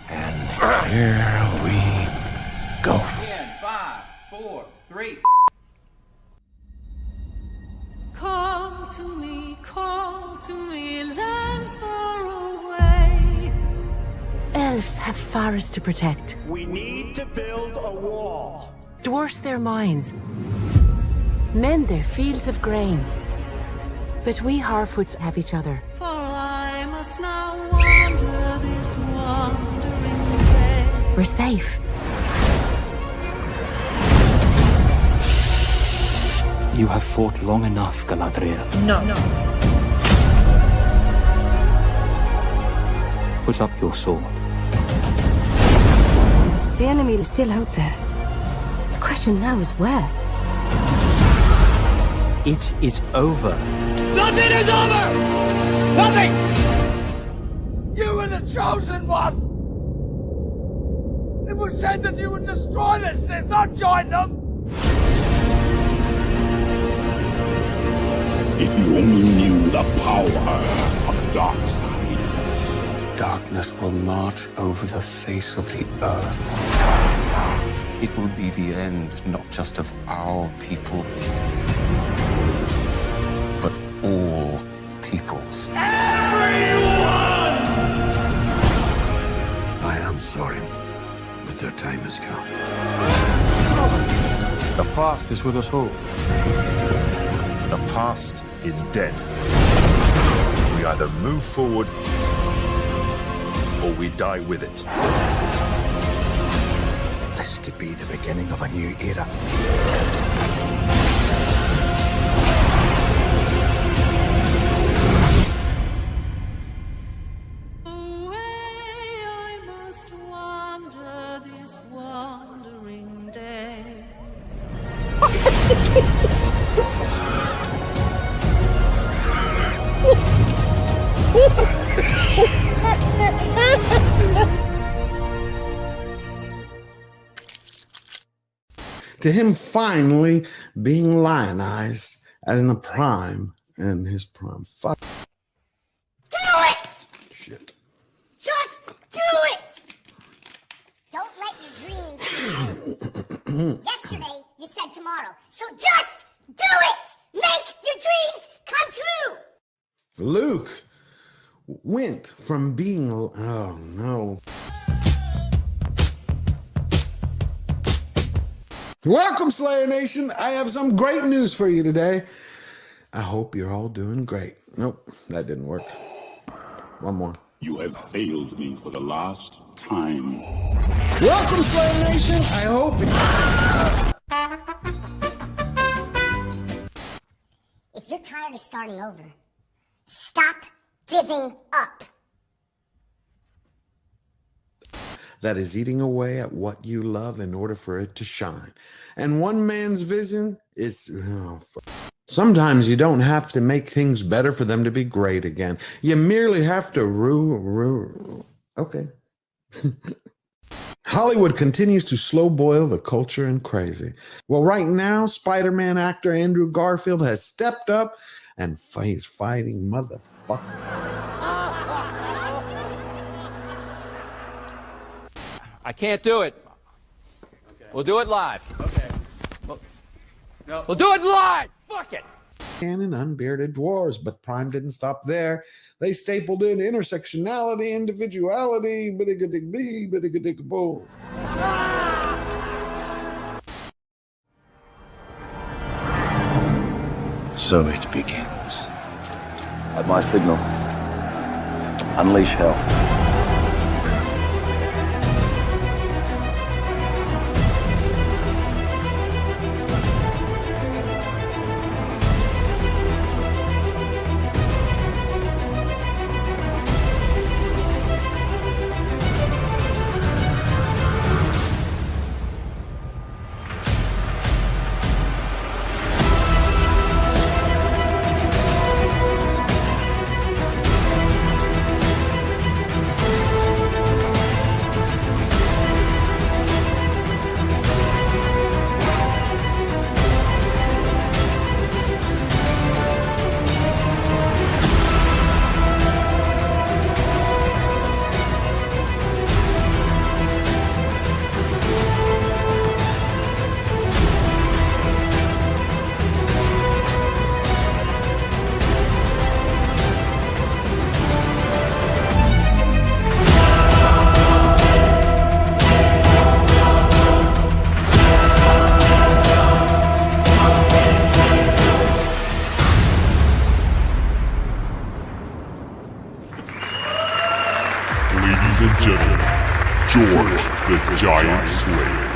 And here we go. 10, 5, 4, 3. Call to me, lands far away. Elves have forests to protect. We need to build a wall. Dwarfs their mines. Men their fields of grain. But we Harfoots have each other. For I must now wander this wandering day. We're safe. You have fought long enough, Galadriel. No. Put up your sword. The enemy is still out there. The question now is where? It is over. Nothing is over! Nothing! You were the chosen one! It was said that you would destroy the Sith, not join them! If you only knew the power of the dark side. Darkness will march over the face of the earth. It will be the end, not just of our people, but all peoples. Everyone! I am sorry, but their time has come. The past is with us all. The past is dead. We either move forward or we die with it. This could be the beginning of a new era. Away I must wander this wandering day. To him finally being lionized in the prime, in his prime. Fuck. Do it! Shit. Just do it! Don't let your dreams Yesterday, you said tomorrow. So just do it! Make your dreams come true! Luke went from being, oh no. Welcome, Slayer Nation. I have some great news for you today. I hope you're all doing great. Nope, that didn't work. One more. You have failed me for the last time. Welcome, Slayer Nation. I hope. If you're tired of starting over, stop giving up. That is eating away at what you love in order for it to shine. And one man's vision is... Sometimes you don't have to make things better for them to be great again. You merely have to Okay. Hollywood continues to slow boil the culture and crazy. Well, right now, Spider-Man actor Andrew Garfield has stepped up and he's fighting motherfucker. I can't do it. Okay. We'll do it live. Okay. We'll do it live. Fuck it. And unbearded dwarves, but Prime didn't stop there. They stapled in intersectionality, individuality, biddiga-dig-bee, biddiga-dig-boo. So it begins. At my signal, unleash hell. and gentlemen, George the Giant Slayer.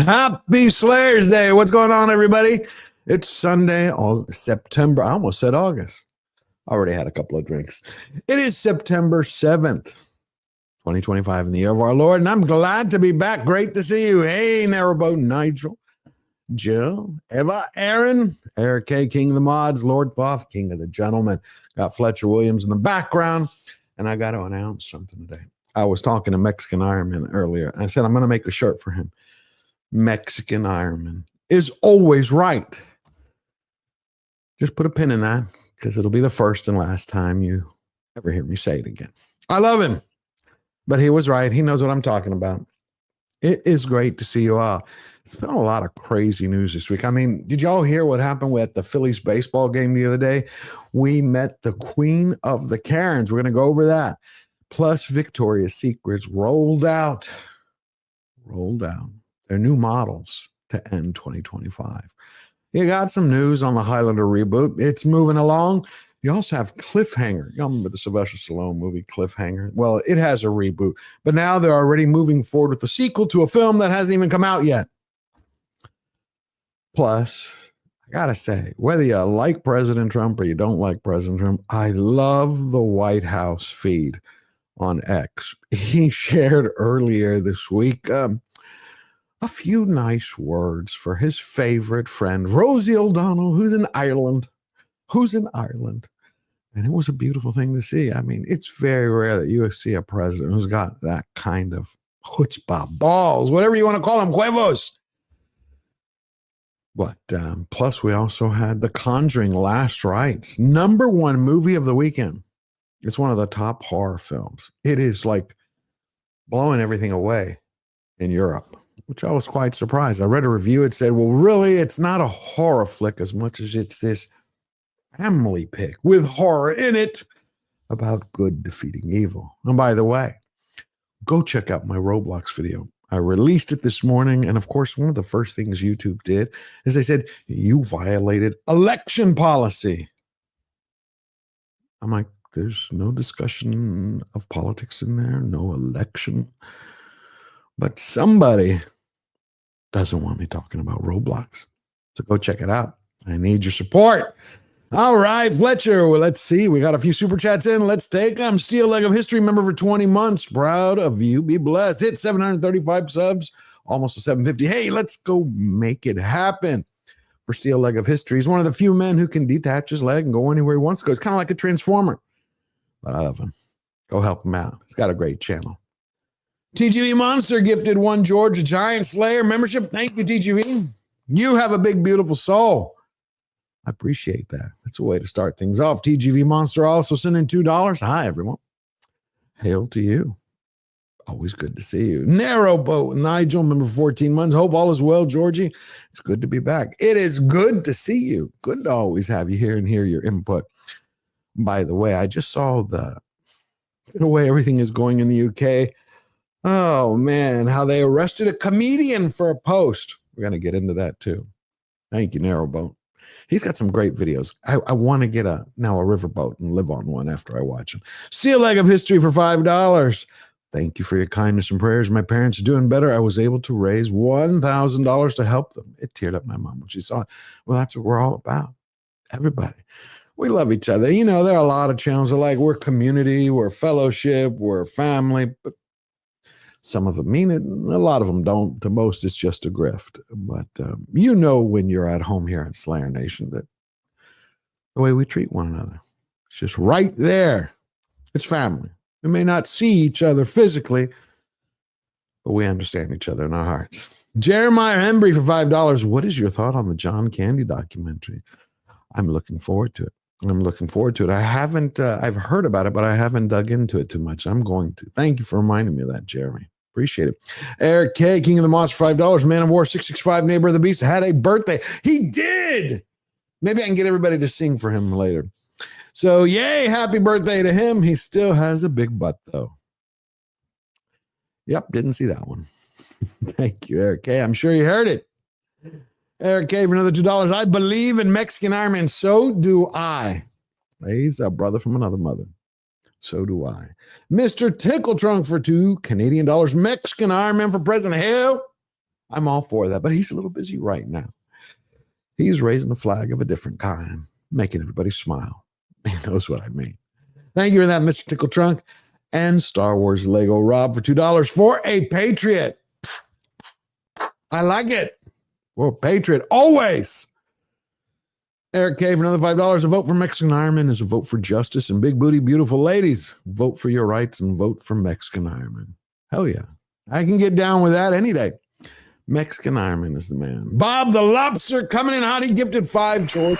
Happy Slayers Day. What's going on, everybody? It's Sunday, September. I almost said August. I already had a couple of drinks. It is September 7th, 2025 in the year of our Lord, and I'm glad to be back. Great to see you. Hey, Narrowboat Nigel, Jill, Eva, Aaron, Eric K, King of the Mods, Lord Thoth, King of the Gentlemen. Got Fletcher Williams in the background, and I got to announce something today. I was talking to Mexican Iron Man earlier. I said I'm going to make a shirt for him. Mexican Iron Man is always right. Just put a pin in that because it'll be the first and last time you ever hear me say it again. I love him, but he was right. He knows what I'm talking about. It is great to see you all. It's been a lot of crazy news this week. I mean, did y'all hear what happened with the Phillies baseball game the other day? We met the Queen of the Karens. We're going to go over that. Plus, Victoria's Secrets rolled out their new models to end 2025. You got some news on the Highlander reboot. It's moving along. You also have Cliffhanger. Y'all remember the Sylvester Stallone movie, Cliffhanger? Well, it has a reboot, but now they're already moving forward with the sequel to a film that hasn't even come out yet. Plus, I gotta say, whether you like President Trump or you don't like President Trump, I love the White House feed on X. He shared earlier this week a few nice words for his favorite friend, Rosie O'Donnell, who's in Ireland. And it was a beautiful thing to see. I mean, it's very rare that you see a president who's got that kind of chutzpah, balls, whatever you want to call them, huevos. But plus, we also had The Conjuring: Last Rites, #1 movie of the weekend. It's one of the top horror films. It is like blowing everything away in Europe, which I was quite surprised. I read a review. It said, well, really, it's not a horror flick as much as it's this family pick with horror in it about good defeating evil. And by the way, go check out my Roblox video. I released it this morning. And of course, one of the first things YouTube did is they said, you violated election policy. I'm like, there's no discussion of politics in there, no election. But somebody doesn't want me talking about Roblox. So go check it out. I need your support. All right, Fletcher. Well, let's see. We got a few super chats in. Let's take them. Steel Leg of History member for 20 months. Proud of you. Be blessed. Hit 735 subs. Almost to 750. Hey, let's go make it happen. For Steel Leg of History, he's one of the few men who can detach his leg and go anywhere he wants to go. It's kind of like a transformer. But I love him. Go help him out. He's got a great channel. TGV Monster gifted one George Giant Slayer membership. Thank you, TGV. You have a big, beautiful soul. I appreciate that. That's a way to start things off. TGV Monster also sent in $2. Hi, everyone. Hail to you. Always good to see you. Narrowboat Nigel, member for 14 months. Hope all is well, Georgie. It's good to be back. It is good to see you. Good to always have you here and hear your input. By the way, I just saw the way everything is going in the UK. Oh, man, how they arrested a comedian for a post. We're going to get into that, too. Thank you, Narrowboat. He's got some great videos. I want to get a riverboat and live on one after I watch him. Steel Leg of History for $5. Thank you for your kindness and prayers. My parents are doing better. I was able to raise $1,000 to help them. It teared up my mom when she saw it. Well, that's what we're all about. Everybody. We love each other. You know, there are a lot of channels that like we're community, we're fellowship, we're family, but some of them mean it, a lot of them don't. To most, it's just a grift. But you know when you're at home here at Slayer Nation that the way we treat one another, it's just right there. It's family. We may not see each other physically, but we understand each other in our hearts. Jeremiah Embry for $5. What is your thought on the John Candy documentary? I'm looking forward to it. I haven't, I've heard about it, but I haven't dug into it too much. I'm going to. Thank you for reminding me of that, Jeremy. Appreciate it. Eric K, King of the Moss for $5. Man of War 665, Neighbor of the Beast, had a birthday. He did. Maybe I can get everybody to sing for him later. So, yay, happy birthday to him. He still has a big butt, though. Yep, didn't see that one. Thank you, Eric K. I'm sure you heard it. Eric K for another $2. I believe in Mexican Iron Man. So do I. He's a brother from another mother. So do I. Mr. Tickle Trunk for $2 Canadian. Mexican Iron Man for President. Hell, I'm all for that, but he's a little busy right now. He's raising a flag of a different kind, making everybody smile. He knows what I mean. Thank you for that, Mr. Tickle Trunk. And Star Wars Lego Rob for $2 for a Patriot. I like it. For a Patriot, always. Eric K for another $5. A vote for Mexican Iron Man is a vote for justice. And big booty, beautiful ladies, vote for your rights and vote for Mexican Iron Man. Hell yeah. I can get down with that any day. Mexican Iron Man is the man. Bob the Lobster coming in hot. He gifted 5 choice.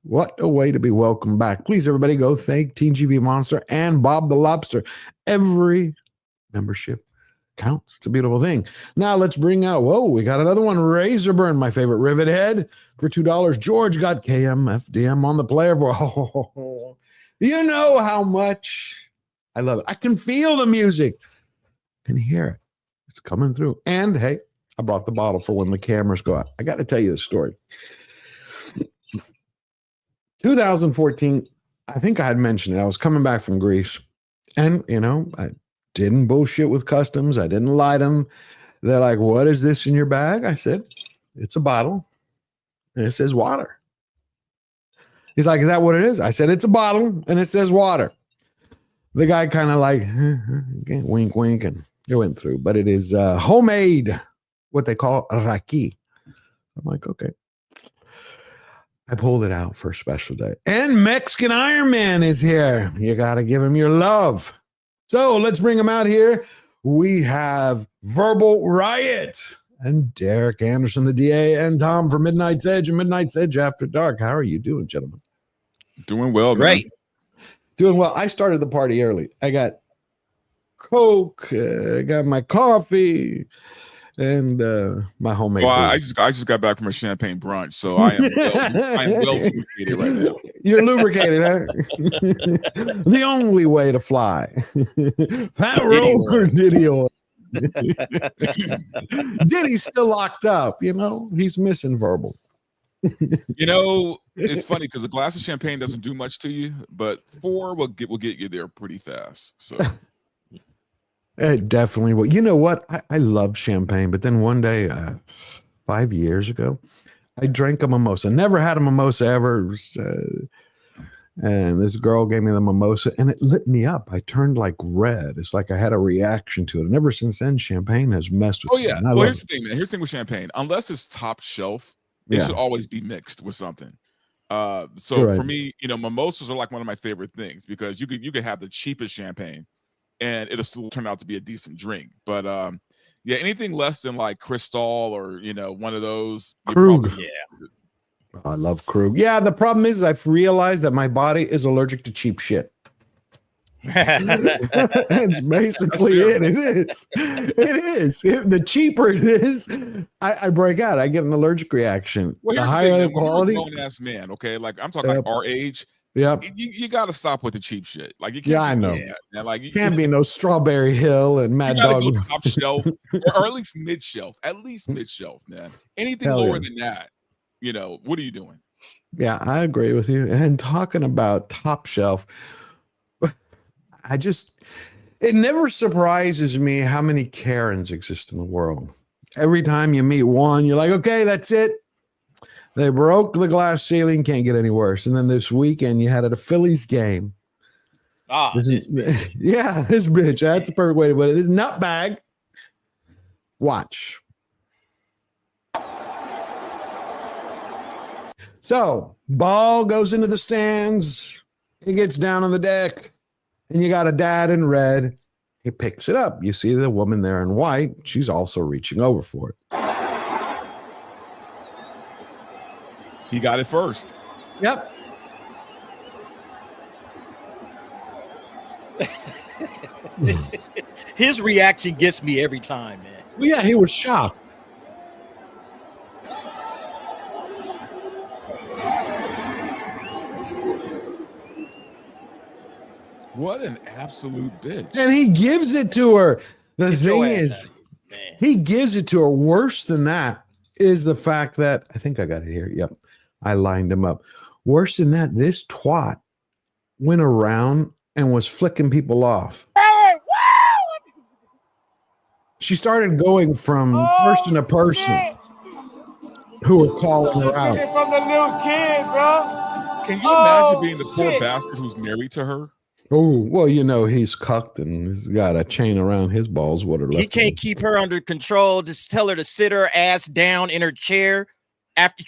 What a way to be welcome back. Please, everybody, go thank Teen GV Monster and Bob the Lobster. Every membership counts. It's a beautiful thing. Now let's bring out, whoa, we got another one. Razorburn, my favorite rivet head, for $2. George got KMFDM on the player for, oh, you know how much I love it. I can feel the music. I can hear it. It's coming through. And hey, I brought the bottle for when the cameras go out. I got to tell you the story. 2014, I think I had mentioned it. I was coming back from Greece, and, you know, I didn't bullshit with customs. I didn't lie to them. They're like, what is this in your bag? I said, it's a bottle, and it says water. He's like, is that what it is? I said, it's a bottle, and it says water. The guy kind of like, wink, wink, and it went through. But it is homemade, what they call raki. I'm like, okay. I pulled it out for a special day. And Mexican Iron Man is here. You got to give him your love. So let's bring him out here. We have Verbal Riot and Derek Anderson, the DA, and Tom for Midnight's Edge and Midnight's Edge After Dark. How are you doing, gentlemen? Doing well, great. Man. Doing well. I started the party early. I got Coke, I got my coffee, and my homemade. Well, I just got back from a champagne brunch, so I am well lubricated right now. You're lubricated, huh? The only way to fly. Fat roller Diddy oil. Diddy's still locked up, you know. He's missing Verbal. You know, it's funny because a glass of champagne doesn't do much to you, but 4 will get you there pretty fast. So it definitely will. You know what? I love champagne, but then one day, 5 years ago, I drank a mimosa. Never had a mimosa ever. And this girl gave me the mimosa, and it lit me up. I turned like red. It's like I had a reaction to it. And ever since then, champagne has messed with me. Oh, yeah. Well, here's the thing, man. Here's the thing with champagne. Unless it's top shelf, it should always be mixed with something. For me, you know, mimosas are like one of my favorite things because you could have the cheapest champagne and it'll still turn out to be a decent drink. But yeah, anything less than like Cristal or, you know, one of those. Krug. I love Krug. Yeah, the problem is I've realized that my body is allergic to cheap shit. That's basically it. It is. It is. The cheaper it is, I break out. I get an allergic reaction. Well, the higher the quality. Grown ass man, okay. Like I'm talking like our age. Yeah. You got to stop with the cheap shit. Like you can't. Yeah, I know. That. Like you can't be no Strawberry Hill and Mad Dog. Go top shelf or at least mid shelf. At least mid shelf, man. Anything lower than that, you know, what are you doing? Yeah, I agree with you. And talking about top shelf. It never surprises me how many Karens exist in the world. Every time you meet one, you're like, okay, that's it. They broke the glass ceiling, can't get any worse. And then this weekend, you had at a Phillies game. This bitch. That's the perfect way to put it. This nutbag. Watch. So, ball goes into the stands. It gets down on the deck. And you got a dad in red. He picks it up. You see the woman there in white. She's also reaching over for it. He got it first. Yep. His reaction gets me every time, man. Well, yeah, he was shocked. What an absolute bitch. And he gives it to her. The thing is, he gives it to her worse than that. is the fact that I think I got it here. Yep. I lined him up. Worse than that, this twat went around and was flicking people off. She started going from person to person who were calling her out. From the little kid, bro. Can you imagine being the poor bastard who's married to her? Oh, well, you know, he's cucked and he's got a chain around his balls. What are left? He can't keep her under control. Just tell her to sit her ass down in her chair. After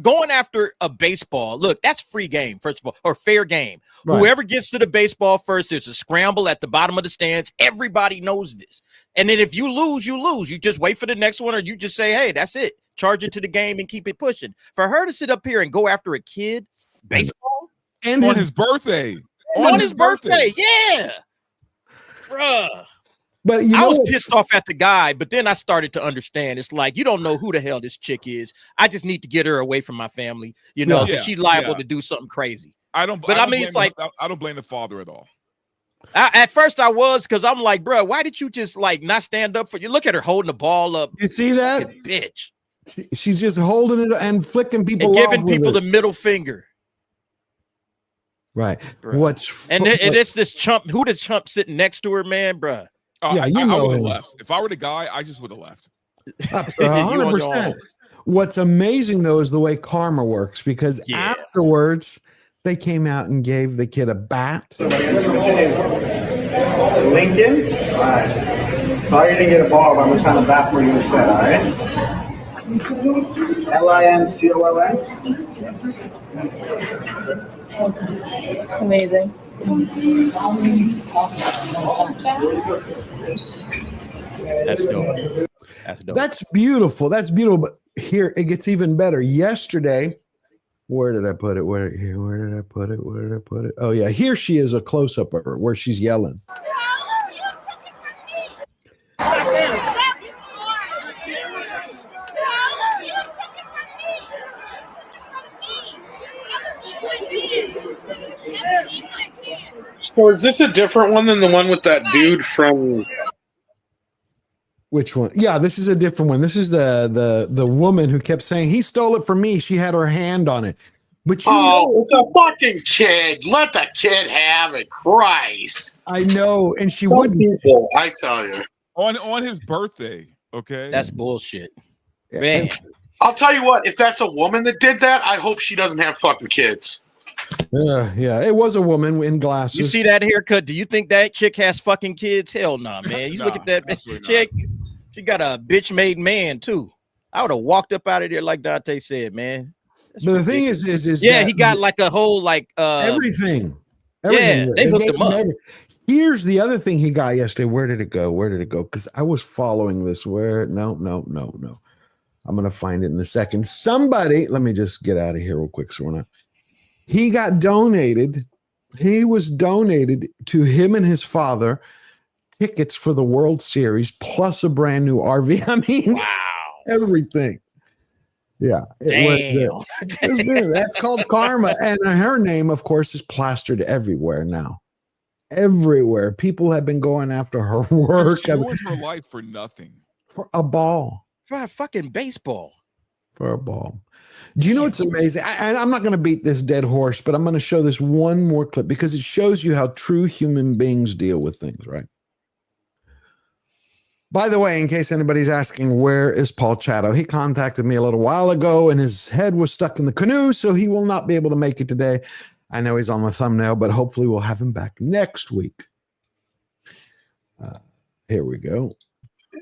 going after a baseball, look, that's free game, first of all, or fair game. Right. Whoever gets to the baseball first, there's a scramble at the bottom of the stands. Everybody knows this. And then if you lose, you lose. You just wait for the next one, or you just say, hey, that's it. Charge it to the game and keep it pushing. For her to sit up here and go after a kid, baseball, and on his birthday. On his birthday, yeah. Bruh. But I was pissed off at the guy, but then I started to understand. It's like, you don't know who the hell this chick is. I just need to get her away from my family, you know, because she's liable to do something crazy. I don't blame the father at all. At first I was, because I'm like, bro, why did you just like not stand up for you? Look at her holding the ball up. You see that? Bitch. She's just holding it and flicking people and off giving people the middle finger. Right. Bruh. And it's this chump. Who the chump sitting next to her, man, bro? Yeah, I would have left. If I were the guy, I just would have left. 100%. What's amazing though is the way karma works, because afterwards they came out and gave the kid a bat. Lincoln. All right. Sorry you didn't get a ball, but I'm gonna sign a bat for you instead. All right. Lincoln. Amazing. That's dope. That's dope. That's beautiful. That's beautiful. But here it gets even better. Yesterday, where did I put it? Where did I put it? Where did I put it? Oh yeah, here she is, a close up of her where she's yelling. So is this a different one than the one with that dude from? Which one? Yeah, this is a different one. This is the woman who kept saying he stole it from me. She had her hand on it. But it's a fucking kid. Let the kid have it. Christ. I know, and she wouldn't. People, I tell you, on his birthday. Okay, that's bullshit. Man, I'll tell you what. If that's a woman that did that, I hope she doesn't have fucking kids. Yeah, it was a woman in glasses. You see that haircut? Do you think that chick has fucking kids? Hell no, man. You look at that chick. She got a bitch made man too. I would have walked up out of there like Dante said, man. But the thing is yeah, he got like a whole like everything. Yeah, they hooked him up. Here's the other thing he got yesterday. Where did it go? Because I was following this. No. I'm gonna find it in a second. Somebody, let me just get out of here real quick. So we're not. He got donated. He was donated to him and his father tickets for the World Series plus a brand new RV. I mean, wow, everything. Yeah, it was. That's called karma, and her name, of course, is plastered everywhere now. Everywhere, people have been going after her work. She ruined her life for nothing. For a ball. For a fucking baseball. For a ball. Do you know what's amazing? I'm not going to beat this dead horse, but I'm going to show this one more clip because it shows you how true human beings deal with things, right? By the way, in case anybody's asking, where is Paul Chatto? He contacted me a little while ago and his head was stuck in the canoe, so he will not be able to make it today. I know he's on the thumbnail, but hopefully we'll have him back next week. Here we go.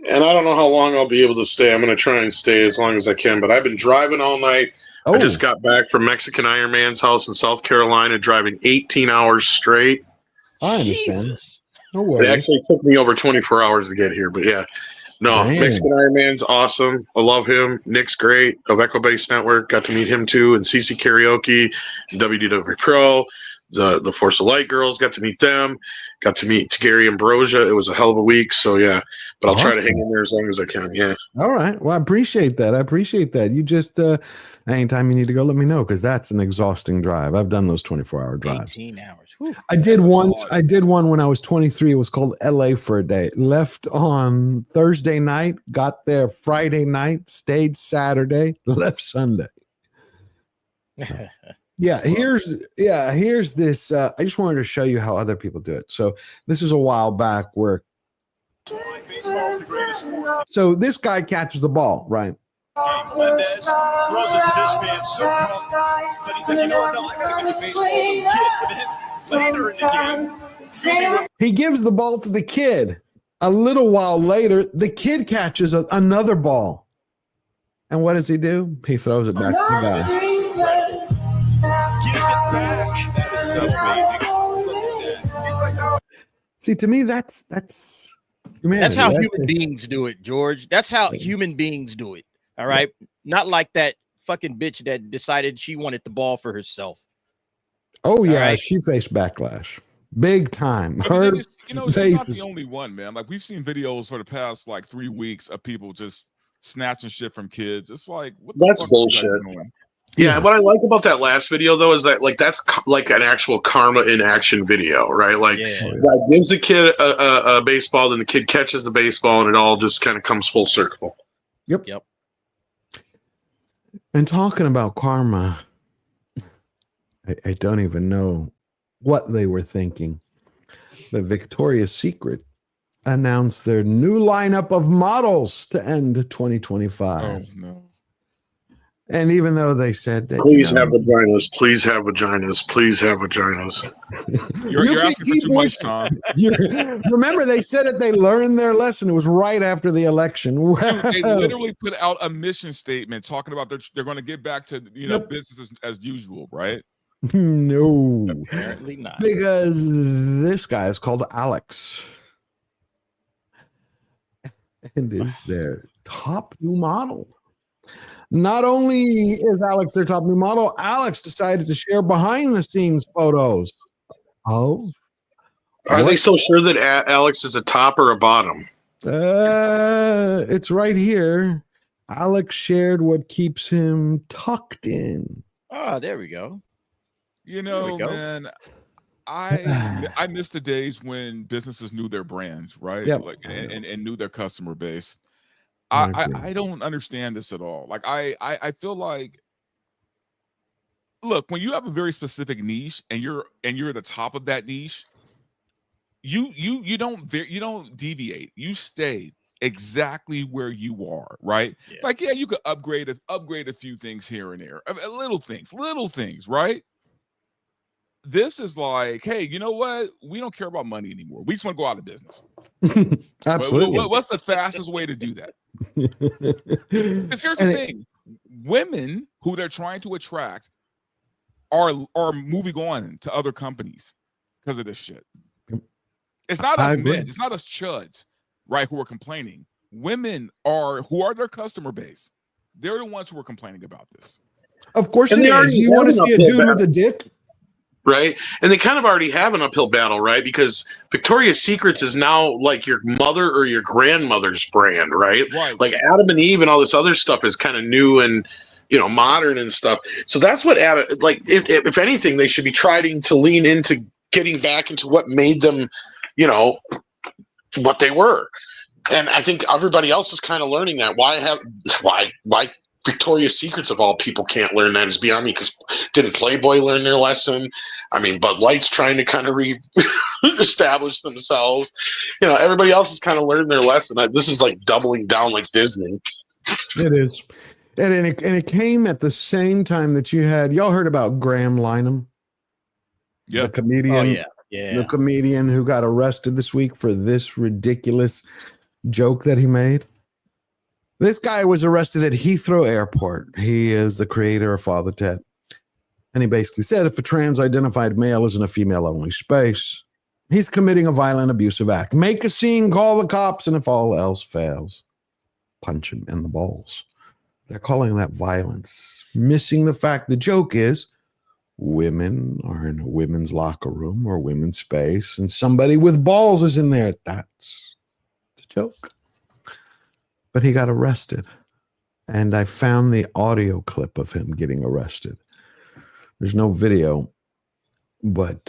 And I don't know how long I'll be able to stay. I'm going to try and stay as long as I can, but I've been driving all night. I just got back from Mexican Iron Man's house in South Carolina, driving 18 hours straight. I understand. Jesus. No worries. It actually took me over 24 hours to get here, but yeah. No, Damn. Mexican Iron Man's awesome. I love him. Nick's great. Of Echo Base Network. Got to meet him too. And CC Karaoke, WDW Pro, the Force of Light girls. Got to meet them. Got to meet Gary Ambrosia. It was a hell of a week. So yeah, but I'll try to hang in there as long as I can. Yeah. All right. Well, I appreciate that. You just anytime you need to go, let me know because that's an exhausting drive. I've done those 24-hour drives. 18 hours. I did once. I did one when I was 23. It was called LA for a Day. Left on Thursday night, got there Friday night, stayed Saturday, left Sunday. Here's this. I just wanted to show you how other people do it. So this is a while back where. So this guy catches the ball, right? Melendez throws it to this man so pumped that he's like, you know what? No, I gotta give the baseball to the kid. But then later in the game, he gives the ball to the kid. A little while later, the kid catches another ball. And what does he do? He throws it back to the guy. Gives it back. That is so amazing. Look at that. He's like, no. See, to me, that's humanity. That's how human beings do it, George. That's how human beings do it. All right. Not like that fucking bitch that decided she wanted the ball for herself. Oh, yeah. Right? She faced backlash. Big time. Her she's not the only one, man. Like, we've seen videos for the past, 3 weeks of people just snatching shit from kids. It's like, what the that's fuck bullshit. Yeah, what I like about that last video, though, is that, that's like an actual karma in action video, right? Like, that gives the kid a baseball, then the kid catches the baseball, and it all just kind of comes full circle. Yep. And talking about karma, I don't even know what they were thinking. But Victoria's Secret announced their new lineup of models to end 2025. Oh, no. And even though they said that, please have vaginas, please have vaginas, please have vaginas. You're asking for too much, Tom. Remember, they said that they learned their lesson. It was right after the election. Dude, they literally put out a mission statement talking about they're going to get back to business as usual, right? No, apparently not. Because this guy is called Alex, and is their top new model. Not only is Alex their top new model, Alex decided to share behind-the-scenes photos. Oh. Are they so sure that Alex is a top or a bottom? It's right here. Alex shared what keeps him tucked in. Oh, there we go. Man, I miss the days when businesses knew their brands, right? Yep. And knew their customer base. I don't understand this at all. Like I feel like, look, when you have a very specific niche and you're at the top of that niche, you don't deviate. You stay exactly where you are, right? Yeah. Like, you could upgrade a few things here and there, little things, right? This is like, hey, you know what? We don't care about money anymore. We just want to go out of business. Absolutely. What's the fastest way to do that? Because here's the thing: women who they're trying to attract are moving on to other companies because of this shit. It's not us men. It's not us chuds, right? Who are complaining. Women who are their customer base. They're the ones who are complaining about this. Of course, it is. You want to see a dude with a dick? Right. And they kind of already have an uphill battle, right? Because Victoria's Secrets is now like your mother or your grandmother's brand, right? Like Adam and Eve and all this other stuff is kind of new and, modern and stuff. So that's what if anything, they should be trying to lean into getting back into what made them, what they were. And I think everybody else is kind of learning that. Why Victoria's Secrets of all people can't learn that is beyond me, because didn't Playboy learn their lesson? I mean, Bud Light's trying to kind of establish themselves. Everybody else has kind of learned their lesson. This is like doubling down like Disney. It is. And it came at the same time that you had, y'all heard about Graham Lynham? Yeah. The comedian. Oh, yeah. Yeah. The comedian who got arrested this week for this ridiculous joke that he made. This guy was arrested at Heathrow Airport. He is the creator of Father Ted. And he basically said if a trans-identified male is in a female-only space, he's committing a violent, abusive act. Make a scene, call the cops, and if all else fails, punch him in the balls. They're calling that violence. Missing the fact the joke is women are in a women's locker room or women's space, and somebody with balls is in there. That's the joke. But he got arrested, and I found the audio clip of him getting arrested. There's no video, but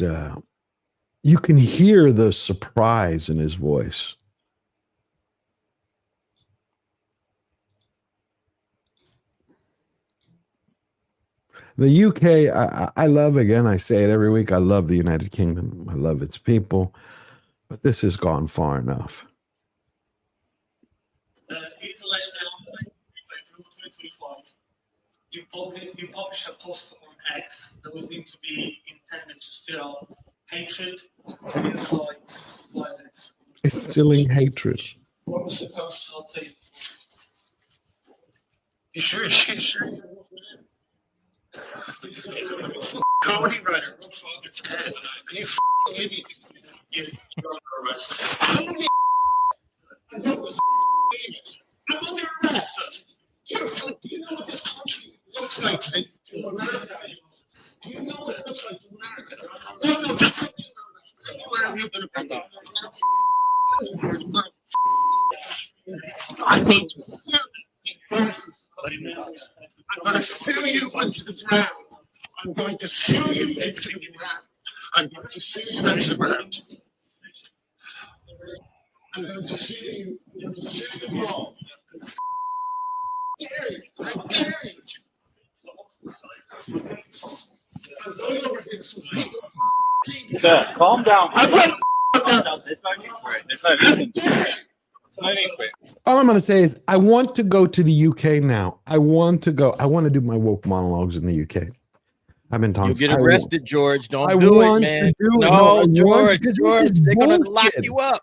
You can hear the surprise in his voice. The UK, I love, again, I say it every week, I love the United Kingdom. I love its people. But this has gone far enough. It's less than April 2025. You published a post on X that was deemed to be intended to stir up hatred and incite violence. It's instilling hatred. What was the post? I'll tell you. You sure? Comedy writer, Godfather Ted, you idiot. You're under arrest. I'm under arrest. You know what this country looks like to America? Do you know what it looks like to America? No, where have you been about? I hate you. I'm going to sue you into the ground. I'm going to sue you into the ground. I'm going to sue you into the ground. I'm going to sue you. I'm going to sue you all. I dare you. I'm going over here. Sir, calm down. I'm going calm down. There's no need for it. There's no need for it. No need for it. All I'm going to say is I want to go to the UK now. I want to go. I want to do my woke monologues in the UK. I've been talking. You get arrested, George. Don't do it, man. No, George. They're going to lock you up.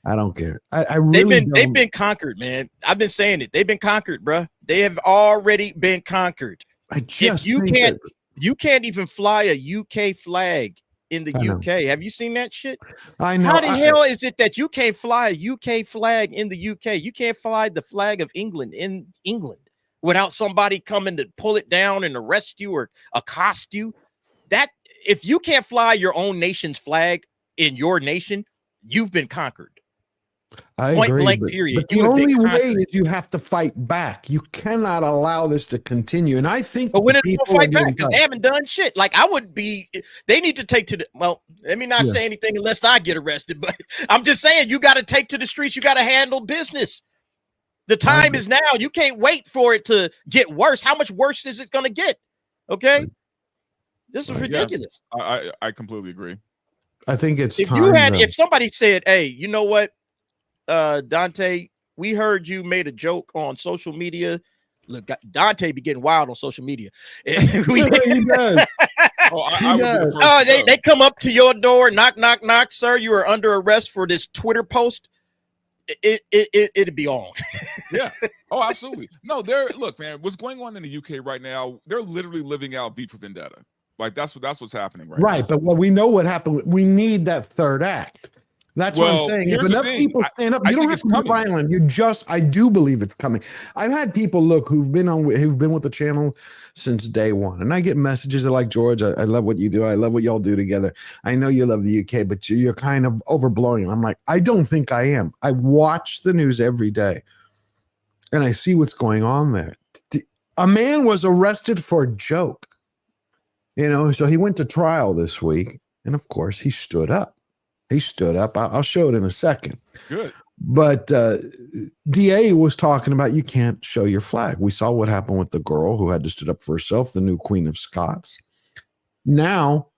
I don't care. I really they've been conquered, man. I've been saying it. They've been conquered, bro. They have already been conquered. If you can't even fly a UK flag in the UK. Have you seen that shit? I know. How the hell is it that you can't fly a UK flag in the UK? You can't fly the flag of England in England without somebody coming to pull it down and arrest you or accost you. That if you can't fly your own nation's flag in your nation, you've been conquered. I Point agree, blank, but, period. But the only way is you have to fight back. You cannot allow this to continue. And I think, but when it will fight back because they haven't done shit. Like I would be, they need to take to the. Well, let me not say anything unless I get arrested. But I'm just saying, you got to take to the streets. You got to handle business. The time is now. You can't wait for it to get worse. How much worse is it going to get? Okay, this is ridiculous. Yeah, I completely agree. I think it's if time. You had, if somebody said, "Hey, you know what?" Dante, we heard you made a joke on social media. Look, Dante be getting wild on social media. He does. They come up to your door, knock, knock, knock, sir. You are under arrest for this Twitter post. It'd be on. Yeah. Oh, absolutely. No, look, man, what's going on in the UK right now, they're literally living out V for Vendetta. Like that's what's happening right now. Right, but we know what happened. We need that third act. That's what I'm saying. If enough people stand up, you don't have to be violent. I do believe it's coming. I've had people who've been with the channel since day one, and I get messages that like, George, I love what you do. I love what y'all do together. I know you love the UK, but you're kind of overblowing it. I'm like, I don't think I am. I watch the news every day, and I see what's going on there. A man was arrested for a joke, so he went to trial this week, and of course he stood up. He stood up. I'll show it in a second. Good. But DA was talking about you can't show your flag. We saw what happened with the girl who had to stood up for herself, the new Queen of Scots. Now,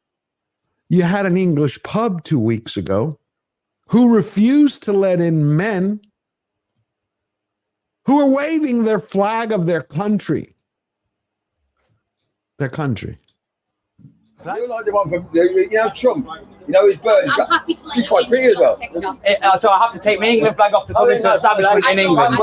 you had an English pub 2 weeks ago who refused to let in men who are waving their flag of their country. Their country. You're like the one from, Trump. His bird. I'm happy to let you quite pretty as well. So I have to take my England flag off to come into establishment in England.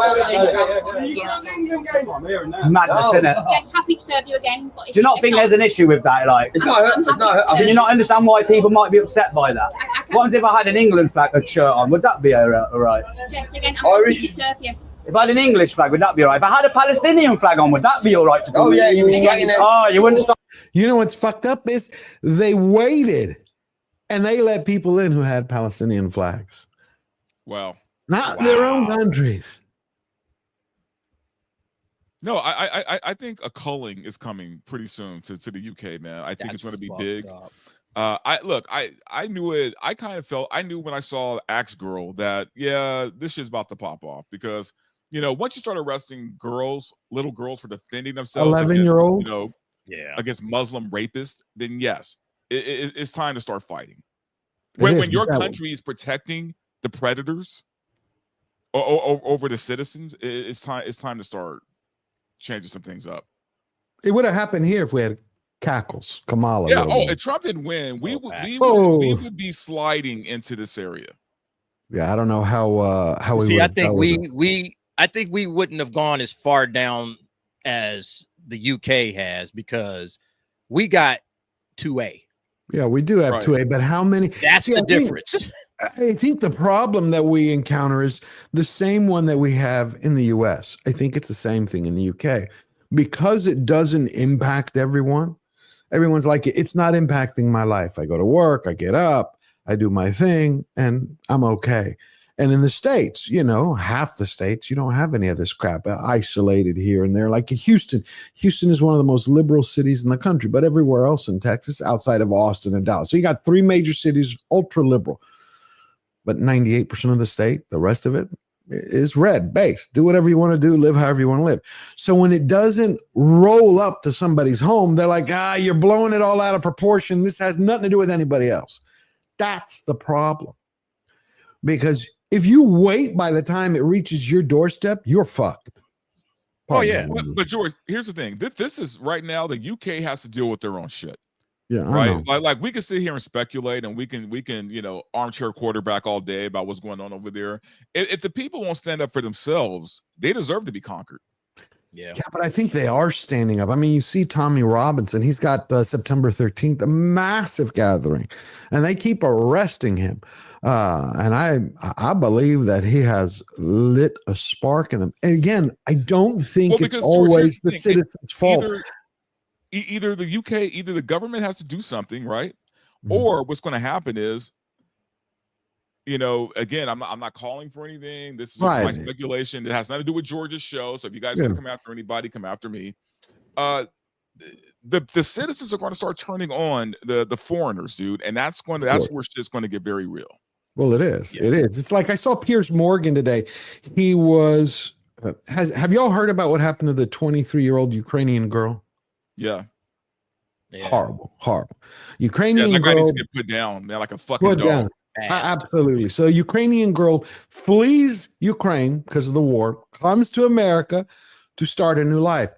Madness, isn't it? Jen's happy to serve you again. But Do you not think there's an issue with that? Like, it's not. Do you not understand why people might be upset by that? What if I had an England flag shirt on? Would that be all right? Jens, again, I'm happy to serve you. If I had an English flag, would that be all right? If I had a Palestinian flag on, would that be all right to go? Oh, yeah, you'd be getting it. Oh, you wouldn't stop. You know what's fucked up is they waited and they let people in who had Palestinian flags. Wow. Not their own countries. No, I think a culling is coming pretty soon to the UK, man. I think it's going to be big. I knew it. I kind of felt, I knew when I saw Axe Girl that, yeah, this shit's about to pop off, because, you know, once you start arresting girls, little girls, for defending themselves 11-year-old, you know, against Muslim rapists, then yes, it's time to start fighting. When your country is protecting the predators over the citizens, it's time to start changing some things up. It would have happened here if we had Cackles, Kamala. Yeah. Oh, if Trump didn't win, we would be sliding into this area. Yeah, I don't know how we. See, I think I think we wouldn't have gone as far down as the UK has, because we got 2A. Yeah, we do have 2A, but how many? That's the difference. I think the problem that we encounter is the same one that we have in the US. I think it's the same thing in the UK, because it doesn't impact everyone. Everyone's like, it's not impacting my life. I go to work, I get up, I do my thing, and I'm okay. And in the States, you know, half the states, you don't have any of this crap isolated here and there. Like Houston is one of the most liberal cities in the country, but everywhere else in Texas, outside of Austin and Dallas. So you got 3 major cities, ultra liberal, but 98% of the state, the rest of it is red based. Do whatever you want to do, live however you want to live. So when it doesn't roll up to somebody's home, they're like, you're blowing it all out of proportion. This has nothing to do with anybody else. That's the problem. Because if you wait by the time it reaches your doorstep, you're fucked. Pardon me. But George, here's the thing. This is right now, the UK has to deal with their own shit. Yeah, right. Like we can sit here and speculate, and we can you know, armchair quarterback all day about what's going on over there. If the people won't stand up for themselves, they deserve to be conquered. Yeah, but I think they are standing up. I mean, you see Tommy Robinson, he's got September 13th, a massive gathering, and they keep arresting him. And I believe that he has lit a spark in them. And again, I don't think it's always the citizens' fault. Either the UK, either the government has to do something, right? Or what's going to happen is, you know, again, I'm not calling for anything. This is just my speculation. It has nothing to do with George's show. So if you guys want to come after anybody, come after me. The citizens are going to start turning on the foreigners, dude, and that's where shit's going to get very real. Well, it is. Yeah. It is. It's like I saw Piers Morgan today. He was have y'all heard about what happened to the 23-year-old Ukrainian girl? Yeah. Horrible. Ukrainian that guy girl needs to get put down, man, like a fucking dog. Absolutely. So Ukrainian girl flees Ukraine because of the war, comes to America to start a new life.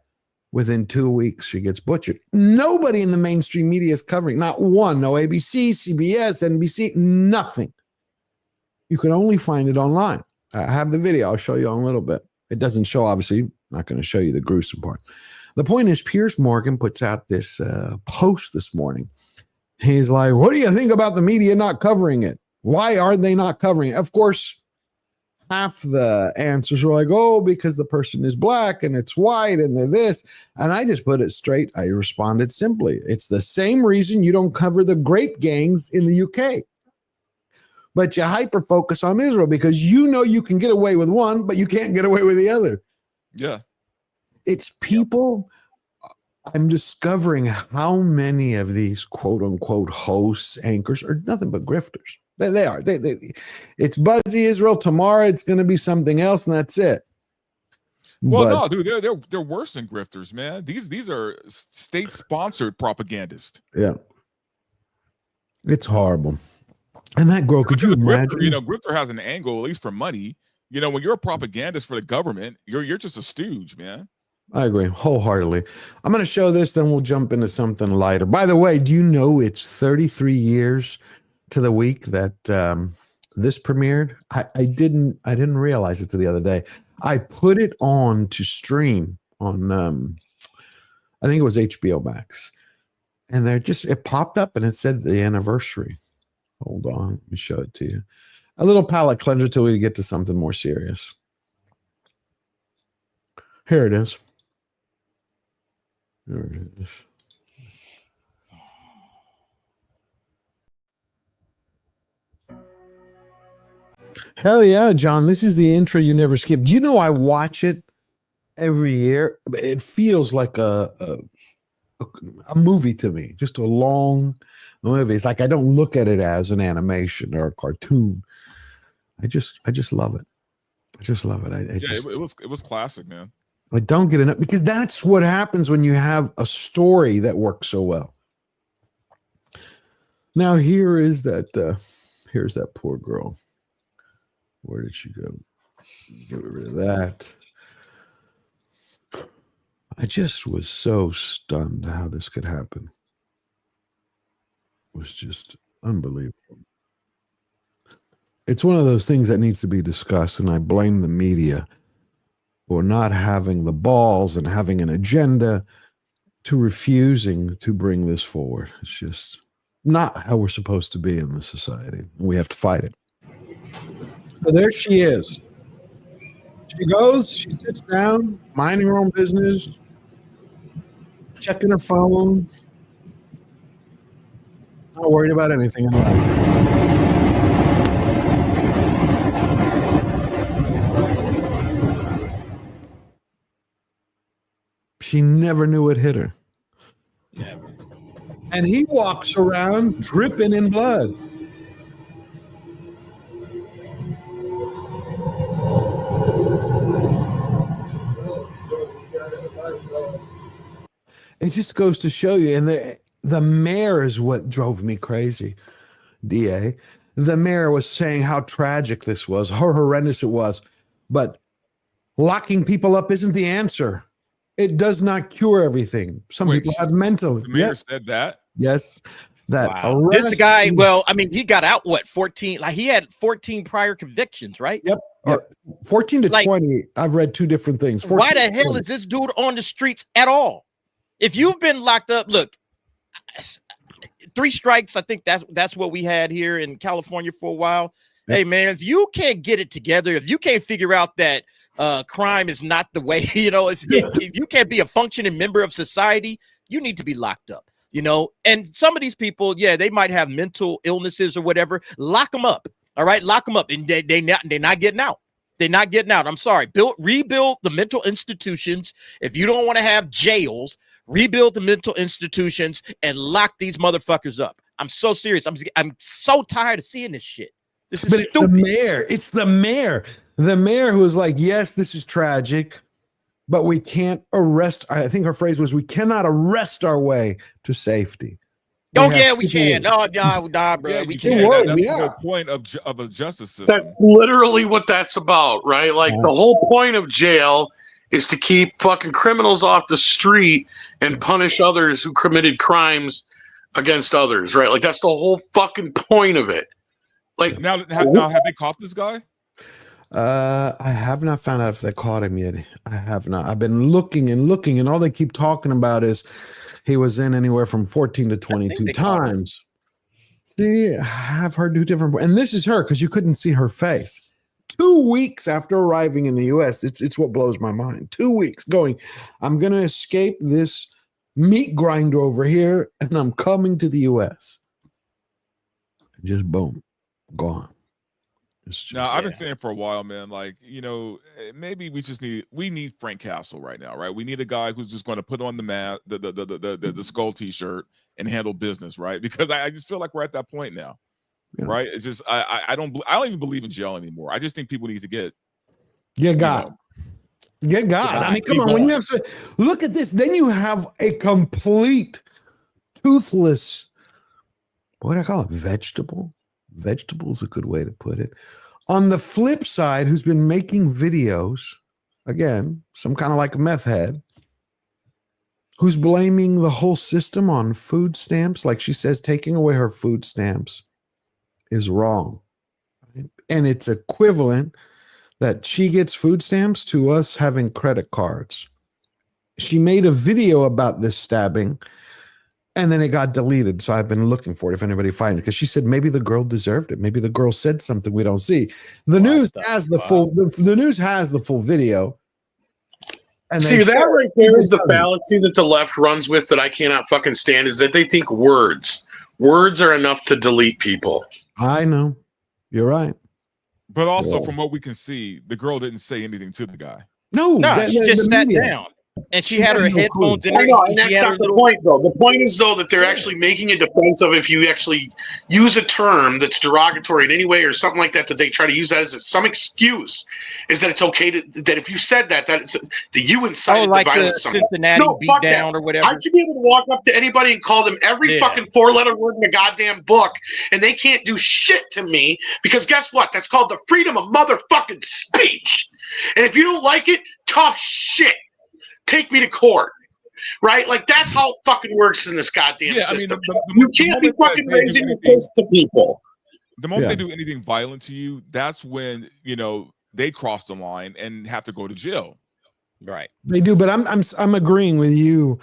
Within 2 weeks, she gets butchered. Nobody in the mainstream media is covering, not one, no ABC, CBS, NBC, nothing. You can only find it online. I have the video. I'll show you in a little bit. It doesn't show, obviously, I'm not going to show you the gruesome part. The point is, Piers Morgan puts out this post this morning. He's like, what do you think about the media not covering it? Why are they not covering it? Of course, half the answers were like, oh, because the person is black and it's white and they're this. And I just put it straight. I responded simply. It's the same reason you don't cover the grape gangs in the UK. But you hyper focus on Israel because you know you can get away with one, but you can't get away with the other. Yeah. It's people. I'm discovering how many of these quote unquote hosts, anchors are nothing but grifters. They are. It's Buzzy Israel. Tomorrow it's going to be something else, and that's it. Well, no, dude, they're worse than grifters, man. These are state-sponsored propagandists. Yeah, it's horrible. And that girl, could you imagine? Grifter, you know, grifter has an angle, at least for money. You know, when you're a propagandist for the government, you're just a stooge, man. I agree wholeheartedly. I'm going to show this, then we'll jump into something lighter. By the way, do you know it's 33 years to the week that this premiered? I didn't realize it till the other day. I put it on to stream on I think it was HBO Max, and it popped up and it said the anniversary. Hold on, let me show it to you. A little palate cleanser till we get to something more serious. Here it is. There it is. Hell yeah, John. This is the intro you never skip. Do you know I watch it every year? It feels like a movie to me. Just a long movies. Like I don't look at it as an animation or a cartoon. I just love it. I just love it. It was classic, man. I don't get enough because that's what happens when you have a story that works so well. Now here's that poor girl. Where did she go? Get rid of that. I just was so stunned how this could happen. It was just unbelievable. It's one of those things that needs to be discussed, and I blame the media for not having the balls and having an agenda to refusing to bring this forward. It's just not how we're supposed to be in this society. We have to fight it. So there she is. She goes, she sits down, minding her own business, checking her phone, not worried about anything in life. She never knew it hit her. Never. And he walks around dripping in blood. It just goes to show you, and the mayor is what drove me crazy, DA. The mayor was saying how tragic this was, how horrendous it was, but locking people up isn't the answer. It does not cure everything. Some people have mental. The mayor said that? Yes. That wow. This guy, well, I mean, he got out, what, 14? Like, he had 14 prior convictions, right? Yep. 14 to 20. I've read two different things. Why the hell is this dude on the streets at all? If you've been locked up, look, 3 strikes, I think that's what we had here in California for a while. Yep. Hey, man, if you can't get it together, if you can't figure out that crime is not the way, you know, if you can't be a functioning member of society, you need to be locked up, you know. And some of these people, yeah, they might have mental illnesses or whatever. Lock them up. All right, lock them up, and they're not getting out. They're not getting out. I'm sorry. Rebuild the mental institutions. If you don't want to have jails, rebuild the mental institutions and lock these motherfuckers up. I'm so serious. I'm so tired of seeing this shit. This is stupid. It's the mayor. It's the mayor. The mayor who was like, yes, this is tragic, but we can't arrest. I think her phrase was, we cannot arrest our way to safety. Oh, yeah, we can. No, bro. We can. That's the whole point of a justice system. That's literally what that's about, right? Like the whole point of jail is to keep fucking criminals off the street and punish others who committed crimes against others, right? Like that's the whole fucking point of it. Like now have they caught this guy? I have not found out if they caught him yet. I have not. I've been looking, and all they keep talking about is he was in anywhere from 14 to 22 times. See, I have heard 2 different, and this is her because you couldn't see her face. 2 weeks after arriving in the U.S., it's what blows my mind. 2 weeks going, I'm going to escape this meat grinder over here, and I'm coming to the U.S. Just boom, gone. Now, I've been saying for a while, man, like, you know, maybe we need Frank Castle right now, right? We need a guy who's just going to put on the skull t-shirt and handle business, right? Because I just feel like we're at that point now. Yeah. Right? It's just I don't even believe in jail anymore. I just think people need to get God. Get God. I mean, come on. When you have look at this, then you have a complete toothless, what do I call it? Vegetable. Vegetable is a good way to put it. On the flip side, who's been making videos, again, some kind of like a meth head, who's blaming the whole system on food stamps. Like she says, taking away her food stamps is wrong. And it's equivalent that she gets food stamps to us having credit cards. She made a video about this stabbing, and then it got deleted. So I've been looking for it if anybody finds it, because she said maybe the girl deserved it. Maybe the girl said something we don't see. The news has the full. The news has the full video. And see, that right there is the fallacy that the left runs with that I cannot fucking stand, is that they think words are enough to delete people. I know. You're right. But also, from what we can see, the girl didn't say anything to the guy. No, she just sat down. And she had her headphones in her. I know, and she that's had not her the little. point, though. The point is, though, that they're actually making a defense of if you actually use a term that's derogatory in any way or something like that, that they try to use that as some excuse, is that it's okay that if you said that it's that you incited like the violence. the Cincinnati beat down or whatever. I should be able to walk up to anybody and call them every fucking 4-letter word in the goddamn book, and they can't do shit to me because guess what? That's called the freedom of motherfucking speech. And if you don't like it, tough shit. Take me to court. Right? Like, that's how it fucking works in this goddamn system. You can't be fucking raising your fist to people. The moment they do anything violent to you, that's when, they cross the line and have to go to jail. Right. They do, but I'm agreeing with you,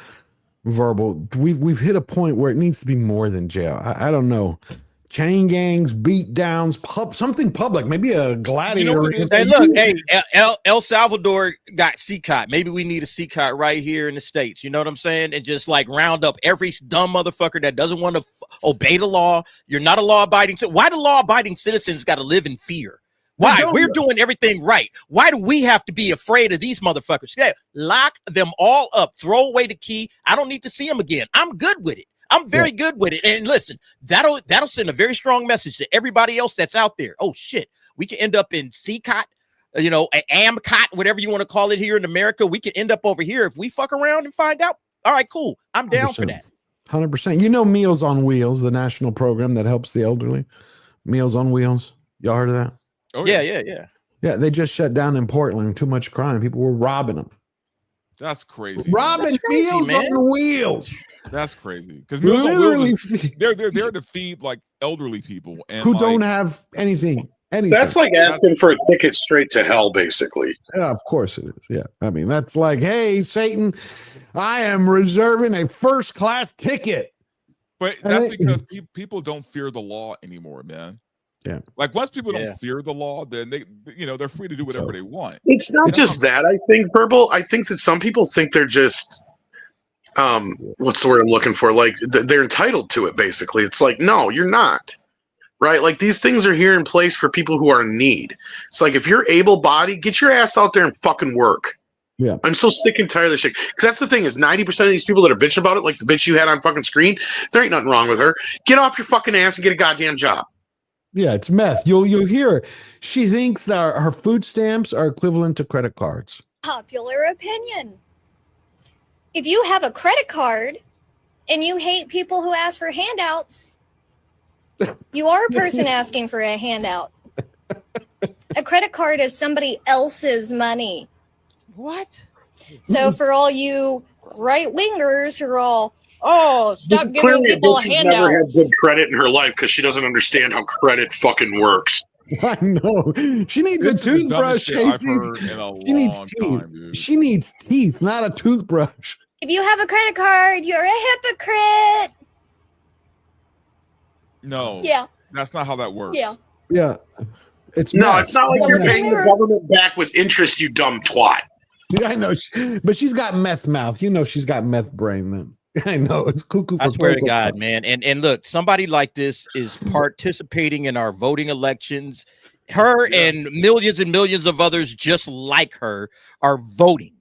Verbal. We've hit a point where it needs to be more than jail. I don't know. Chain gangs, beat downs, something public, maybe a gladiator. Hey, look, El Salvador got CCOT. Maybe we need a CCOT right here in the States. You know what I'm saying? And just like round up every dumb motherfucker that doesn't want to obey the law. You're not a law-abiding citizen. Why do law-abiding citizens got to live in fear? Why? We're doing everything right. Why do we have to be afraid of these motherfuckers? Yeah, lock them all up. Throw away the key. I don't need to see them again. I'm good with it. I'm very good with it. And listen, that'll send a very strong message to everybody else that's out there. Oh shit, we can end up in CCOT, AMCOT, whatever you want to call it here in America. We can end up over here if we fuck around and find out. All right, cool. I'm down 100%. for that. 100%. Meals on Wheels, the national program that helps the elderly. Meals on Wheels. Y'all heard of that? Oh yeah. Yeah, they just shut down in Portland. Too much crime. People were robbing them. That's crazy. Robbing Meals on Wheels. That's crazy. Because Meals on Wheels, they're there to feed like elderly people and who don't have anything. That's like asking for a ticket straight to hell, basically. Yeah, of course it is. Yeah, I mean that's like, hey, Satan, I am reserving a first-class ticket. But that's because people don't fear the law anymore, man. Yeah. Like once people don't fear the law, then they're free to do whatever they want. It's not just that, I think, Verbal. I think that some people think they're just what's the word I'm looking for? Like they're entitled to it, basically. It's like, no, you're not. Right? Like these things are here in place for people who are in need. It's like if you're able-bodied, get your ass out there and fucking work. Yeah. I'm so sick and tired of this shit. Because that's the thing is 90% of these people that are bitching about it, like the bitch you had on fucking screen, there ain't nothing wrong with her. Get off your fucking ass and get a goddamn job. Yeah, it's meth. You'll hear her. She thinks that her food stamps are equivalent to credit cards. Popular opinion. If you have a credit card and you hate people who ask for handouts, you are a person asking for a handout. A credit card is somebody else's money. What? So for all you right-wingers who are all, stop This is giving clearly a people bitch who's never had handouts. good credit in her life because she doesn't understand how credit fucking works. I know. She needs a toothbrush. Shit I've heard in a She needs long teeth. time, dude. She needs teeth, not a toothbrush. If you have a credit card, you're a hypocrite. No. Yeah. That's not how that works. Yeah. Yeah. It's not like you're paying the government back with interest, you dumb twat. Yeah, I know. But she's got meth mouth. She's got meth brain then. I know. It's cuckoo for I swear to Cocoa God, Puffs. man. And look, somebody like this is participating in our voting elections. Her and millions of others just like her are voting.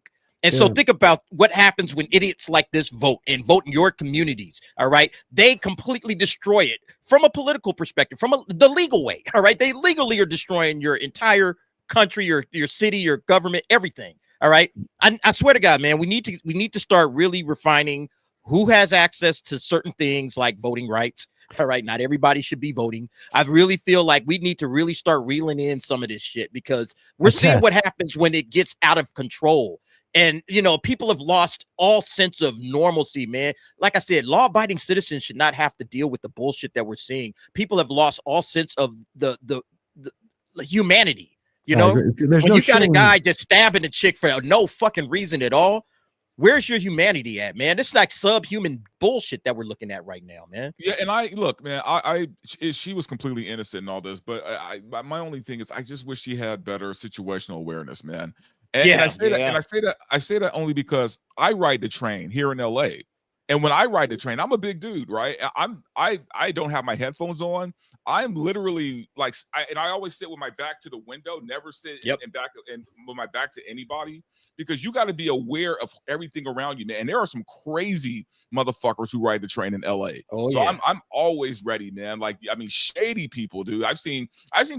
And so think about what happens when idiots like this vote and vote in your communities. All right. They completely destroy it from a political perspective, from the legal way. All right. They legally are destroying your entire country, your city, your government, everything. All right. I swear to God, man, we need to start really refining who has access to certain things like voting rights. All right. Not everybody should be voting. I really feel like we need to really start reeling in some of this shit because we're seeing what happens when it gets out of control. And, people have lost all sense of normalcy, man. Like I said, law-abiding citizens should not have to deal with the bullshit that we're seeing. People have lost all sense of the humanity, When you got a guy just stabbing a chick for no fucking reason at all, where's your humanity at, man? It's like subhuman bullshit that we're looking at right now, man. Yeah, and she was completely innocent in all this, but my only thing is I just wish she had better situational awareness, man. And I say that only because I ride the train here in LA. And when I ride the train, I'm a big dude, right? I don't have my headphones on. I'm literally like, I always sit with my back to the window, never sit and back and with my back to anybody, because you got to be aware of everything around you, man. And there are some crazy motherfuckers who ride the train in LA. Oh, so yeah. I'm always ready, man. Like, I mean, shady people, dude. I've seen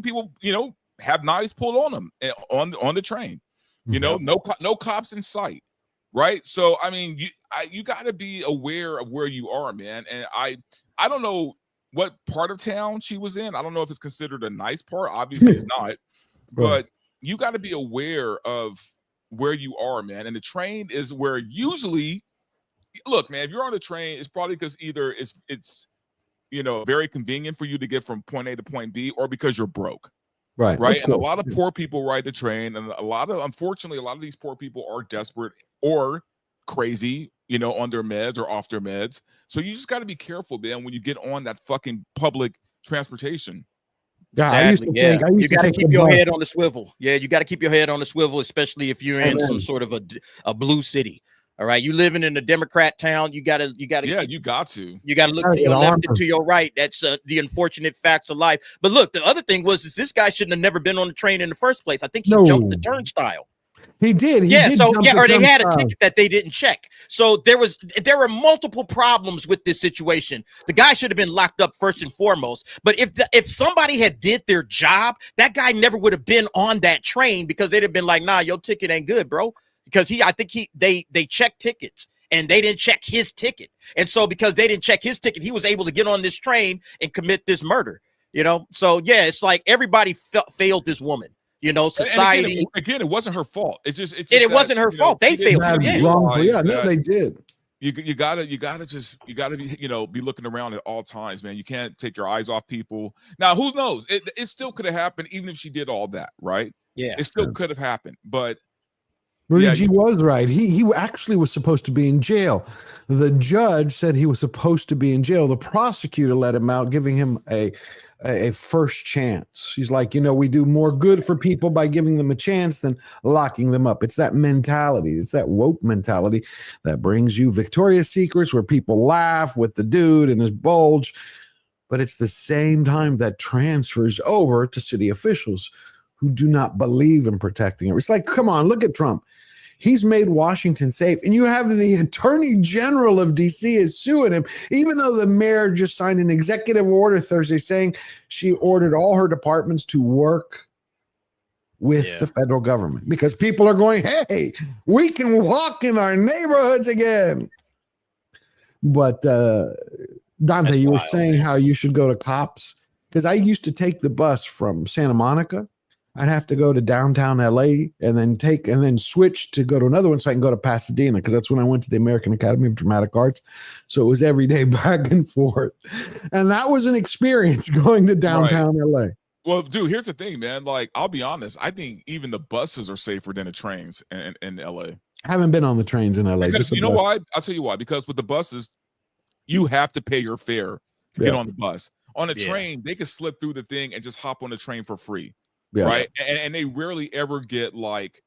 people, you know, have knives pulled on them on the train. You know, no cops in sight. Right. So, I mean, you got to be aware of where you are, man. And I don't know what part of town she was in. I don't know if it's considered a nice part. Obviously, it's not. But you got to be aware of where you are, man. And the train is where usually, look, man, if you're on the train, it's probably because either it's you know, very convenient for you to get from point A to point B, or because you're broke. Right. And a lot of poor people ride the train, and unfortunately, a lot of these poor people are desperate or crazy, you know, on their meds or off their meds. So you just got to be careful, man, when you get on that fucking public transportation. Yeah, I used to think you got to keep your head on the swivel. Yeah, you got to keep your head on the swivel, especially if you're in some sort of a blue city. All right, you living in a Democrat town, you got to you got to look to your left and to your right. That's the unfortunate facts of life. But look, the other thing was this guy shouldn't have never been on the train in the first place. I think he jumped the turnstile. He did. Or they had a ticket that they didn't check. So there were multiple problems with this situation. The guy should have been locked up first and foremost. But if somebody had did their job, that guy never would have been on that train, because they'd have been like, nah, your ticket ain't good, bro. Because they checked tickets and they didn't check his ticket. And so because they didn't check his ticket, he was able to get on this train and commit this murder, you know? So yeah, it's like everybody failed this woman, you know, society. And again, it wasn't her fault. It wasn't her fault. They failed. Yeah, no, they did. You gotta be, you know, be looking around at all times, man. You can't take your eyes off people. Now, who knows? It still could have happened, even if she did all that, right? Yeah, it still could have happened, but Luigi was right. He actually was supposed to be in jail. The judge said he was supposed to be in jail. The prosecutor let him out, giving him a first chance. He's like, you know, we do more good for people by giving them a chance than locking them up. It's that mentality. It's that woke mentality that brings you Victoria's Secrets, where people laugh with the dude and his bulge. But it's the same time that transfers over to city officials who do not believe in protecting it. It's like, come on, look at Trump. He's made Washington safe. And you have the Attorney General of D.C. is suing him, even though the mayor just signed an executive order Thursday saying she ordered all her departments to work with the federal government, because people are going, hey, we can walk in our neighborhoods again. But Dante, you were saying how you should go to cops, because I used to take the bus from Santa Monica. I'd have to go to downtown LA and then switch to go to another one so I can go to Pasadena, because that's when I went to the American Academy of Dramatic Arts. So it was every day back and forth. And that was an experience, going to downtown LA. Well, dude, here's the thing, man. Like, I'll be honest. I think even the buses are safer than the trains in LA. I haven't been on the trains in LA. Because, you know why? I'll tell you why. Because with the buses, you have to pay your fare to get on the bus. On a train, they can slip through the thing and just hop on the train for free. Yeah. Right. And they rarely ever get like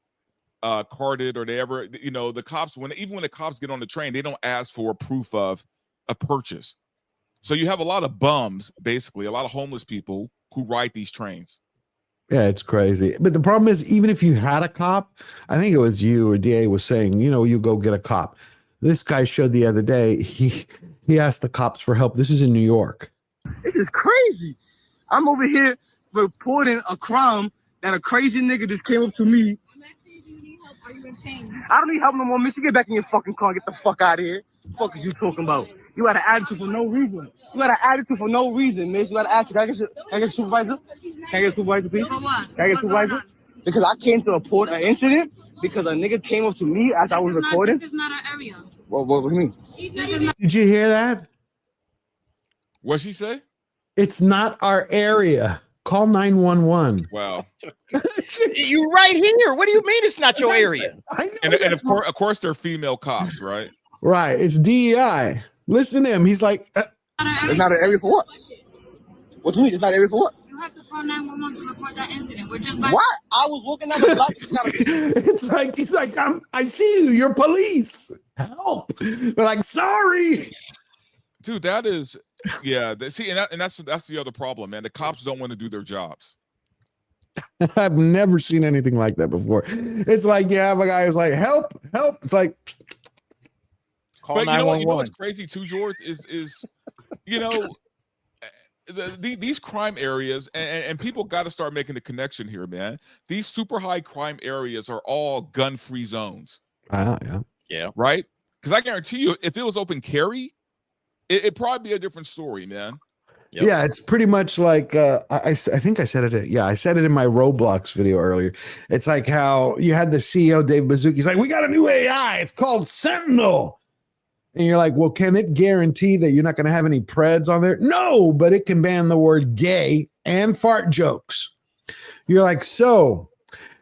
carded, or they ever, you know, the cops, even when the cops get on the train, they don't ask for proof of a purchase. So you have a lot of bums, basically, a lot of homeless people who ride these trains. Yeah, it's crazy. But the problem is, even if you had a cop, I think it was you or DA was saying, you know, you go get a cop. This guy showed the other day, he asked the cops for help. This is in New York. This is crazy. I'm over here reporting a crime that a crazy nigga just came up to me. I'm asking you, do you need help? Are you in pain? I don't need help no more, miss. You get back in your fucking car and get the fuck out of here. What the fuck is you talking about? You got an attitude for no reason. You got an attitude for no reason, miss. You got an attitude. Can I get a supervisor? Can I get a supervisor, please? For what? Can I get a supervisor? Because I came to report an incident because a nigga came up to me as I was recording. This is not our area. What do you mean? Did you hear that? What'd she say? It's not our area. Call 911. Wow. You right here. What do you mean it's not your area? And of course, they're female cops, right? Right. It's DEI. Listen to him. He's like, it's not an area for what? What do you mean? It's not an area for what? You have to call 911 to report that incident. We're just by what? I was walking down the block. It's like, he's like, I see you. You're police. help. They're like, sorry. Dude, that is, yeah. See, and that's the other problem, man. The cops don't want to do their jobs. I've never seen anything like that before. It's like, yeah, my guy was like, help. It's like, call 911. You know what's crazy too, George, is these crime areas, and people got to start making the connection here, man. These super high crime areas are all gun-free zones. Yeah. Right? Because I guarantee you, if it was open carry, it'd probably be a different story, man. Yep. Yeah, it's pretty much like I think I said it. Yeah, I said it in my Roblox video earlier. It's like how you had the CEO Dave Bazooki's like, we got a new AI. It's called Sentinel. And you're like, well, can it guarantee that you're not going to have any preds on there? No, but it can ban the word gay and fart jokes. You're like, so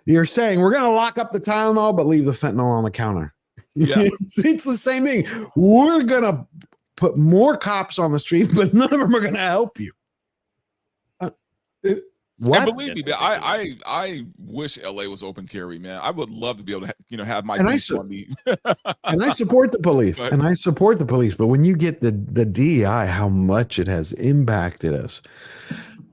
you're saying we're going to lock up the Tylenol, but leave the fentanyl on the counter. Yeah, it's the same thing. We're going to put more cops on the street, but none of them are going to help you. What? And believe me, I wish LA was open carry, man. I would love to be able to, have my police on me. And I support the police, but when you get the DEI, how much it has impacted us.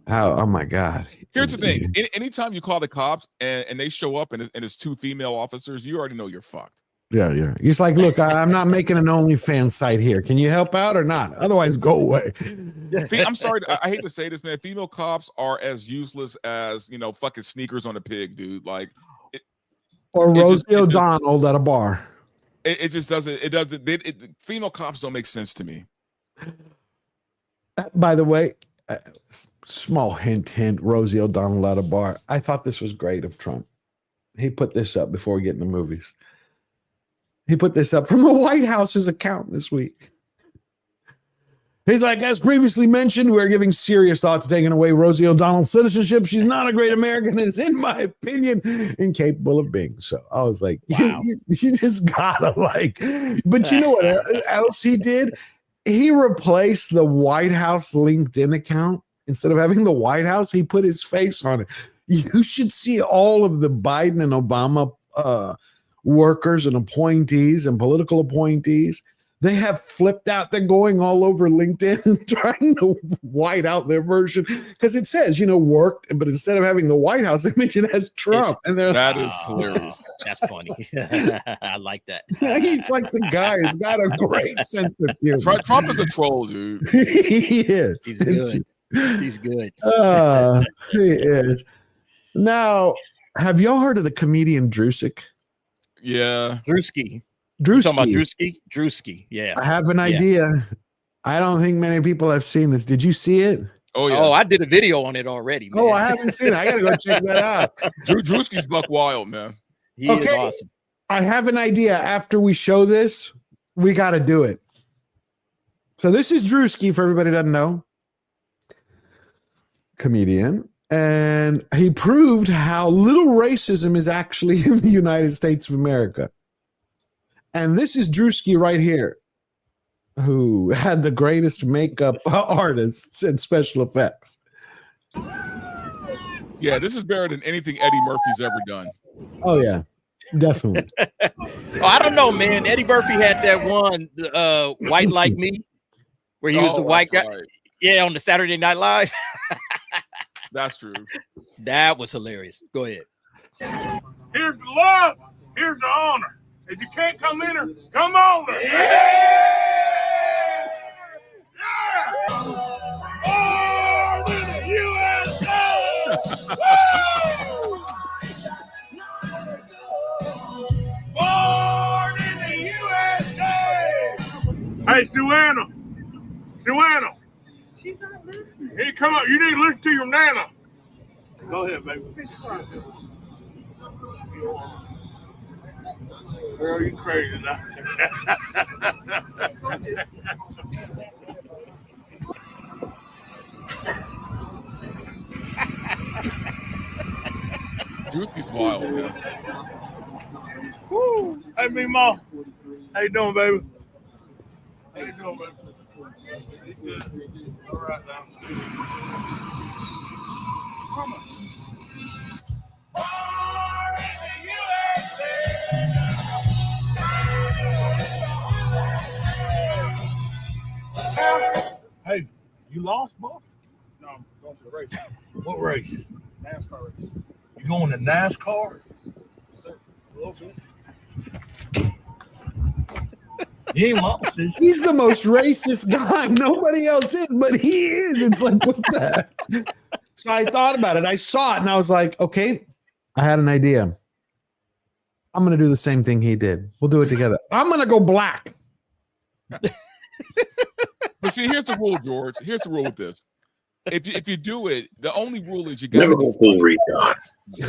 Oh my God. Here's the thing. Anytime you call the cops and they show up and it's two female officers, you already know you're fucked. Yeah. He's like, look, I'm not making an OnlyFans site here. Can you help out or not? Otherwise, go away. I'm sorry. I hate to say this, man. Female cops are as useless as, fucking sneakers on a pig, dude. Like, or Rosie O'Donnell at a bar. It just doesn't. It doesn't. Female cops don't make sense to me. By the way, small hint, Rosie O'Donnell at a bar. I thought this was great of Trump. He put this up before we get in the movies. He put this up from the White House's account this week. He's like, as previously mentioned, we're giving serious thought to taking away Rosie O'Donnell's citizenship. She's not a great American, and is, in my opinion, incapable of being so. I was like, wow. you just gotta like. But you know what else he did? He replaced the White House LinkedIn account. Instead of having the White House, he put his face on it. You should see all of the Biden and Obama workers and appointees and political appointees. They have flipped out. They're going all over LinkedIn trying to white out their version because it says, worked, but instead of having the White House, they mention it as Trump. That is hilarious. That's funny. I like that. He's like the guy has got a great sense of humor. Trump is a troll, dude. He is. He's good. He's good. He is. Now, have y'all heard of the comedian Drusik? Yeah. Drewski. Talking about Drewski. Yeah. I have an idea. I don't think many people have seen this. Did you see it? Oh, yeah. Oh, I did a video on it already, man. Oh, I haven't seen it. I got to go check that out. Drewski's buck wild, man. He is awesome. I have an idea. After we show this, we got to do it. So this is Drewski, for everybody who doesn't know. Comedian. And he proved how little racism is actually in the United States of America. And this is Drewski right here, who had the greatest makeup artists and special effects. Yeah, this is better than anything Eddie Murphy's ever done. Oh, yeah, definitely. I don't know, man. Eddie Murphy had that one, White Like Me, where he was the white guy. Right. Yeah, on the Saturday Night Live. That's true. That was hilarious. Go ahead. Here's the love. Here's the honor. If you can't come in her, come on her. Yeah! Yeah! Born in the USA! Born in the USA! Hey, Suanna. She's not listening. Hey, come on. You need to listen to your nana. Go ahead, baby. Girl, you crazy now. Drewski's wild, man. Woo! Hey, me, Ma. How you doing, baby? How you doing, baby? Good. All right, now. Come on. Born in the USA. You lost, boss? No, I'm going to the race. What race? NASCAR race. You going to NASCAR? Yes, sir. A little bit. He ain't lost. He's the most racist guy. Nobody else is, but he is. It's like, what the heck? So I thought about it. I saw it and I was like, okay, I had an idea. I'm going to do the same thing he did. We'll do it together. I'm going to go black. But see, here's the rule, George. Here's the rule with this. If you do it, the only rule is you got to be funny.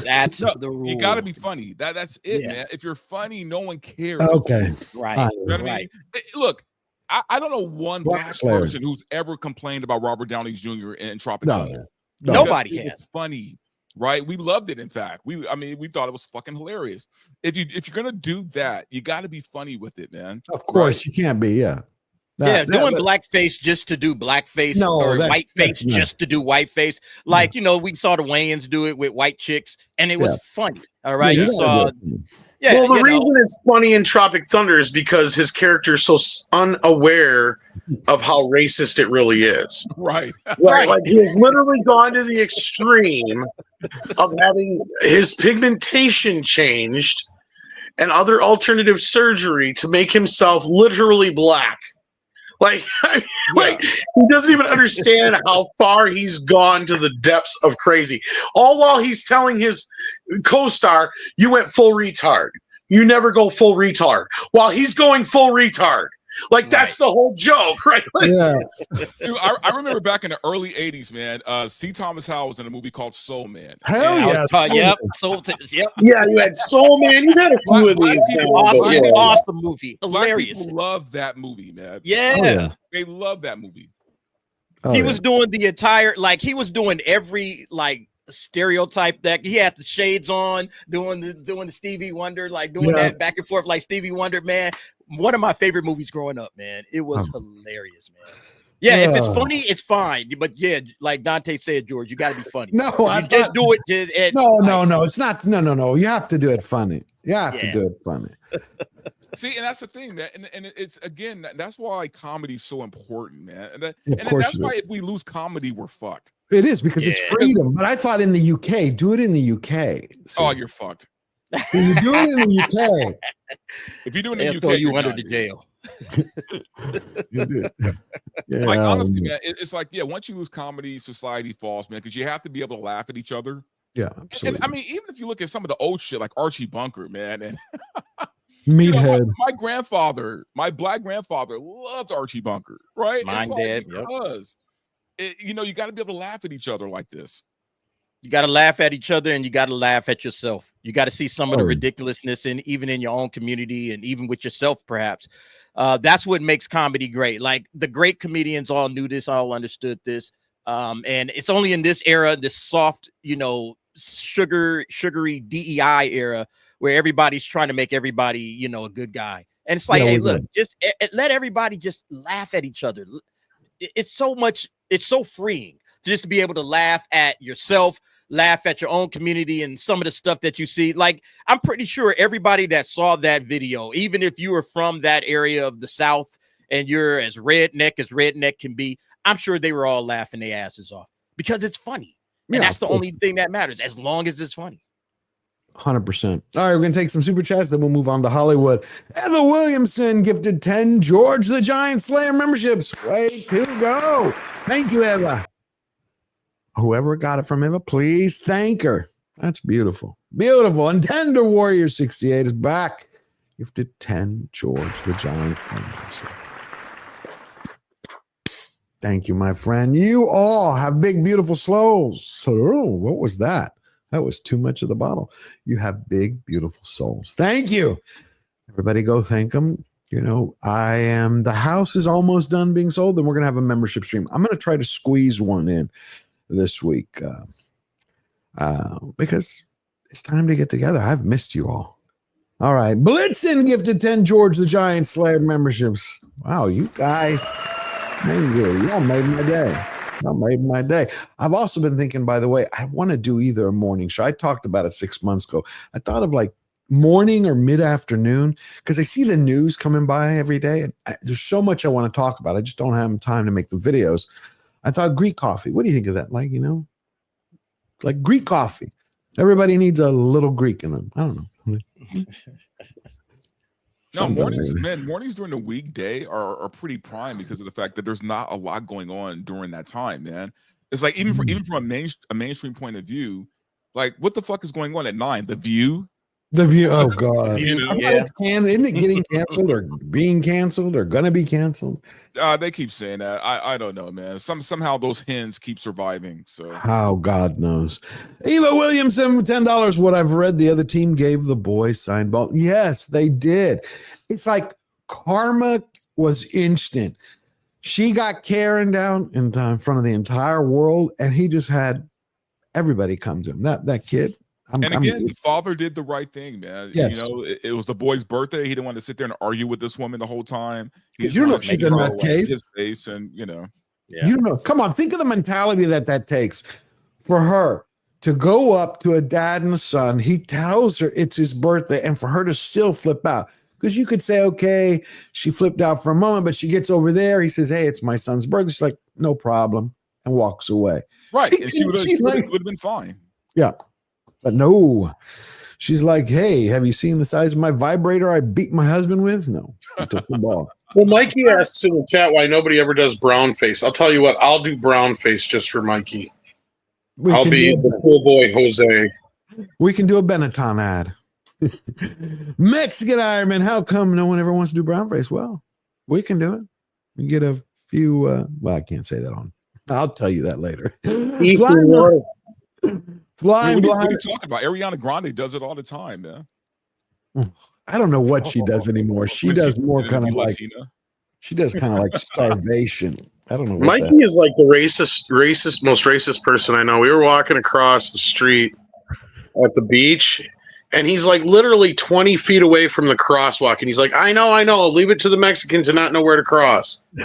That's the rule. You got to be funny. That's it, man. If you're funny, no one cares. Okay, right. You know what I mean? Look, I don't know one black person who's ever complained about Robert Downey Jr. in Tropic Thunder. Nobody has. It's funny, right? We loved it. In fact, we thought it was fucking hilarious. If you're gonna do that, you got to be funny with it, man. Of course, you can't be. Yeah. Doing blackface just to do blackface or whiteface just to do whiteface. Like, we saw the Wayans do it with white chicks and it was funny. All right. Well, the reason it's funny in Tropic Thunder is because his character is so unaware of how racist it really is. Right. Like he has literally gone to the extreme of having his pigmentation changed and other alternative surgery to make himself literally black. Like he doesn't even understand how far he's gone to the depths of crazy. All while he's telling his co-star, "You went full retard. You never go full retard." While he's going full retard. Like that's the whole joke, right? Like, Dude, I remember back in the early '80s, man. C. Thomas Howell was in a movie called Soul Man. Hell yeah! Yep. Soul. Yep. Yeah, you had Soul Man. You had a few of these. Awesome movie. Hilarious. Black people love that movie, man. Yeah. They love that movie. He was doing the entire, he was doing every stereotype that he had the shades on, doing the Stevie Wonder, doing that back and forth like Stevie Wonder, man. One of my favorite movies growing up, man. It was hilarious, man. Yeah, if it's funny, it's fine. But yeah, like Dante said, George, you got to be funny. No, just do it. No, it's not. No. You have to do it funny. You have to do it funny. See, and that's the thing, man. And it's again, that's why comedy's so important, man. And that's why if we lose comedy, we're fucked. It is because it's freedom. But I thought in the UK, do it in the UK. Oh, you're fucked. You do it in the UK. If you do it in the UK, throw you under the jail. Like honestly, man, it's like once you lose comedy, society falls, man, because you have to be able to laugh at each other. Yeah, absolutely. And I mean, even if you look at some of the old shit like Archie Bunker, man, and Meathead. My black grandfather loved Archie Bunker, right? Mine did. Because you got to be able to laugh at each other like this. You got to laugh at each other and you got to laugh at yourself. You got to see some of the ridiculousness even in your own community and even with yourself, perhaps. That's what makes comedy great. Like the great comedians all knew this, all understood this. And it's only in this era, this soft, sugary DEI era where everybody's trying to make everybody, a good guy. And it's like, hey, look, just let everybody just laugh at each other. It's so freeing to just be able to laugh at yourself, laugh at your own community and some of the stuff that you see. Like, I'm pretty sure everybody that saw that video, even if you were from that area of the South and you're as redneck can be, I'm sure they were all laughing their asses off because it's funny. And that's the only thing that matters, as long as it's funny. 100%. All right, we're going to take some super chats, then we'll move on to Hollywood. Eva Williamson gifted 10 George the Giant Slayer memberships. Way to go. Thank you, Eva. Whoever got it from Eva, please thank her. That's beautiful. Beautiful. And Tender Warrior 68 is back. Gifted 10 George the Giant memberships. Thank you, my friend. You all have big, beautiful souls. So, what was that? That was too much of the bottle. You have big, beautiful souls. Thank you. Everybody go thank them. The house is almost done being sold. Then we're going to have a membership stream. I'm going to try to squeeze one in this week because it's time to get together. I've missed you all. All right. Blitzen gifted 10 George the Giant Slayer memberships. Wow, you guys. Thank you. Y'all made my day. Y'all made my day. I've also been thinking, by the way, I want to do either a morning show. I talked about it 6 months ago. I thought of like morning or mid-afternoon because I see the news coming by every day. And there's so much I want to talk about. I just don't have time to make the videos. I thought Greek coffee. What do you think of that? Like, like Greek coffee. Everybody needs a little Greek in them. I don't know. No, mornings during the weekday are pretty prime because of the fact that there's not a lot going on during that time, man. It's like even from a mainstream point of view, like what the fuck is going on at 9? The View. The View. Oh God. Yeah. Isn't it getting canceled or being canceled or gonna be canceled? They keep saying that. I don't know, man. Somehow those hens keep surviving. So how God knows. Eva Williamson, $10. What I've read, the other team gave the boys signed ball. Yes, they did. It's like karma was instant. She got Karen down in front of the entire world, and he just had everybody come to him. That kid. The father did the right thing, man. Yes. It was the boy's birthday. He didn't want to sit there and argue with this woman the whole time. You don't know if she's in that case. His face and You don't know. Come on, think of the mentality that takes for her to go up to a dad and a son. He tells her it's his birthday, and for her to still flip out. Because you could say, okay, she flipped out for a moment, but she gets over there. He says, hey, it's my son's birthday. She's like, no problem, and walks away. Right. And she would have been fine. Yeah. But no, she's like, hey, have you seen the size of my vibrator I beat my husband with? No, he took the ball. Well, Mikey asks in the chat why nobody ever does brown face. I'll tell you what, I'll do brown face just for Mikey. I'll be the cool boy Jose. We can do a Benetton ad. Mexican Ironman, how come no one ever wants to do brown face? Well, we can do it. We get a few, well, I can't say that on. I'll tell you that later. Flying What are blind. you talking about? Ariana Grande does it all the time, man. I don't know what she does anymore. She does more kind of like Latina? she does kind of like starvation. I don't know. What Mikey is like the most racist person I know. We were walking across the street at the beach, and he's like literally 20 feet away from the crosswalk, and he's like, I know. Leave it to the Mexican to not know where to cross. He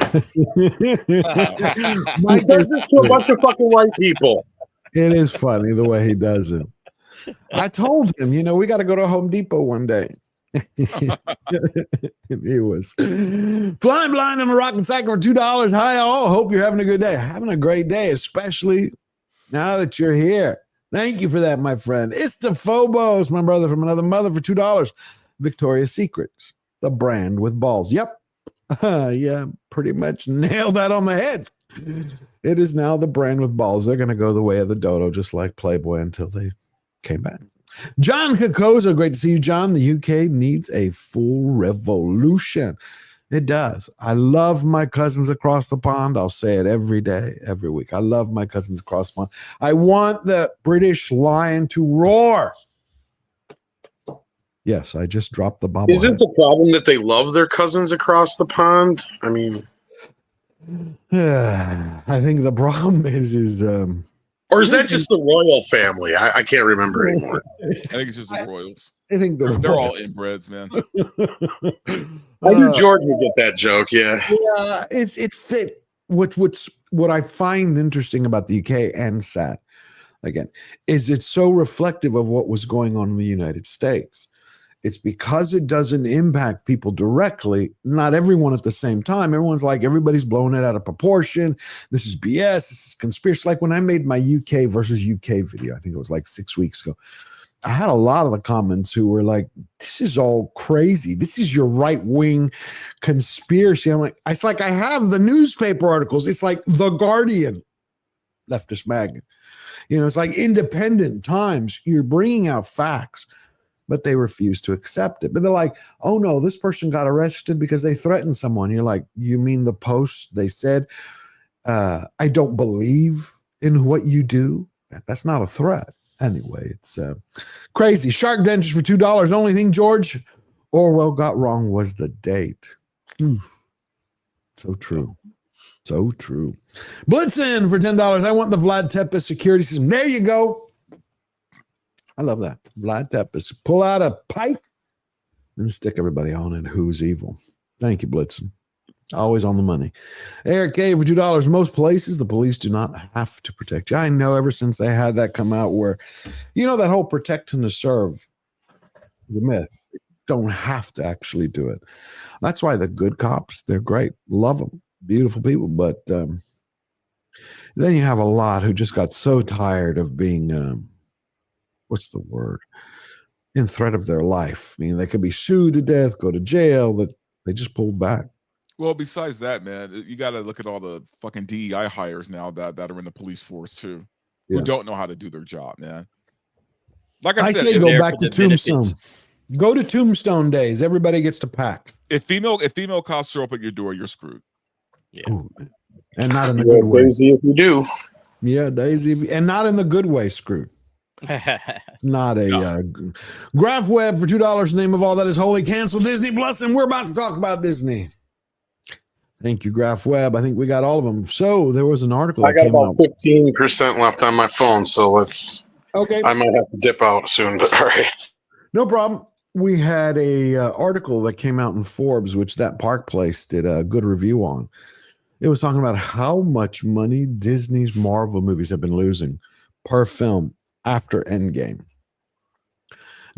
says this to a bunch of fucking white people. It is funny the way he does it. I told him, we got to go to Home Depot one day. He was flying blind on the rock and cycle for $2. Hi, all. Hope you're having a good day. Having a great day, especially now that you're here. Thank you for that, my friend. It's the Phobos, my brother from another mother, for $2. Victoria's Secrets, the brand with balls. Yep. Yeah, pretty much nailed that on the head. It is now the brand with balls. They're going to go the way of the dodo, just like Playboy, until they came back. John Kakoza, great to see you, John. The UK needs a full revolution. It does. I love my cousins across the pond. I'll say it every day, every week. I love my cousins across the pond. I want the British lion to roar. Yes, I just dropped the bubble. Isn't the problem that they love their cousins across the pond? I mean, I think the problem is or is that just the royal family? I can't remember anymore. I think it's just the Royals. I think they're all inbreds, man. I knew George would get that joke. Yeah. Yeah, it's that what I find interesting about the UK and sad again is it's so reflective of what was going on in the United States. It's because it doesn't impact people directly, not everyone at the same time. Everyone's like, everybody's blowing it out of proportion. This is BS. This is conspiracy. Like when I made my UK versus UK video, I think it was like 6 weeks ago, I had a lot of the comments who were like, this is all crazy. This is your right-wing conspiracy. I'm like, it's like I have the newspaper articles. It's like The Guardian, leftist magazine. It's like Independent Times. You're bringing out facts, but they refuse to accept it. But they're like, oh no, this person got arrested because they threatened someone. You're like, you mean the Post? They said, I don't believe in what you do. That's not a threat. Anyway, it's crazy. Shark dentures for $2. The only thing George Orwell got wrong was the date. So true. So true. Blitzen for $10. I want the Vlad Tepes security system. There you go. I love that. Vlad Tepes. Pull out a pike and stick everybody on it. Who's evil? Thank you, Blitzen. Always on the money. Eric K for $2. Most places, the police do not have to protect you. I know ever since they had that come out where, that whole protect and to serve, the myth, don't have to actually do it. That's why the good cops, they're great. Love them. Beautiful people. But Then you have a lot who just got so tired of being, what's the word? In threat of their life. I mean, they could be sued to death, go to jail, that they just pulled back. Well, besides that, man, you got to look at all the fucking DEI hires now that are in the police force too, who don't know how to do their job, man. Like I said, say go back to Tombstone. Go to Tombstone days. Everybody gets to pack. If female cops show up at your door, you're screwed. Yeah. Ooh, and not in the good way. Daisy, if you do. Yeah, Daisy, and not in the good way, screwed. It's not a Graph Web for $2. Name of all that is holy. Cancel Disney Plus, and we're about to talk about Disney. Thank you, Graph Web. I think we got all of them. So there was an article. I got about 15% left on my phone, so let's. Okay. I might have to dip out soon, but all right. No problem. We had a article that came out in Forbes, which that Park Place did a good review on. It was talking about how much money Disney's Marvel movies have been losing per film after Endgame.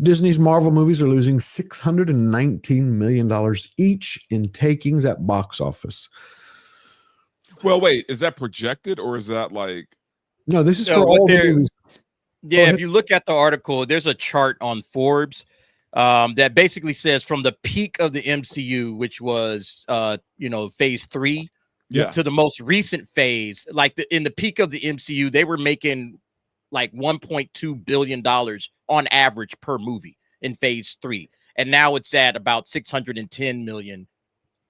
Disney's Marvel movies are losing $619 million each in takings at box office. Well, wait, is that projected or is that like? No, this is for all the movies. Yeah, if you look at the article, there's a chart on Forbes that basically says from the peak of the MCU, which was phase 3, to the most recent phase, like in the peak of the MCU, they were making like $1.2 billion on average per movie in phase 3. And now it's at about 610 million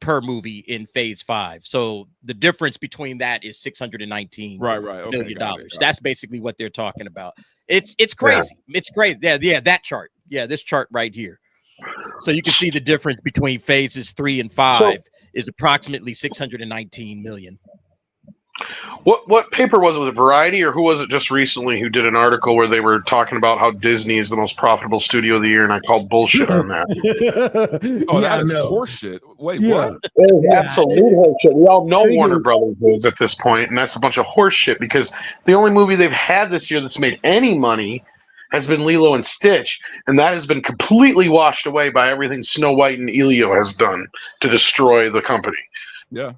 per movie in phase 5. So the difference between that is $619 million. That's basically what they're talking about. It's crazy. Yeah. It's crazy. Yeah, that chart. Yeah, this chart right here. So you can see the difference between phases 3 and 5 is approximately 619 million. What paper was it? Was it Variety, or who was it just recently who did an article where they were talking about how Disney is the most profitable studio of the year, and I called bullshit on that. That is horseshit. Wait, what? It is absolute horseshit. We all know Warner Brothers is at this point, and that's a bunch of horseshit because the only movie they've had this year that's made any money has been Lilo and Stitch, and that has been completely washed away by everything Snow White and Elio has done to destroy the company. Yeah.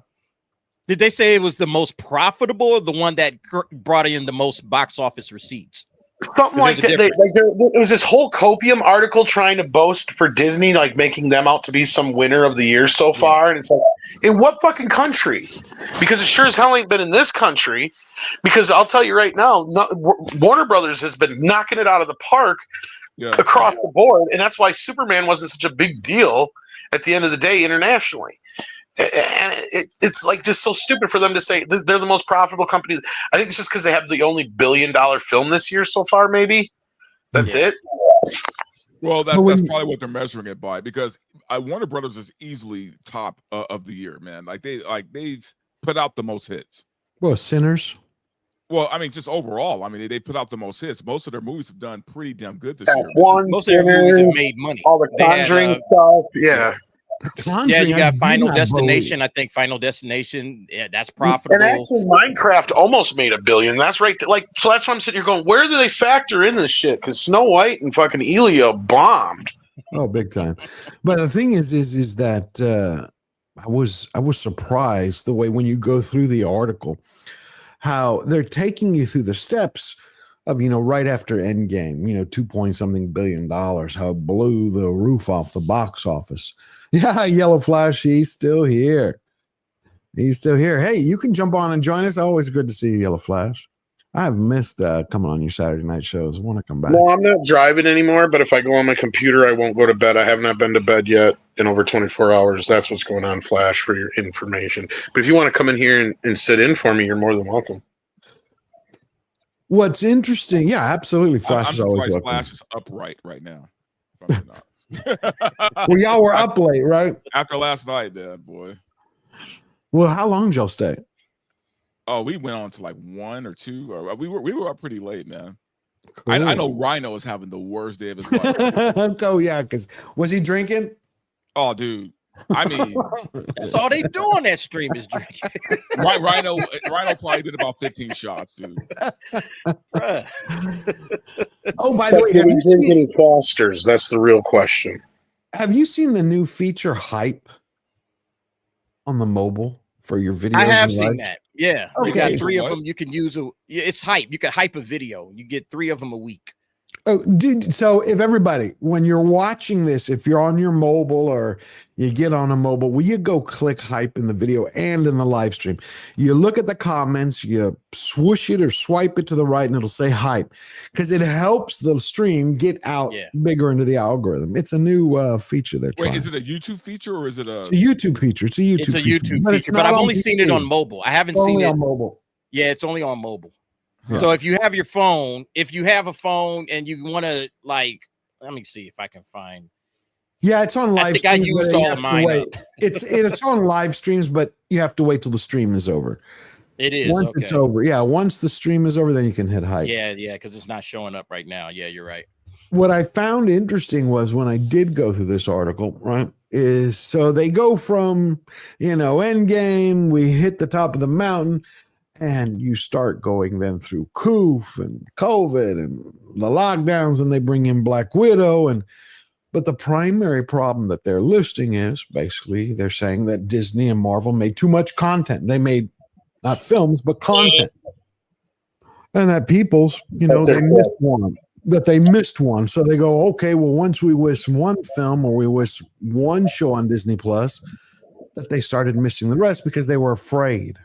Did they say it was the most profitable or the one that brought in the most box office receipts? Something like that. It was this whole copium article trying to boast for Disney, like making them out to be some winner of the year so far. And it's like, in what fucking country? Because it sure as hell ain't been in this country. Because I'll tell you right now, Warner Brothers has been knocking it out of the park across the board. And that's why Superman wasn't such a big deal at the end of the day internationally. And it's like just so stupid for them to say they're the most profitable company. I think it's just because they have the only $1 billion film this year so far. Maybe that's it. Well, that's probably what they're measuring it by, because Warner Brothers is easily top of the year, man. They've put out the most hits. Well, Sinners. Well, I mean, just overall, I mean, they put out the most hits. Most of their movies have done pretty damn good this year. Most of their movies have made money. All the Conjuring stuff, yeah. Yeah, you got Final Destination. I think Final Destination, that's profitable. And actually, Minecraft almost made $1 billion. That's right. So that's why I'm sitting here going, where do they factor in this shit? Because Snow White and fucking Elio bombed. Oh, big time. But the thing is that I was surprised the way when you go through the article, how they're taking you through the steps of, right after Endgame, $2 billion, how it blew the roof off the box office. Yeah, Yellow Flash, he's still here. He's still here. Hey, you can jump on and join us. Always good to see you, Yellow Flash. I've missed coming on your Saturday night shows. I want to come back. No, I'm not driving anymore, but if I go on my computer, I won't go to bed. I have not been to bed yet in over 24 hours. That's what's going on, Flash, for your information. But if you want to come in here and sit in for me, you're more than welcome. What's interesting, yeah, absolutely. Flash is always welcome. Flash is upright right now. Well, y'all were up late, right? After last night, man, boy. Well, how long did y'all stay? Oh, we went on to like 1 or 2. Or we were up pretty late, man. Cool. I know Rhino is having the worst day of his life. Oh yeah, because was he drinking? Oh, dude. I mean, that's all they do on that stream is drinking. Rhino probably did about 15 shots, dude. Oh, by the way, have you seen any Fosters? That's the real question. Have you seen the new feature Hype on the mobile for your videos? I have and seen lives? that. Yeah. Okay. You got 3 of them. You can use it's hype. You can hype a video. You get 3 of them a week. Oh, so if everybody, when you're watching this, if you're on your mobile or you get on a mobile, will you go click hype in the video and in the live stream? You look at the comments, you swoosh it or swipe it to the right, and it'll say hype because it helps the stream get out bigger into the algorithm. It's a new feature they're trying. Wait, is it a YouTube feature or is it It's a YouTube feature. It's a YouTube feature. But I've only seen it on mobile. I haven't seen it on mobile. Yeah, it's only on mobile. Yeah. So if you have your phone, if you have a phone and you want to let me see if I can find. Yeah, it's on live. I think I used all of mine up. It's on live streams, but you have to wait till the stream is over. It is once it's over. Yeah, once the stream is over, then you can hit hype. Yeah, because it's not showing up right now. Yeah, you're right. What I found interesting was when I did go through this article, right? Is so they go from Endgame, we hit the top of the mountain. And you start going then through Koof and COVID and the lockdowns, and they bring in Black Widow. But the primary problem that they're listing is basically they're saying that Disney and Marvel made too much content. They made not films, but content. And that people's, they missed one. So they go, okay, well, once we wish one film or we wish one show on Disney Plus, that they started missing the rest because they were afraid.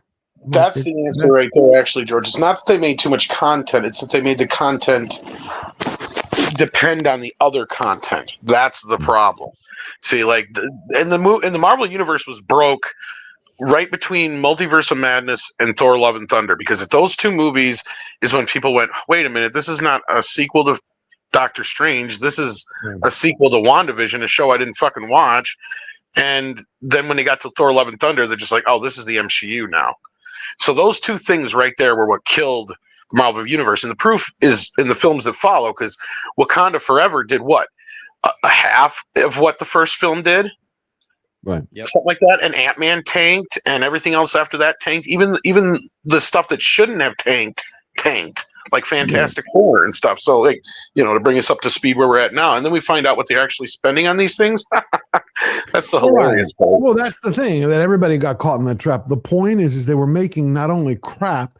That's the answer right there, actually, George. It's not that they made too much content. It's that they made the content depend on the other content. That's the problem. See, like, and the Marvel Universe was broke right between Multiverse of Madness and Thor: Love and Thunder, because at those 2 movies is when people went, wait a minute, this is not a sequel to Doctor Strange. This is a sequel to WandaVision, a show I didn't fucking watch. And then when they got to Thor: Love and Thunder, they're just like, oh, this is the MCU now. So those 2 things right there were what killed the Marvel Universe. And the proof is in the films that follow, because Wakanda Forever did what? A half of what the first film did? Right. Something like that. And Ant-Man tanked, and everything else after that tanked. Even the stuff that shouldn't have tanked. Like Fantastic Four and stuff. So, like, to bring us up to speed where we're at now. And then we find out what they're actually spending on these things. That's the hilarious part. Well, that's the thing, that everybody got caught in that trap. The point is they were making not only crap,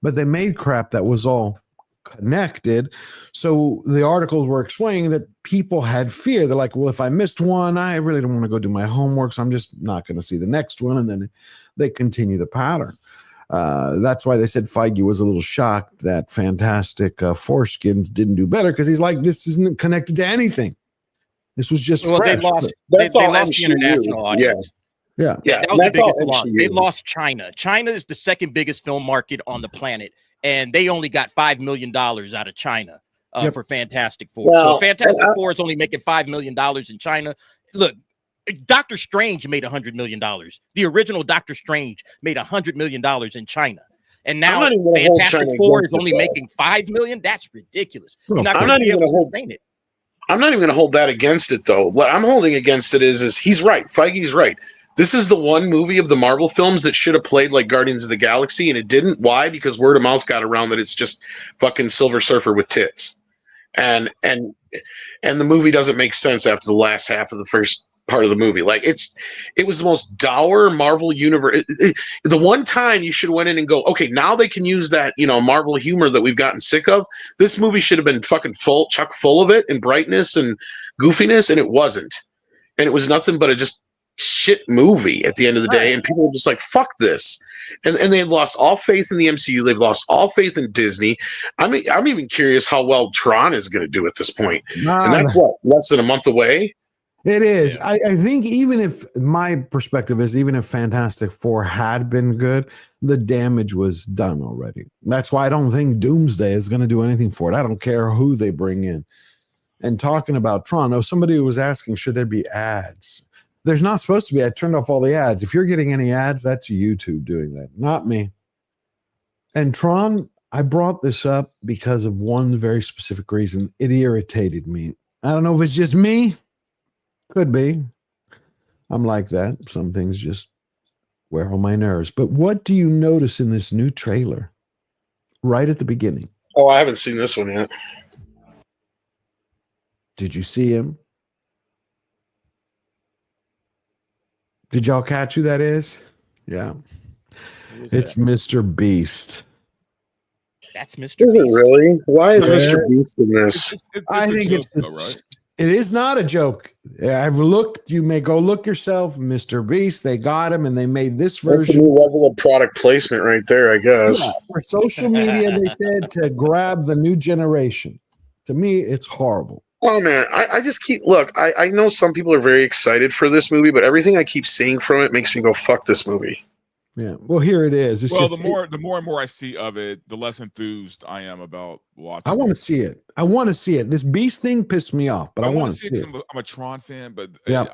but they made crap that was all connected. So the articles were explaining that people had fear. They're like, well, if I missed one, I really don't want to go do my homework, so I'm just not going to see the next one. And then they continue the pattern. That's why they said Feige was a little shocked that Fantastic Foreskins didn't do better, because he's like, this isn't connected to anything. This was just fresh. They lost the international audience. Yeah. That was the biggest loss. They lost China. China is the second biggest film market on the planet, and they only got $5 million out of China for Fantastic Four. So Fantastic Four is only making $5 million in China. Look, Doctor Strange made $100 million. The original Doctor Strange made $100 million in China. And now Fantastic Four is only making $5 million. That's ridiculous. You're not going to be able to sustain it. I'm not even going to hold that against it, though. What I'm holding against it is he's right. Feige's right. This is the one movie of the Marvel films that should have played like Guardians of the Galaxy, and it didn't. Why? Because word of mouth got around that it's just fucking Silver Surfer with tits. And the movie doesn't make sense after the last half of the first part of the movie. Like, it was the most dour Marvel universe. The one time you should have went in and go, okay, now they can use that, Marvel humor that we've gotten sick of. This movie should have been fucking chock full of it and brightness and goofiness, and it wasn't. And it was nothing but a just shit movie at the end of the day. And people were just like, fuck this. And they've lost all faith in the MCU. They've lost all faith in Disney. I'm even curious how well Tron is going to do at this point. And that's less than a month away. It is. Yeah. I think even if my perspective is, even if Fantastic Four had been good, the damage was done already. That's why I don't think Doomsday is going to do anything for it. I don't care who they bring in. And talking about Tron, somebody was asking, should there be ads? There's not supposed to be. I turned off all the ads. If you're getting any ads, that's YouTube doing that, not me. And Tron, I brought this up because of one very specific reason. It irritated me. I don't know if it's just me. Could be. I'm like that. Some things just wear on my nerves. But what do you notice in this new trailer right at the beginning? Oh, I haven't seen this one yet. Did you see him? Did y'all catch who that is? Yeah. It's Mr. Beast. That's Mr. Is Beast. it really? Why is Mr. Beast in this? I think it's it is not a joke. I've looked. You may go look yourself. Mr. Beast. They got him, and they made this version. That's a new level of product placement right there, I guess. Yeah, for social media, they said to grab the new generation. To me, it's horrible. Oh man, I just keep I know some people are very excited for this movie, but everything I keep seeing from it makes me go, fuck this movie. Yeah. Well, here it is. It's well, just, the more and more I see of it, the less enthused I am about watching. I want to see it. I want to see it. This Beast thing pissed me off, but I want to see it. I'm a Tron fan, but yeah,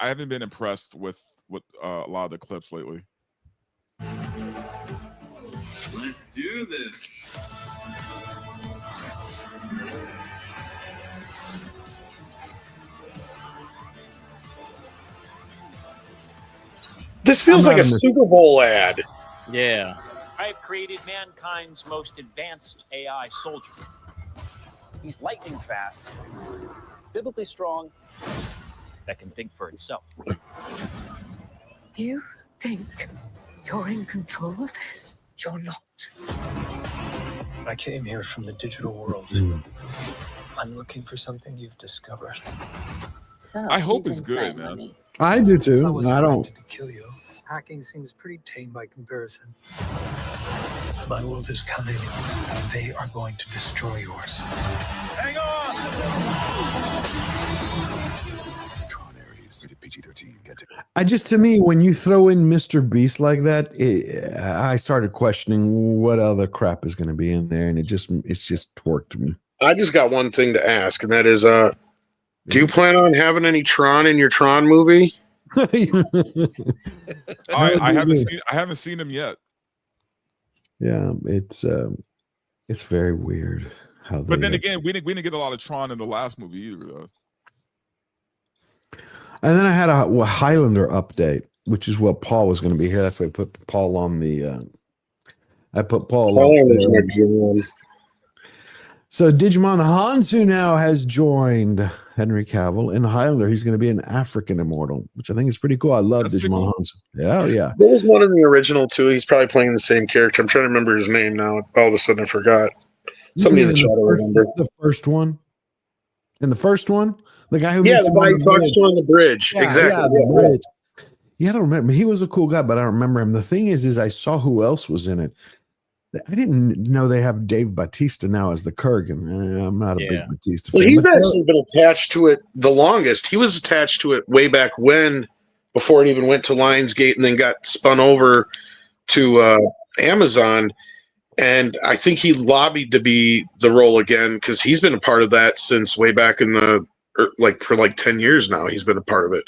I haven't been impressed with a lot of the clips lately. Let's do this. This feels like a Super Bowl ad. Yeah. I have created mankind's most advanced AI soldier. He's lightning fast, biblically strong, that can think for itself. You think you're in control of this? You're not. I came here from the digital world. I'm looking for something you've discovered. So I hope it's good, man. I do too. I don't. To kill you. Hacking seems pretty tame by comparison. My world is coming. They are going to destroy yours. Hang on! Tron Ares, rated PG-13. Get it. To me, when you throw in Mr. Beast like that, I started questioning what other crap is going to be in there, and it's just torqued me. I just got one thing to ask, and that is, do you plan on having any Tron in your Tron movie? I haven't seen him yet. Yeah, it's very weird how. But then again, we didn't get a lot of Tron in the last movie either, though. And then I had a Highlander update, which is what Paul was going to be here. That's why I put Paul on the. I put Paul. On so Digimon Hansu now has joined Henry Cavill in Highlander. He's going to be an African immortal, which I think is pretty cool. I love Digimon Hansu. Yeah, yeah. There was one in the original too. He's probably playing the same character. I'm trying to remember his name now. All of a sudden, I forgot. Somebody in the chat will remember. The first one. In the first one, the guy who the guy who talks to on the bridge. Yeah, exactly. Yeah, the bridge. Yeah, I don't remember. He was a cool guy, but I don't remember him. The thing is I saw who else was in it. I didn't know they have Dave Bautista now as the Kurgan. I'm not a big Bautista fan. Well, he's actually been attached to it the longest. He was attached to it way back when, before it even went to Lionsgate and then got spun over to Amazon. And I think he lobbied to be the role again because he's been a part of that since way back in for 10 years now. He's been a part of it.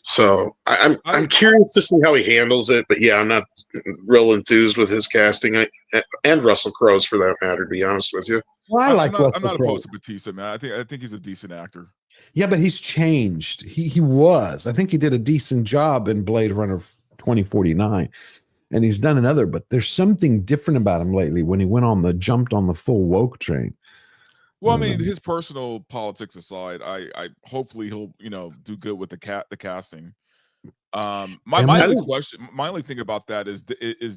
So I'm curious to see how he handles it, but yeah, I'm not real enthused with his casting and Russell Crowe's for that matter. To be honest with you, well, I'm not opposed to Bautista, man. I think he's a decent actor. Yeah, but he's changed. He was. I think he did a decent job in Blade Runner 2049, and he's done another. But there's something different about him lately. When he jumped on the full woke train. Well, I mean, his personal politics aside, I hopefully he'll do good with the casting. My only thing about that is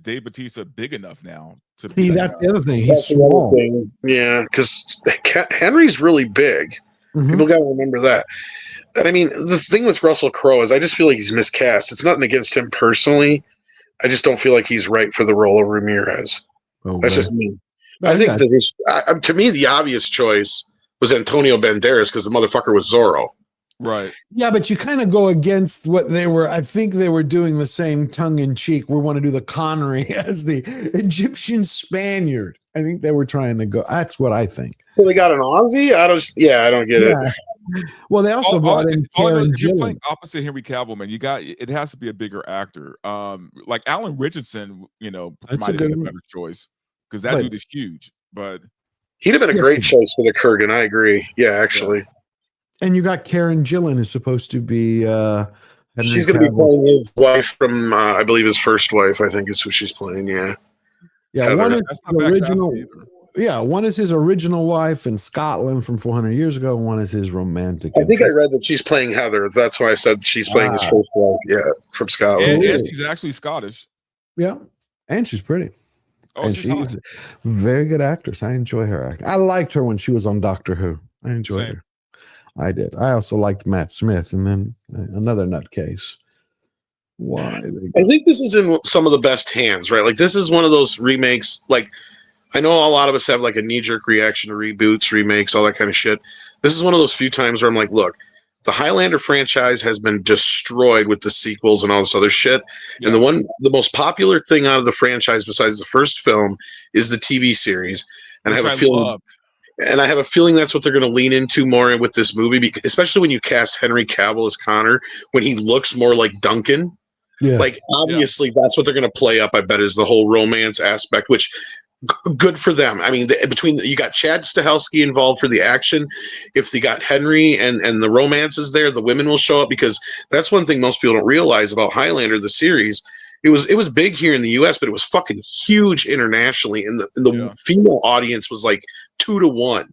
Dave Bautista big enough now to see? That's the other thing. He's small. Yeah, because Henry's really big. Mm-hmm. People got to remember that. And I mean, the thing with Russell Crowe is I just feel like he's miscast. It's nothing against him personally. I just don't feel like he's right for the role of Ramirez. Okay. That's just me. I think that to me, the obvious choice was Antonio Banderas because the motherfucker was Zorro. Right. Yeah, but you kind of go against what they were. I think they were doing the same tongue in cheek. We want to do the Connery as the Egyptian Spaniard. I think they were trying to go. That's what I think. So they got an Aussie? I don't get it. Well, they also brought in Karen If you're Gillan. playing opposite Henry Cavill, man, it has to be a bigger actor. Like Alan Richardson, might have been a better choice. Because that dude is huge, but he'd have been a great choice for the Kurgan. I agree. Yeah, actually. And you got Karen Gillan is supposed to be. She's going to be playing his wife from, I believe, his first wife. I think is who she's playing. Yeah. Yeah, one is the original. Yeah, one is his original wife in Scotland from 400 years ago. And one is his romantic. I think I read that she's playing Heather. That's why I said she's playing his first wife. Yeah, from Scotland. And she's actually Scottish. Yeah. And she's pretty. Oh, and she's hot. a very good actress. I enjoy her acting. I liked her when she was on Doctor Who. I enjoyed her. I did. I also liked Matt Smith, and then another nutcase. Why? I think this is in some of the best hands, right? Like, this is one of those remakes. Like, I know a lot of us have like a knee-jerk reaction to reboots, remakes, all that kind of shit. This is one of those few times where I'm like, look, the Highlander franchise has been destroyed with the sequels and all this other shit. Yeah. And the most popular thing out of the franchise, besides the first film, is the TV series. And I have a feeling that's what they're going to lean into more with this movie, because, especially when you cast Henry Cavill as Connor, when he looks more like Duncan. Yeah. Like, obviously, that's what they're going to play up, I bet, is the whole romance aspect, which good for them. I mean, you got Chad Stahelski involved for the action. If they got Henry and the romance is there, the women will show up, because that's one thing most people don't realize about Highlander, the series. It was big here in the U.S., but it was fucking huge internationally, and the female audience was like 2 to 1.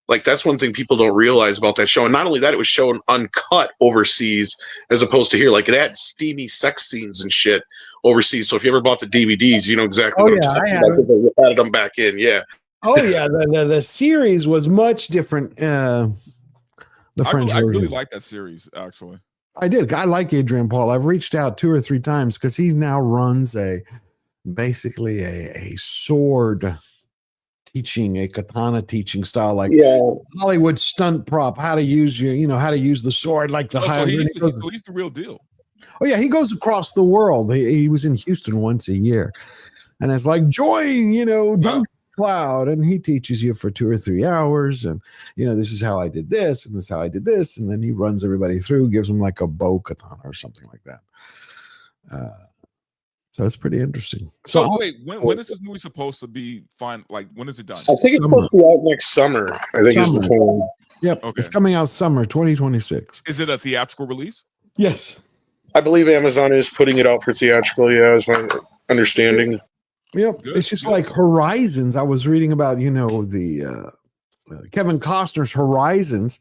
Like, that's one thing people don't realize about that show. And not only that, it was shown uncut overseas as opposed to here. Like, it had steamy sex scenes and shit overseas. So if you ever bought the DVDs, you know exactly what I'm talking about, because they added them back in. Yeah. Oh yeah, the series was much different. The French version. I really like that series, actually. I did. I like Adrian Paul. I've reached out 2 or 3 times because he now runs basically a sword teaching, a katana teaching style, like Hollywood stunt prop, how to use how to use the sword, like the so he's the real deal. Oh yeah, he goes across the world. He was in Houston once a year, and it's like join, Duncan Cloud, and he teaches you for 2 or 3 hours, and this is how I did this, and this is how I did this, and then he runs everybody through, gives them like a bow katana or something like that. So it's pretty interesting. So wait, when is this movie supposed to be fine? Like, when is it done? I think it's supposed to be out next summer. I think is the plan. Yep. Okay. It's coming out summer 2026. Is it a theatrical release? Yes. I believe Amazon is putting it out for theatrical. Yeah, is my understanding. Yep. It's just like Horizons. I was reading about, the Kevin Costner's Horizons.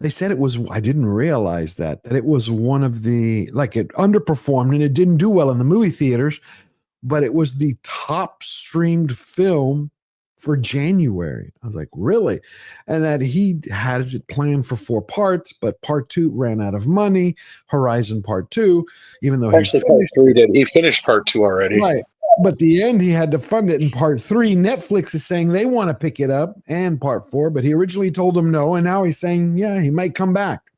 They said it was, I didn't realize that it was one of the, like, it underperformed and it didn't do well in the movie theaters, but it was the top streamed film for January. I was like, really? And that he has it planned for 4 parts, but part 2 ran out of money. Horizon part 2, even though actually part 3 did. He finished part 2 already. Right. But the end, he had to fund it in part 3. Netflix is saying they want to pick it up, and part 4, but he originally told them no, and now he's saying, yeah, he might come back.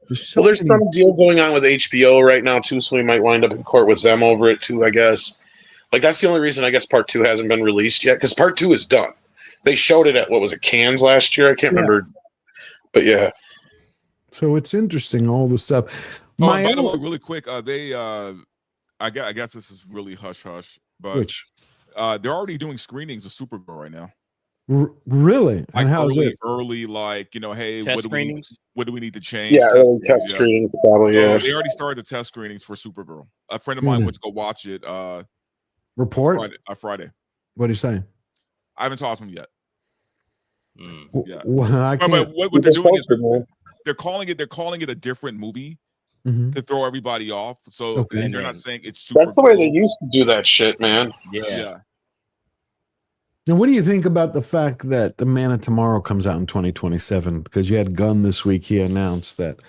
There's some deal going on with HBO right now, too, so we might wind up in court with them over it, too, I guess. Like, that's the only reason I guess part 2 hasn't been released yet, because part 2 is done. They showed it at, Cannes last year? I can't remember. But, yeah. So it's interesting, all the stuff. By the way, really quick, I guess this is really hush-hush, but they're already doing screenings of Supergirl right now. Really? Like, and how's it? Early, like, hey, what do we need to change? Yeah, early test screenings, probably, so they already started the test screenings for Supergirl. A friend of mine went to go watch it Report? Friday. What are you saying? I haven't talked to him yet. Yeah. But what they're doing is they're calling it a different movie. To throw everybody off, so they're not saying it's super. That's the way they used to do that shit, man. Yeah. Now, what do you think about the fact that The Man of Tomorrow comes out in 2027? Because you had Gunn this week, he announced that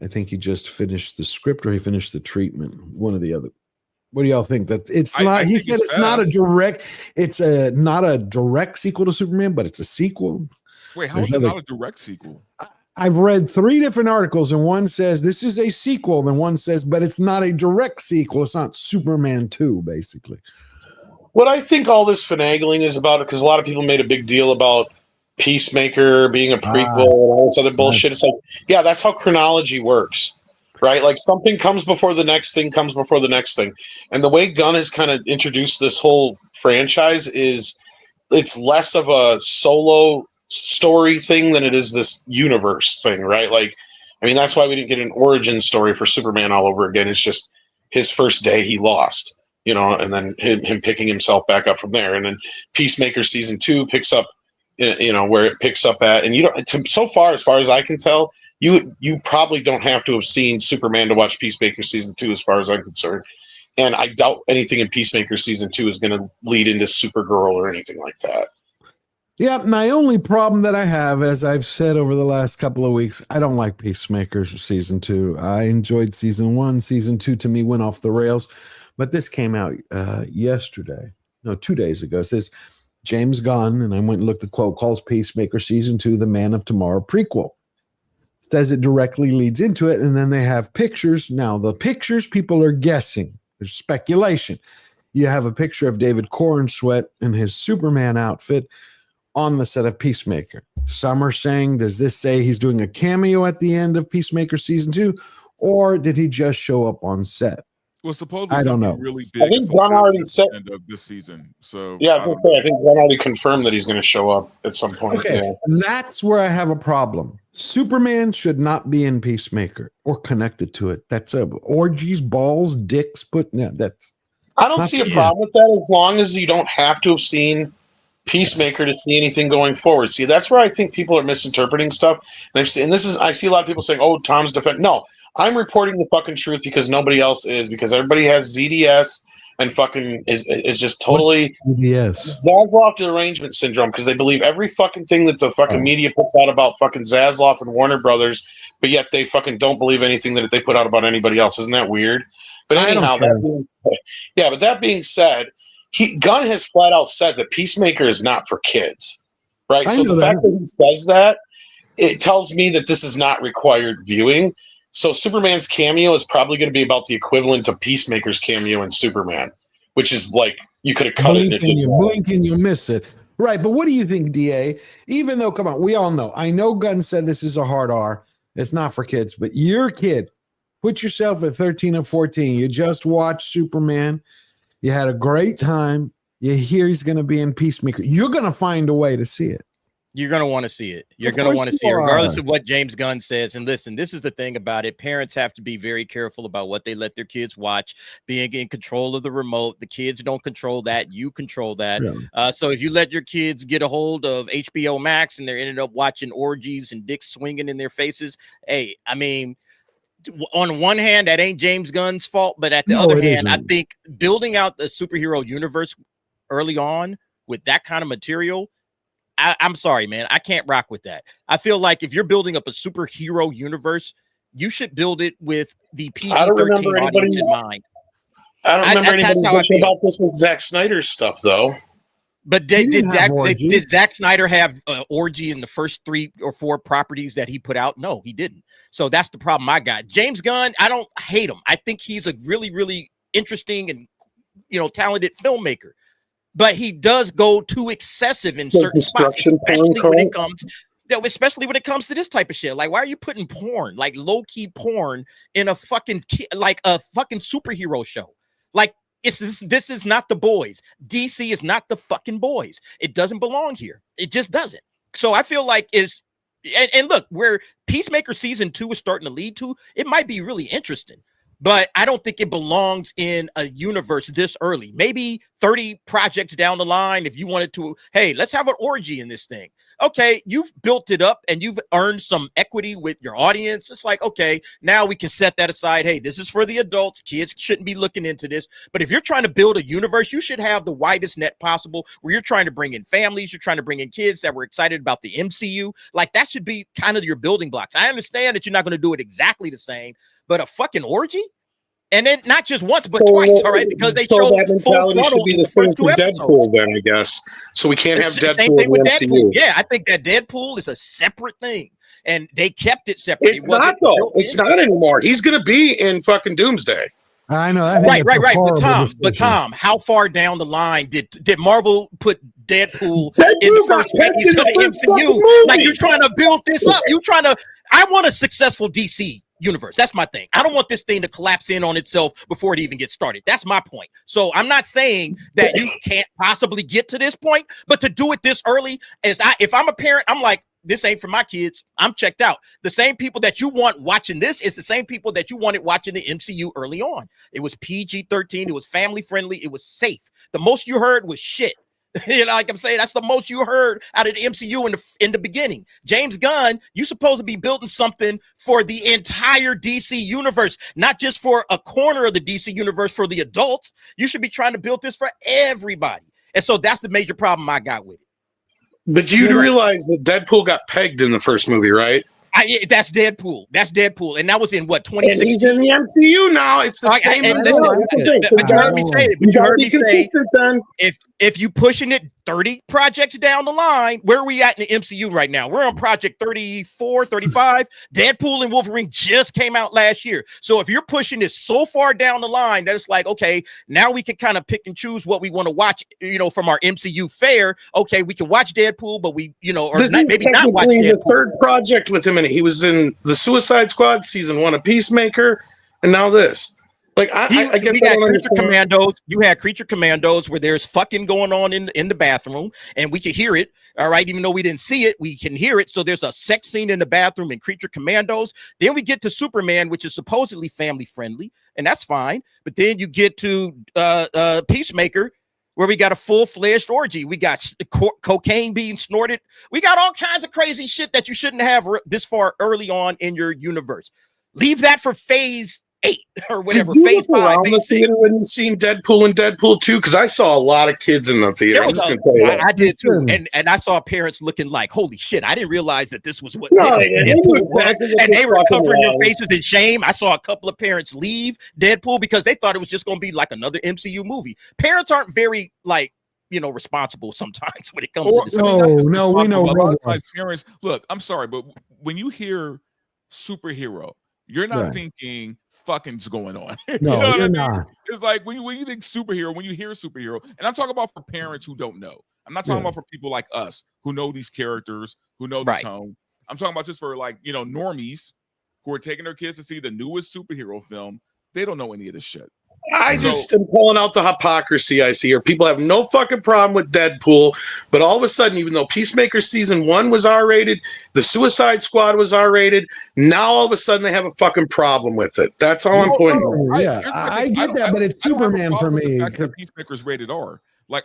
I think he just finished the script or he finished the treatment, one or the other. What do y'all think? That it's not? He said it's not a direct. It's not a direct sequel to Superman, but it's a sequel. Wait, how is it not a direct sequel? I've read 3 different articles, and one says this is a sequel, then one says, but it's not a direct sequel. It's not Superman 2, basically. What I think all this finagling is about, because a lot of people made a big deal about Peacemaker being a prequel and all this other bullshit. It's like, yeah, that's how chronology works, right? Like, something comes before the next thing comes before the next thing. And the way Gunn has kind of introduced this whole franchise is it's less of a solo story thing than it is this universe thing, right? Like, I mean, that's why we didn't get an origin story for Superman all over again. It's just his first day he lost, and then him picking himself back up from there. And then Peacemaker season 2 picks up, where it picks up at. And so far as I can tell, you probably don't have to have seen Superman to watch Peacemaker season 2, as far as I'm concerned. And I doubt anything in Peacemaker season 2 is going to lead into Supergirl or anything like that. Yeah, my only problem that I have, as I've said over the last couple of weeks, I don't like Peacemaker season 2. I enjoyed season 1. Season 2 to me went off the rails, but this came out yesterday. No, 2 days ago. It says James Gunn, and I went and looked at the quote, calls Peacemaker season 2 the Man of Tomorrow prequel. Says it directly leads into it, and then they have pictures. Now, the pictures, people are guessing. There's speculation. You have a picture of David Cornsweet in his Superman outfit on the set of Peacemaker. Some are saying, does this say he's doing a cameo at the end of Peacemaker season 2, or did he just show up on set? Well, supposedly I don't know. Really big. I think Gunn already said end of this season. So yeah, I think Gunn already confirmed that he's going to show up at some point. Okay, yeah. That's where I have a problem. Superman should not be in Peacemaker or connected to it. That's orgies, balls, dicks. That's. I don't see a problem with that as long as you don't have to have seen Peacemaker to see anything going forward. See, that's where I think people are misinterpreting stuff. And I see a lot of people saying, "Oh, Tom's defense." No, I'm reporting the fucking truth because nobody else is, because everybody has ZDS and fucking is just totally Zaslav derangement syndrome, because they believe every fucking thing that the fucking media puts out about fucking Zaslav and Warner Brothers, but yet they fucking don't believe anything that they put out about anybody else. Isn't that weird? But anyhow, that being said, Gunn has flat out said that Peacemaker is not for kids, right? So the fact that he says that, it tells me that this is not required viewing. So Superman's cameo is probably going to be about the equivalent of Peacemaker's cameo in Superman, which is like you could have cut it. Blink and you miss it. Right, but what do you think, DA? Even though, come on, we all know. I know Gunn said this is a hard R. It's not for kids, but you're a kid. Put yourself at 13 or 14. You just watched Superman. You had a great time. You hear he's going to be in Peacemaker. You're going to find a way to see it. You're going to want to see it. You're going to want to see it, regardless of what James Gunn says. And listen, this is the thing about it. Parents have to be very careful about what they let their kids watch, being in control of the remote. The kids don't control that. You control that. Yeah. So if you let your kids get a hold of HBO Max and they're ended up watching orgies and dicks swinging in their faces, hey, I mean, on one hand, that ain't James Gunn's fault. But at the other hand, I think building out the superhero universe early on with that kind of material, I'm sorry, man. I can't rock with that. I feel like if you're building up a superhero universe, you should build it with the PG-13 audience in mind. I don't remember anybody bitching about this with Zack Snyder's stuff, though. But did Zack Snyder have orgy in the first 3 or 4 properties that he put out? No, he didn't. So that's the problem I got. James Gunn, I don't hate him. I think he's a really, really interesting and talented filmmaker. But he does go too excessive in certain spots, especially when it comes to this type of shit. Like, why are you putting porn, like low-key porn, in a fucking superhero show? Like, this is not The Boys. DC is not the fucking Boys. It doesn't belong here. It just doesn't. So I feel like and look, where Peacemaker season 2 is starting to lead to, it might be really interesting. But I don't think it belongs in a universe this early. Maybe 30 projects down the line, if you wanted to, hey, let's have an orgy in this thing. Okay, you've built it up and you've earned some equity with your audience. It's like, okay, now we can set that aside. Hey, this is for the adults. Kids shouldn't be looking into this. But if you're trying to build a universe, you should have the widest net possible, where you're trying to bring in families, you're trying to bring in kids that were excited about the MCU. Like, that should be kind of your building blocks. I understand that you're not going to do it exactly the same, but a fucking orgy? And then not just once, but twice, all right? Because they showed that mentality should be the same for Deadpool, then, I guess. So we can't have Deadpool. Same thing with Deadpool. Yeah, I think that Deadpool is a separate thing, and they kept it separate. It's not, though. It's not anymore. He's going to be in fucking Doomsday. I know. Right. But Tom, how far down the line did Marvel put Deadpool in the first phase of the MCU? Like, you're trying to build this up. I want a successful DC universe. That's my thing. I don't want this thing to collapse in on itself before it even gets started. That's my point. So I'm not saying that you can't possibly get to this point, but to do it this early, if I'm a parent, I'm like, this ain't for my kids. I'm checked out. The same people that you want watching this is the same people that you wanted watching the MCU early on. It was PG-13. It was family friendly. It was safe. The most you heard was shit. You know, like I'm saying, that's the most you heard out of the MCU in the beginning. James Gunn, you supposed to be building something for the entire DC universe, not just for a corner of the DC universe for the adults. You should be trying to build this for everybody. And so that's the major problem I got with it. But you realize that Deadpool got pegged in the first movie, right? That's Deadpool. That's Deadpool. And that was in what, 2016? And he's in the MCU now. It's the same. But you heard me say it. But you heard me say, if you pushing it 30 projects down the line, where are we at in the MCU right now? We're on project 34, 35. Deadpool and Wolverine just came out last year. So if you're pushing this so far down the line that it's like, okay, now we can kind of pick and choose what we want to watch, you know, from our MCU fare. Okay, we can watch Deadpool, but we, you know, or this not, maybe not watch Deadpool. The Deadpool. third project with him in it. He was in the Suicide Squad season 1 of Peacemaker, and now this. Like I guess we had Creature Commandos. You had Creature Commandos where there's fucking going on in the bathroom, and we could hear it. All right, even though we didn't see it, we can hear it. So there's a sex scene in the bathroom in Creature Commandos. Then we get to Superman, which is supposedly family friendly, and that's fine. But then you get to Peacemaker, where we got a full-fledged orgy. We got cocaine being snorted. We got all kinds of crazy shit that you shouldn't have this far early on in your universe. Leave that for phase 8 or whatever. Did you phase look 5. around the theater when you seen Deadpool and Deadpool 2? Because I saw a lot of kids in the theater. I'm just gonna tell you that. I did too, and I saw parents looking like, "Holy shit! I didn't realize that this was what." No, Deadpool was. exactly And they were covering their around. faces in shame. I saw a couple of parents leave Deadpool because they thought it was just going to be like another MCU movie. Parents aren't very like, you know, responsible sometimes when it comes to this. No, we know. A lot of times parents, look, I'm sorry, but when you hear superhero, you're not thinking fucking's going on. No, you know what you're I mean? not. It's like when you think superhero, when you hear superhero, and I'm talking about for parents who don't know. I'm not talking about for people like us who know these characters, who know the tone. I'm talking about just for like, you know, normies who are taking their kids to see the newest superhero film. They don't know any of this shit. I just am pulling out the hypocrisy I see here. People have no fucking problem with Deadpool, but all of a sudden, even though Peacemaker season 1 was R-rated, the Suicide Squad was R-rated, now all of a sudden they have a fucking problem with it. That's all I'm pointing out. Yeah, I get that, but it's Superman for me. Peacemaker's rated R. Like,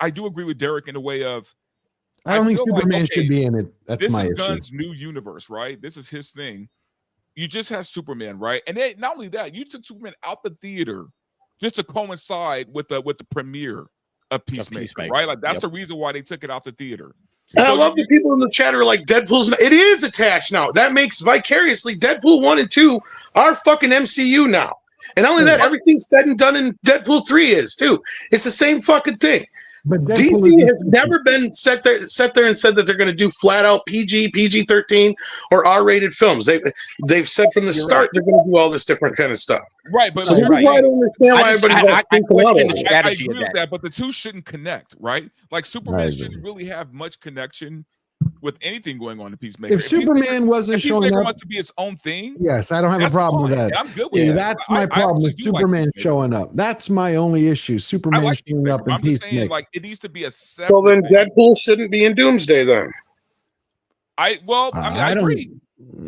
I do agree with Derek in a way of, I don't think Superman should be in it. That's my issue. This is Gunn's new universe, right? This is his thing. You just had Superman, right? And then, not only that, you took Superman out the theater just to coincide with the premiere of Peacemaker, right? Like that's the reason why they took it out the theater. And I love the people in the chat are like, Deadpool's it is attached now. That makes vicariously Deadpool 1 and 2 are fucking MCU now. And not only that, everything said and done in Deadpool 3 is too. It's the same fucking thing. But DC has never been set there and said that they're going to do flat out PG, PG-13 or R-rated films. They've said from the start they're going to do all this different kind of stuff. Right, but so here's why I don't understand why everybody's I question the strategy I agree of with that, but the two shouldn't connect, right? Like Superman shouldn't really have much connection with anything going on in Peacemaker. If Superman wasn't showing Peacemaker up, wants to be its own thing. Yes, I don't have a problem with that. I'm good with that. That's my problem with Superman showing up. That's my only issue. Superman showing up in I'm just saying, Peacemaker. like, it needs to be a separate. So then Deadpool shouldn't be in Doomsday then. I agree.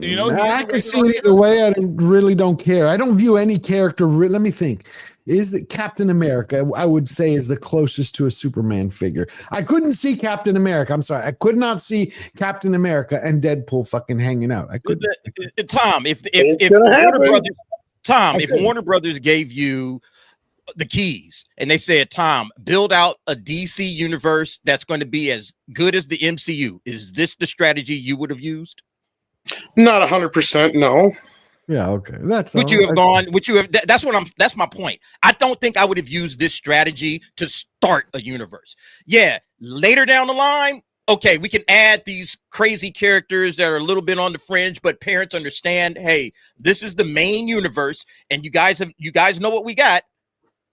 You know, I can see it either way. I really don't care. I don't view any character. Let me think. Is that Captain America? I would say is the closest to a Superman figure. I couldn't see Captain America. I'm sorry. I could not see Captain America and Deadpool fucking hanging out. I couldn't. Tom, if Warner Brothers gave you the keys and they said, Tom, build out a DC universe that's going to be as good as the MCU, is this the strategy you would have used? Not 100%, no. Yeah, okay. That's that's my point. I don't think I would have used this strategy to start a universe. Yeah, later down the line, okay, we can add these crazy characters that are a little bit on the fringe, but parents understand, hey, this is the main universe, and you guys know what we got.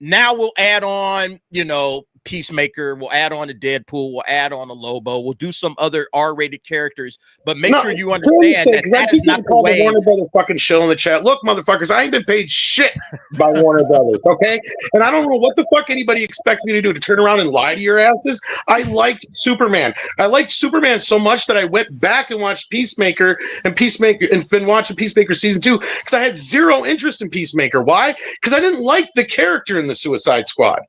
Now we'll add on, you know, Peacemaker, we'll add on a Deadpool, we'll add on a Lobo, we'll do some other R-rated characters, but make sure you understand that is not the way. Warner Brothers fucking show in the chat. Look, motherfuckers, I ain't been paid shit by Warner Brothers, okay? And I don't know what the fuck anybody expects me to do, to turn around and lie to your asses. I liked Superman. I liked Superman so much that I went back and watched Peacemaker and been watching Peacemaker season 2 because I had zero interest in Peacemaker. Why? Because I didn't like the character in the Suicide Squad.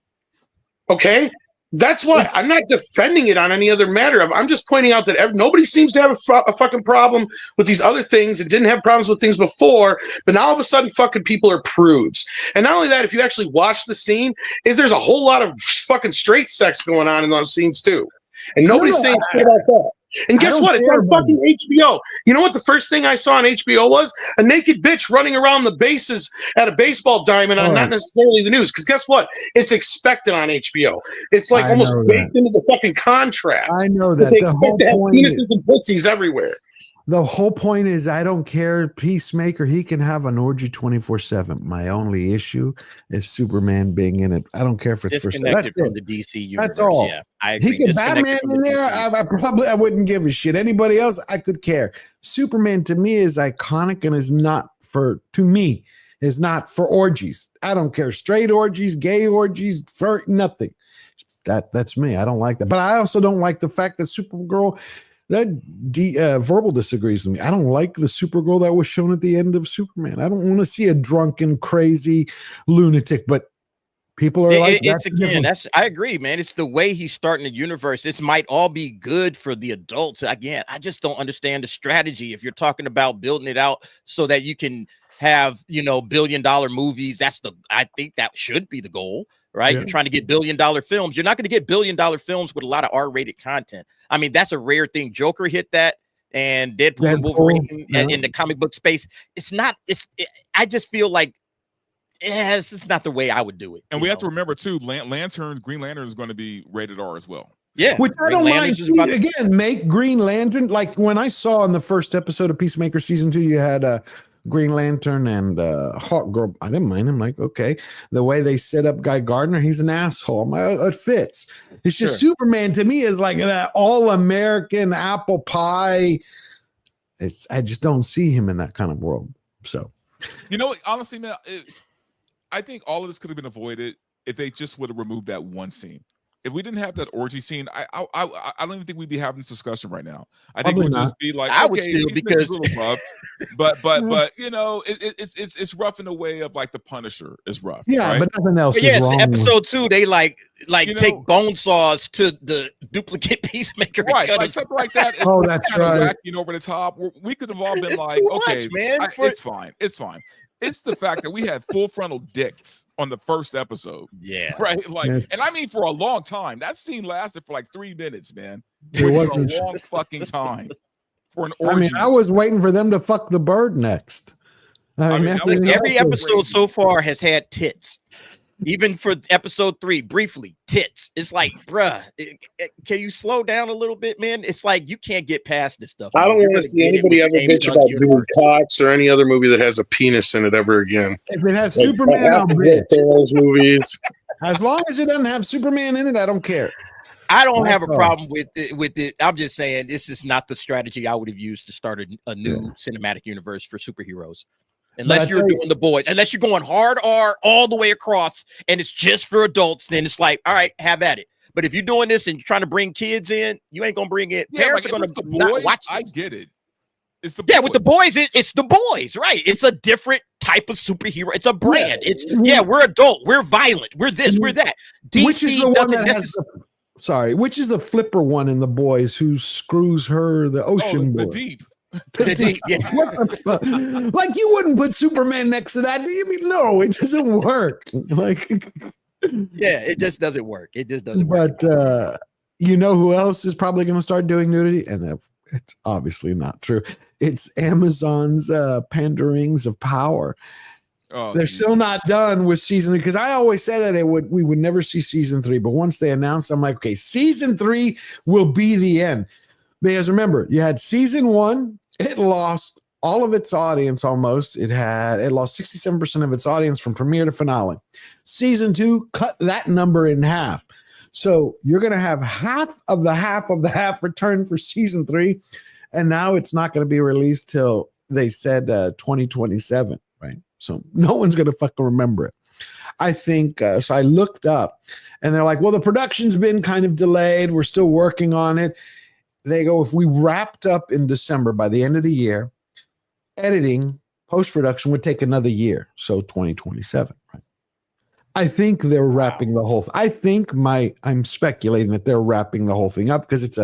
Okay, That's why I'm not defending it on any other matter. I'm just pointing out that nobody seems to have a fucking problem with these other things and didn't have problems with things before, but now all of a sudden fucking people are prudes. And not only that, if you actually watch the scene, there's a whole lot of fucking straight sex going on in those scenes too. And nobody's saying shit about that. And guess what? It's on fucking HBO. You know what the first thing I saw on HBO was? A naked bitch running around the bases at a baseball diamond on not necessarily the news. Because guess what? It's expected on HBO. It's like almost baked into the fucking contract. I know that. They expect to have penises and pussies everywhere. The whole point is I don't care. Peacemaker, he can have an orgy 24/7. My only issue is Superman being in it. I don't care if it's disconnected from the DC universe. That's all. Yeah, I agree. He can Batman in there. I wouldn't give a shit. Anybody else, I could care. Superman to me is iconic and is not for orgies. I don't care. Straight orgies, gay orgies, for nothing. That's me. I don't like that. But I also don't like the fact that Supergirl. That Verbal disagrees with me. I don't like the Supergirl that was shown at the end of Superman. I don't want to see a drunken, crazy lunatic, but people are I agree, man. It's the way he's starting the universe. This might all be good for the adults. Again, I just don't understand the strategy. If you're talking about building it out so that you can have, billion-dollar movies, I think that should be the goal. Right? Yeah. You're trying to get billion-dollar films. You're not going to get billion-dollar films with a lot of R-rated content. I mean, that's a rare thing. Joker hit that, and Deadpool and Wolverine in the comic book space. I just feel like it's not the way I would do it. And we have to remember too, Green Lantern is going to be rated R as well. Yeah, which I don't mind. Again, make Green Lantern like when I saw in the first episode of Peacemaker season 2, you had Green Lantern and Hawk Girl. I didn't mind him. Like, okay, the way they set up Guy Gardner, he's an asshole. It fits. It's just Superman to me is like that all-American apple pie. I just don't see him in that kind of world. So, honestly, man, I think all of this could have been avoided if they just would have removed that one scene. If we didn't have that orgy scene, I don't even think we'd be having this discussion right now. I think we'd just be like, I would still because a little rough, but it's rough in a way of like the Punisher is rough. Yeah, right? but nothing else. But yes, episode 2, they like take bone saws to the duplicate Peacemaker, right? Like something like that. Oh, that's right. Over the top. We could have all been it's like, okay, much, man. It's fine. It's fine. It's the fact that we had full frontal dicks on the first episode. Yeah. Right. Like, and I mean, for a long time, that scene lasted for like 3 minutes, man. It was a long fucking time for an orgy. I mean, I was waiting for them to fuck the bird next. Every episode so far has had tits. Even for episode 3, briefly, tits. It's like, bruh, can you slow down a little bit, man? It's like you can't get past this stuff. I don't want to see anybody ever bitch about doing Cox or any other movie that has a penis in it ever again. If it has Superman, I'll bitch. Those movies. As long as it doesn't have Superman in it, I don't care. I don't have a problem with it. I'm just saying this is not the strategy I would have used to start a new cinematic universe for superheroes. Unless you're doing The Boys, unless you're going hard R all the way across and it's just for adults, then it's like, all right, have at it. But if you're doing this and you're trying to bring kids in, you ain't gonna bring it. Parents are gonna not watch this. I get it. It's the with The Boys, it's The Boys, right? It's a different type of superhero. It's a brand. We're adult, we're violent, we're this, we're that. DC which is the one that has which is the flipper one in The Boys who screws her, the ocean boy. The Deep. What the fuck? Like you wouldn't put Superman next to that. I mean, no, it doesn't work. Like, it just doesn't work. It just doesn't work. But you know who else is probably going to start doing nudity? And it's obviously not true. It's Amazon's Panderings of Power. They're still not done with season 3 because I always said that we would never see season 3. But once they announced, I'm like, okay, season 3 will be the end. Because remember, you had season 1. It lost all of its audience almost. It lost 67% of its audience from premiere to finale. Season 2 cut that number in half. So you're going to have half of the half return for season 3. And now it's not going to be released till they said 2027, right? So no one's going to fucking remember it. I think, so I looked up and they're like, well, the production's been kind of delayed. We're still working on it. They go, if we wrapped up in December by the end of the year, editing, post-production would take another year. So 2027, right? I think they're wrapping the whole. I'm speculating that they're wrapping the whole thing up because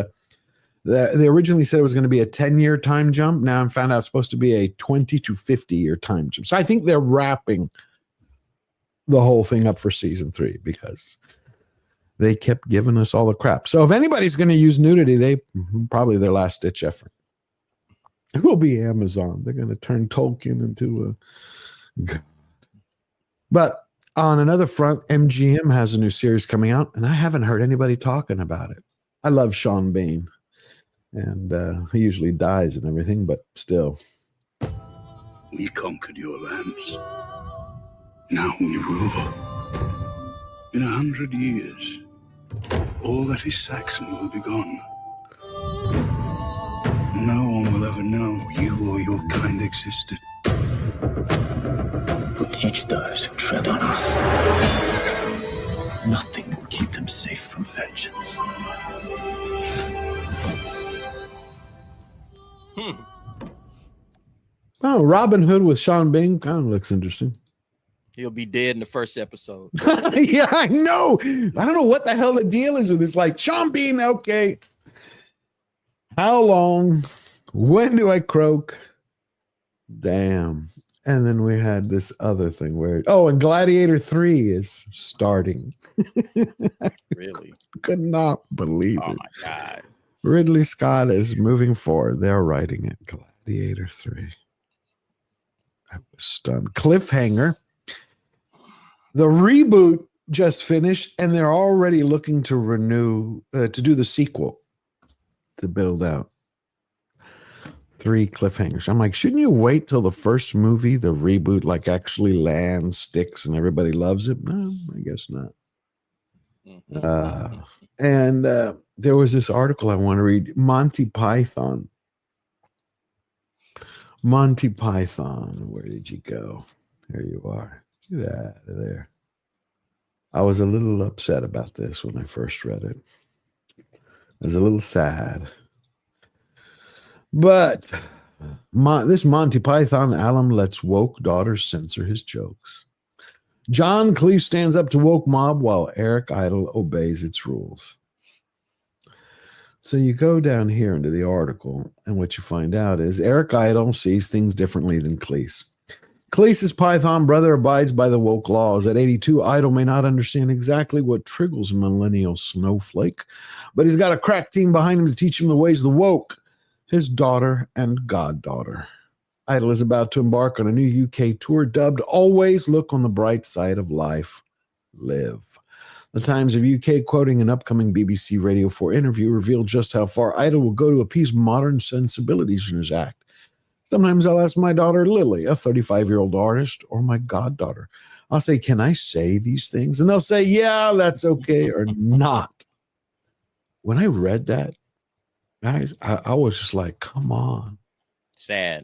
they originally said it was going to be a 10-year time jump. Now I'm found out it's supposed to be a 20 to 50-year time jump. So I think they're wrapping the whole thing up for season 3 because they kept giving us all the crap. So if anybody's going to use nudity, they probably their last ditch effort. It will be Amazon. They're going to turn Tolkien into a. But on another front, MGM has a new series coming out, and I haven't heard anybody talking about it. I love Sean Bean, and he usually dies and everything, but still. We conquered your lands. Now we rule. In 100 years, all that is Saxon will be gone. No one will ever know you or your kind existed. We'll teach those who tread on us. Nothing will keep them safe from vengeance. Oh, Robin Hood with Sean Bean kind of looks interesting. He'll be dead in the first episode. Yeah, I know. I don't know what the hell the deal is with this. Like, Sean Bean, okay. How long? When do I croak? Damn. And then we had this other thing where, and Gladiator 3 is starting. Really? Could not believe it. Oh, my God. Ridley Scott is moving forward. They're writing it. Gladiator 3. I was stunned. Cliffhanger. The reboot just finished, and they're already looking to renew, to do the sequel, to build out 3 cliffhangers. I'm like, shouldn't you wait till the first movie, the reboot, like actually lands, sticks, and everybody loves it? No, I guess not. And there was this article I want to read. Monty Python. Monty Python, where did you go? There you are. Get out of there. I was a little upset about this when I first read it. I was a little sad. But this Monty Python alum lets woke daughters censor his jokes. John Cleese stands up to woke mob while Eric Idle obeys its rules. So you go down here into the article, and what you find out is Eric Idle sees things differently than Cleese. Cleese's Python brother abides by the woke laws. At 82, Idle may not understand exactly what triggers a millennial snowflake, but he's got a crack team behind him to teach him the ways of the woke, his daughter and goddaughter. Idle is about to embark on a new UK tour dubbed Always Look on the Bright Side of Life. Live. The Times of UK, quoting an upcoming BBC Radio 4 interview, revealed just how far Idle will go to appease modern sensibilities in his act. Sometimes I'll ask my daughter Lily, a 35-year-old artist, or my goddaughter. I'll say, can I say these things? And they'll say, yeah, that's okay, or not. When I read that, guys, I was just like, come on. Sad.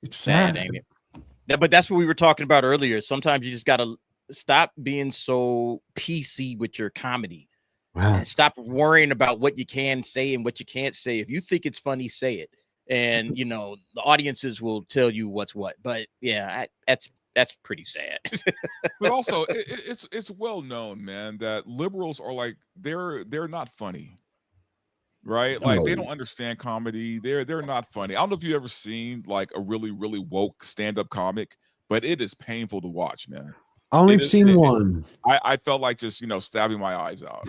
It's sad. Ain't it? But that's what we were talking about earlier. Sometimes you just got to stop being so PC with your comedy. Wow. And stop worrying about what you can say and what you can't say. If you think it's funny, say it. And, you know, the audiences will tell you what's what. But, yeah, that's pretty sad. But also, it's well known, man, that liberals are like, they're not funny. Right? Like, they don't understand comedy. They're not funny. I don't know if you've ever seen like a really, really woke stand-up comic, but it is painful to watch, man. I only seen one. I felt like just, stabbing my eyes out.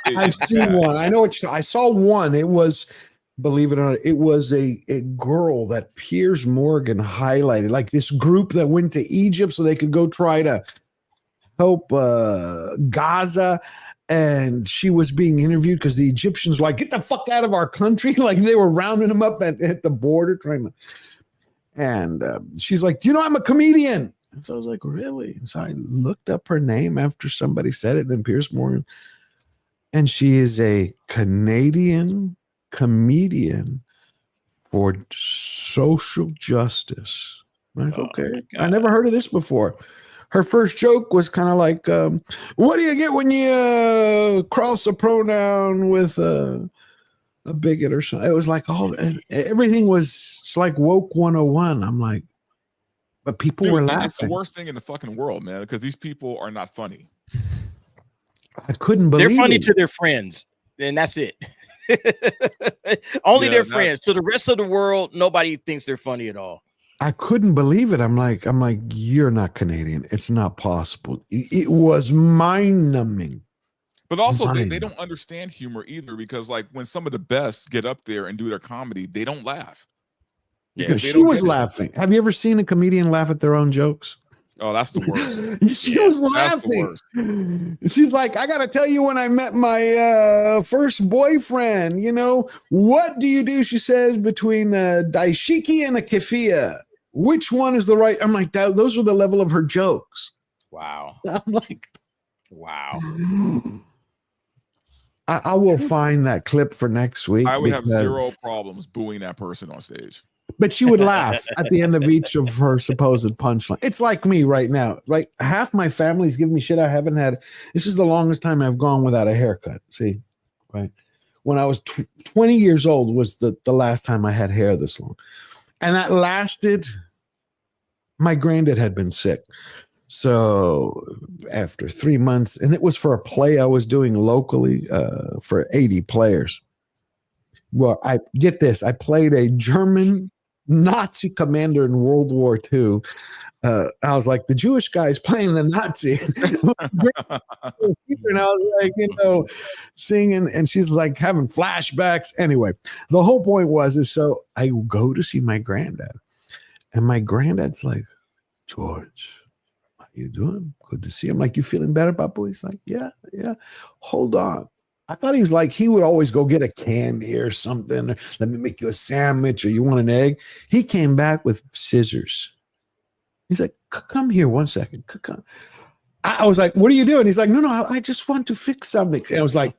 I've seen one. I know I saw one. It was, believe it or not, it was a girl that Piers Morgan highlighted, like this group that went to Egypt so they could go try to help Gaza. And she was being interviewed because the Egyptians were like, get the fuck out of our country. Like they were rounding them up at the border trying to. And she's like, do you know I'm a comedian? And so I was like, really? And so I looked up her name after somebody said it, then Piers Morgan. And she is a Canadian comedian for social justice. I'm like, okay. I never heard of this before. Her first joke was kind of like, what do you get when you cross a pronoun with a bigot or something? It was like everything was, it's like woke 101. I'm like, but people Dude, were it's the laughing. worst thing in the fucking world, man, because these people are not funny. I couldn't believe they're funny it. to their friends, and that's it. Only their friends. To the rest of the world, nobody thinks they're funny at all. I couldn't believe it. I'm like, you're not Canadian. It's not possible. It was mind-numbing. But also, they don't understand humor either, because like when some of the best get up there and do their comedy, they don't laugh. Yeah, she was laughing. Have you ever seen a comedian laugh at their own jokes? Oh, that's the worst. She was laughing. She's like, I gotta tell you, when I met my first boyfriend, you know, what do you do? She says, between a daishiki and a kefia, which one is the right? I'm like, those were the level of her jokes. Wow. I'm like, wow. I will find that clip for next week. I would have zero problems booing that person on stage. But she would laugh at the end of each of her supposed punchline. It's like me right now, right? Half my family's giving me shit. I haven't had. This is the longest time I've gone without a haircut. See, right? When I was 20 years old was the last time I had hair this long. And that lasted. My granddad had been sick. So after 3 months, and it was for a play I was doing locally for 80 players. Well, I get this. I played a German Nazi commander in World War II. I was like, the Jewish guy's playing the Nazi. And I was like, you know, singing, and she's like having flashbacks. Anyway, the whole point is so I go to see my granddad, and my granddad's like, George, how you doing? Good to see you. I'm like, you feeling better, Papu? He's like, yeah. Hold on. I thought he was like, he would always go get a candy or something. Or, let me make you a sandwich, or you want an egg? He came back with scissors. He's like, come here 1 second. Come. I was like, what are you doing? He's like, no, I just want to fix something. And I was like,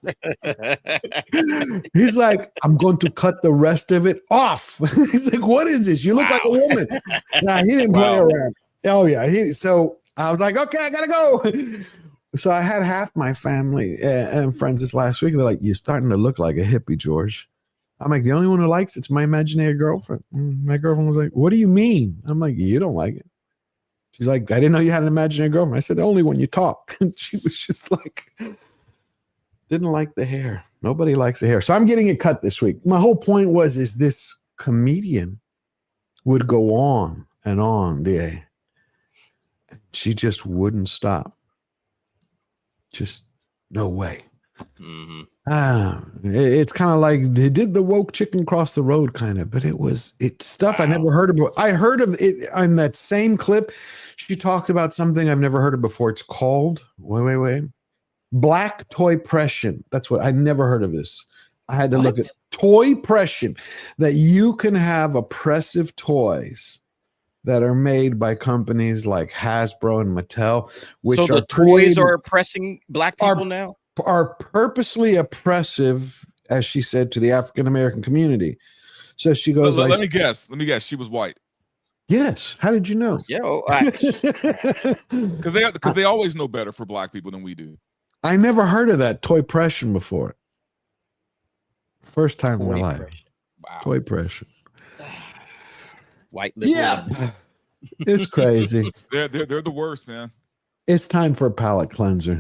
he's like, I'm going to cut the rest of it off. He's like, what is this? You look like a woman. Nah, he didn't play around. Oh, yeah. So I was like, okay, I got to go. So I had half my family and friends this last week. They're like, you're starting to look like a hippie, George. I'm like, the only one who likes it's my imaginary girlfriend. My girlfriend was like, what do you mean? I'm like, you don't like it. She's like, I didn't know you had an imaginary girlfriend. I said, only when you talk. And she was just like, didn't like the hair. Nobody likes the hair. So I'm getting it cut this week. My whole point is this comedian would go on and on, DA. She just wouldn't stop. Just no way. Mm-hmm. It's kind of like they did the woke chicken cross the road kind of, but it's stuff I never heard of. I heard of it on that same clip. She talked about something I've never heard of before. It's called wait. Black toy-pression. That's what I never heard of this. I had to look at toy-pression, that you can have oppressive toys that are made by companies like Hasbro and Mattel, which so the toys are oppressing black people now? Are purposely oppressive, as she said, to the African American community. So she goes, let me guess. She was white. Yes. How did you know? Because they always know better for black people than we do. I never heard of that toy-pression before. First time in my life. Wow. Toy-pression. White liberal. Yeah. It's crazy. They're the worst, man. It's time for a palate cleanser.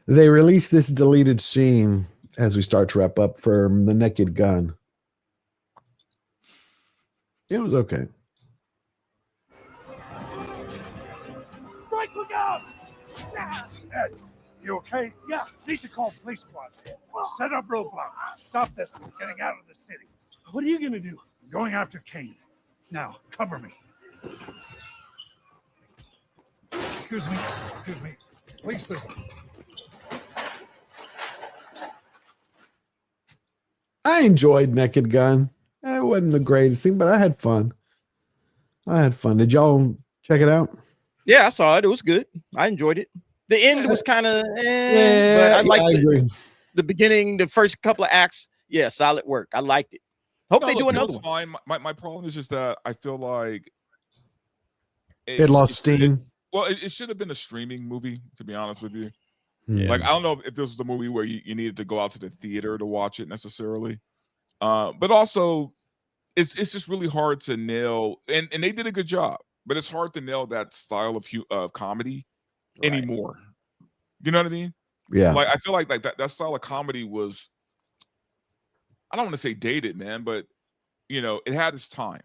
They released this deleted scene as we start to wrap up for The Naked Gun. It was okay. Frank, look out! Ed, you okay? Yeah. Need to call police squad. Set up roadblocks. Stop this from getting out of the city. What are you gonna do? I'm going after Kane. Now, cover me. Excuse me. Please, prison. I enjoyed Naked Gun. It wasn't the greatest thing, but I had fun. Did y'all check it out? Yeah, I saw it. It was good. I enjoyed it. The end was kind of, but I liked the beginning, the first couple of acts. Yeah, solid work. I liked it. Hope they do another one. Fine. My problem is just that I feel like it lost steam. It should have been a streaming movie, to be honest with you. Yeah. Like, I don't know if this was a movie where you needed to go out to the theater to watch it necessarily. But also, it's just really hard to nail, and they did a good job, but it's hard to nail that style of comedy anymore. You know what I mean? Yeah. Like I feel like that style of comedy was, I don't want to say dated, man, but it had its time.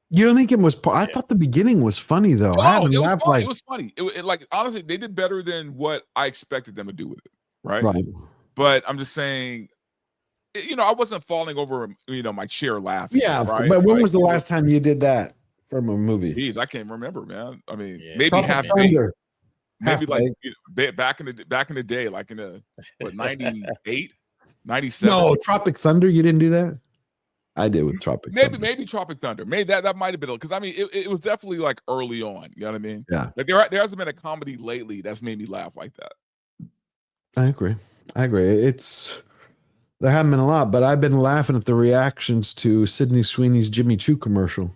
You don't think it was? I thought the beginning was funny though. I haven't laughed like it was funny. It like honestly, they did better than what I expected them to do with it. Right. But I'm just saying, I wasn't falling over, my chair laughing. Yeah, right? but when was the last time you did that from a movie? Geez, I can't remember, man. I mean, maybe Tropic Thunder. Maybe like back in the day, like in the 98, 97. No, Tropic Thunder. You didn't do that. I did with Tropic. Maybe Tropic Thunder. Maybe that might have been, because I mean it was definitely like early on. You know what I mean? Yeah. Like there hasn't been a comedy lately that's made me laugh like that. I agree. There haven't been a lot, but I've been laughing at the reactions to Sydney Sweeney's Jimmy Choo commercial.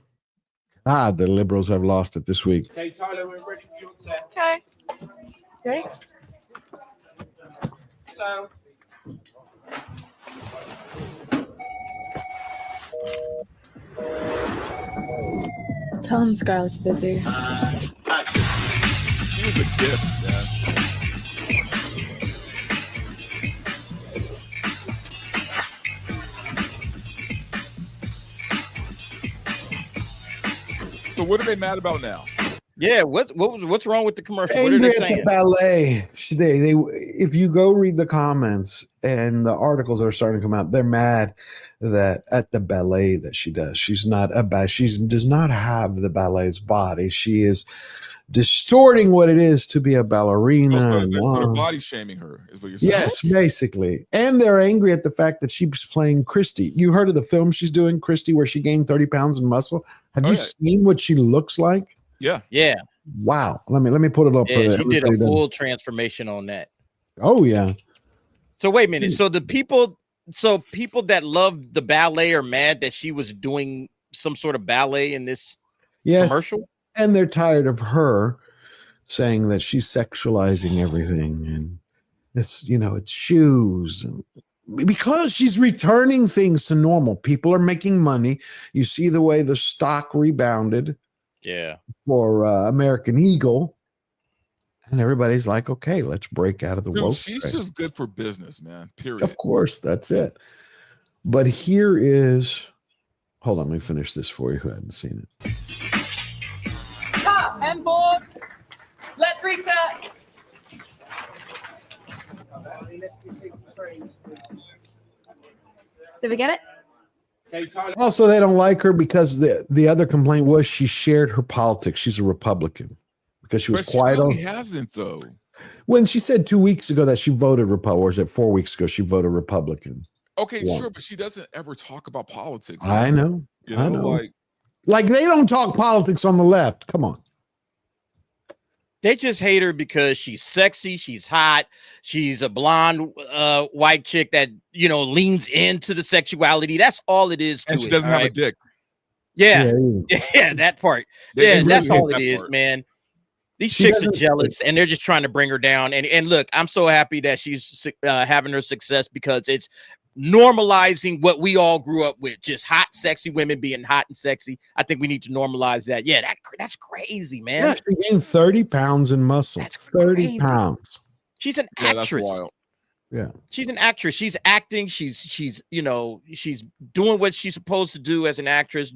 The liberals have lost it this week. Okay, Tyler, we're ready for your set. Okay. Ready? So. Tell him Scarlett's busy. She was a gift, man. So what are they mad about now? Yeah, what's wrong with the commercial? What are Angry they at saying? the ballet. They if you go read the comments and the articles that are starting to come out, they're mad that at the ballet that she does. She's not she does not have the ballet's body. She is distorting what it is to be a ballerina. They're body shaming her, is what you're saying. Yes, basically. And they're angry at the fact that she's playing Christy. You heard of the film she's doing, Christy, where she gained 30 pounds in muscle? Have you seen what she looks like? Yeah. Wow. Let me put it up. Yeah, she did a full transformation on that. Oh yeah. So wait a minute. So people that love the ballet are mad that she was doing some sort of ballet in this commercial? And they're tired of her saying that she's sexualizing everything, and it's shoes, and because she's returning things to normal. People are making money. You see the way the stock rebounded. Yeah. For American Eagle, and everybody's like, okay, let's break out of the woke. She's just good for business, man. Period. Of course, that's it. But here is, hold on, let me finish this for you who hadn't seen it. Stop and board. Let's reset. Did we get it? Also, they don't like her because the other complaint was she shared her politics. She's a Republican because she was quiet. She really hasn't, though. When she said 2 weeks ago that she voted Republican, or is it 4 weeks ago she voted Republican? Okay, sure, but she doesn't ever talk about politics. I know. I know. Like they don't talk politics on the left. Come on. They just hate her because she's sexy, she's hot, she's a blonde white chick that leans into the sexuality. That's all it is. And she doesn't have a dick. Yeah, that part. That's all it is, man. These chicks are jealous, and they're just trying to bring her down. And look, I'm so happy that she's having her success because it's normalizing what we all grew up with, just hot, sexy women being hot and sexy. I think we need to normalize that. Yeah, that's crazy, man. Yeah, she gained 30 pounds in muscle. That's 30 crazy. pounds. She's an actress. That's wild. Yeah. She's an actress. She's acting. She's doing what she's supposed to do as an actress,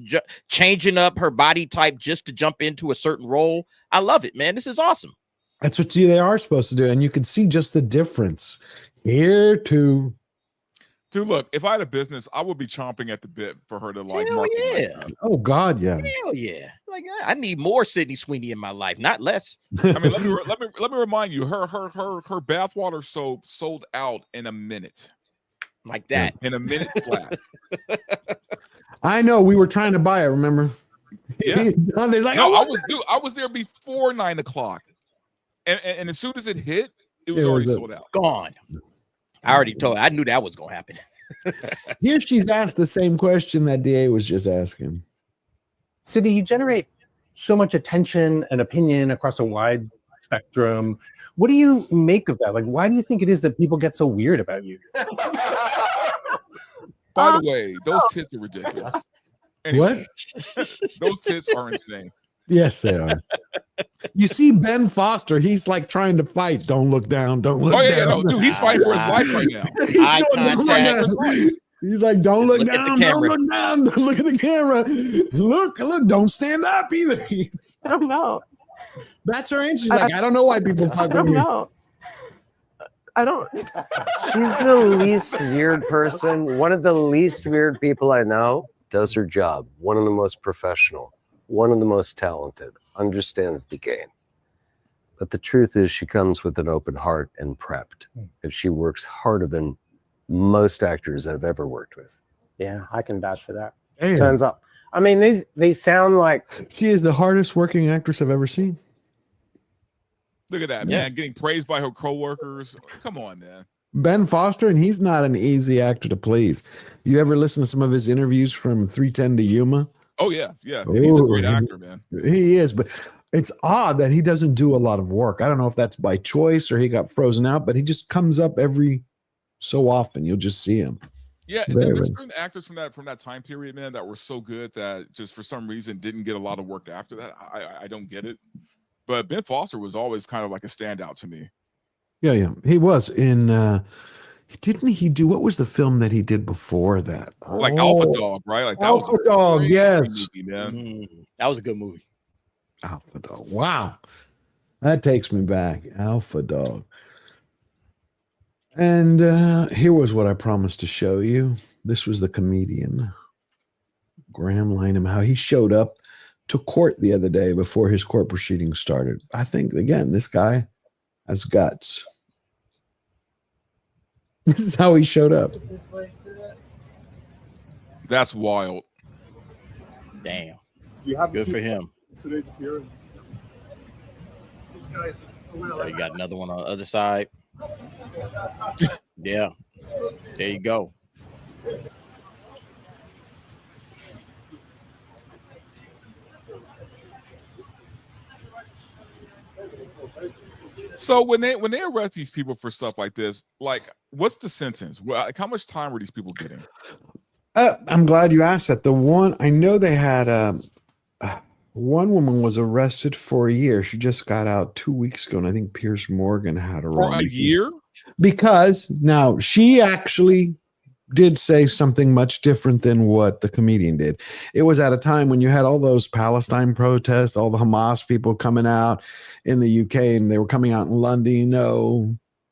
changing up her body type just to jump into a certain role. I love it, man. This is awesome. That's what they are supposed to do. And you can see just the difference here too. Dude, look, if I had a business, I would be chomping at the bit for her to like. Hell yeah. Oh God, yeah. Hell yeah. Like I need more Sydney Sweeney in my life, not less. I mean, let me remind you, her bathwater soap sold out in a minute. Like that. In a minute flat. I know, we were trying to buy it, remember? Yeah. Like, I was there before 9 o'clock. And as soon as it hit, it was already sold out. Gone. I already told. I knew that was gonna happen. Here she's asked the same question that DA was just asking. Sydney, you generate so much attention and opinion across a wide spectrum. What do you make of that? Like, why do you think it is that people get so weird about you? By the way, those tits are ridiculous. Anyway, those tits are insane. Yes, they are. You see Ben Foster, he's like trying to fight. Don't look down. Don't look down. Yeah, no, dude, he's fighting for his life right now. Eye contact. He's like, don't look down. At the Don't camera. look down. Don't look at the camera. Look, don't stand up either. I don't know. That's her answer. She's like, I don't know why people fuck with me. know. I don't. She's the least weird person. One of the least weird people I know. Does her job. One of the most professional. One of the most talented. Understands the game. But the truth is she comes with an open heart and prepped. And she works harder than most actors I've ever worked with. Yeah, I can vouch for that. Damn. Turns up. I mean, these sound like she is the hardest working actress I've ever seen. Look at that, man. Getting praised by her co-workers. Come on, man. Ben Foster, and he's not an easy actor to please. You ever listen to some of his interviews from 310 to Yuma? Oh, yeah. Yeah. He's a great actor, man. He is, but it's odd that he doesn't do a lot of work. I don't know if that's by choice or he got frozen out, but he just comes up every so often. You'll just see him. Yeah, and there's certain actors from that time period, man, that were so good that just for some reason didn't get a lot of work after that. I don't get it. But Ben Foster was always kind of like a standout to me. Yeah. He was in didn't he do what was the film that he did before that? Like Alpha Dog, right? Like that Alpha was a Dog, great yes. movie, man. That was a good movie. Alpha Dog. Wow. That takes me back. Alpha Dog. And here was what I promised to show you. This was the comedian, Graham Lineham, how he showed up to court the other day before his court proceedings started. I think, again, this guy has guts. This is how he showed up. That's wild. Damn. You have Good for him. Today's appearance. This guy's Oh, you got another one on the other side. Yeah. There you go. So when they arrest these people for stuff like this, like what's the sentence? Well, like, how much time were these people getting? I'm glad you asked that. The one I know they had one woman was arrested for a year. She just got out 2 weeks ago, and I think Piers Morgan had her For a year? because now she actually did say something much different than what the comedian did. It was at a time when you had all those Palestine protests, all the Hamas people coming out in the UK, and they were coming out in London.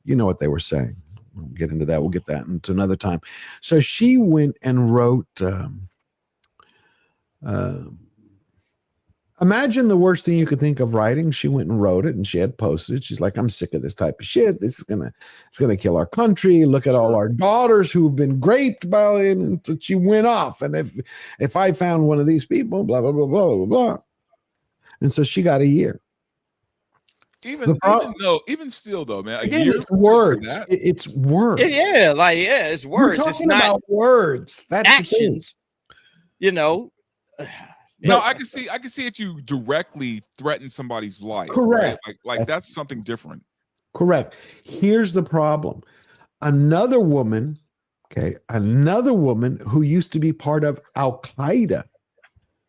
You know what they were saying. We'll get into that. We'll get that into another time. So she went and wrote, imagine the worst thing you could think of writing. She went and wrote it, and she had posted it. She's like, I'm sick of this type of shit. It's gonna kill our country. Look at all our daughters who've been raped by it. And so she went off. And if I found one of these people, blah, blah, blah, blah, blah, blah. And so she got a year. Even still though, man. Again, it's words. It's words. Yeah, it's words. We're It's talking not about words. That's actions. You know. No, I can see if you directly threaten somebody's life. Correct. Right? Like that's something different. Correct. Here's the problem. Another woman who used to be part of Al-Qaeda,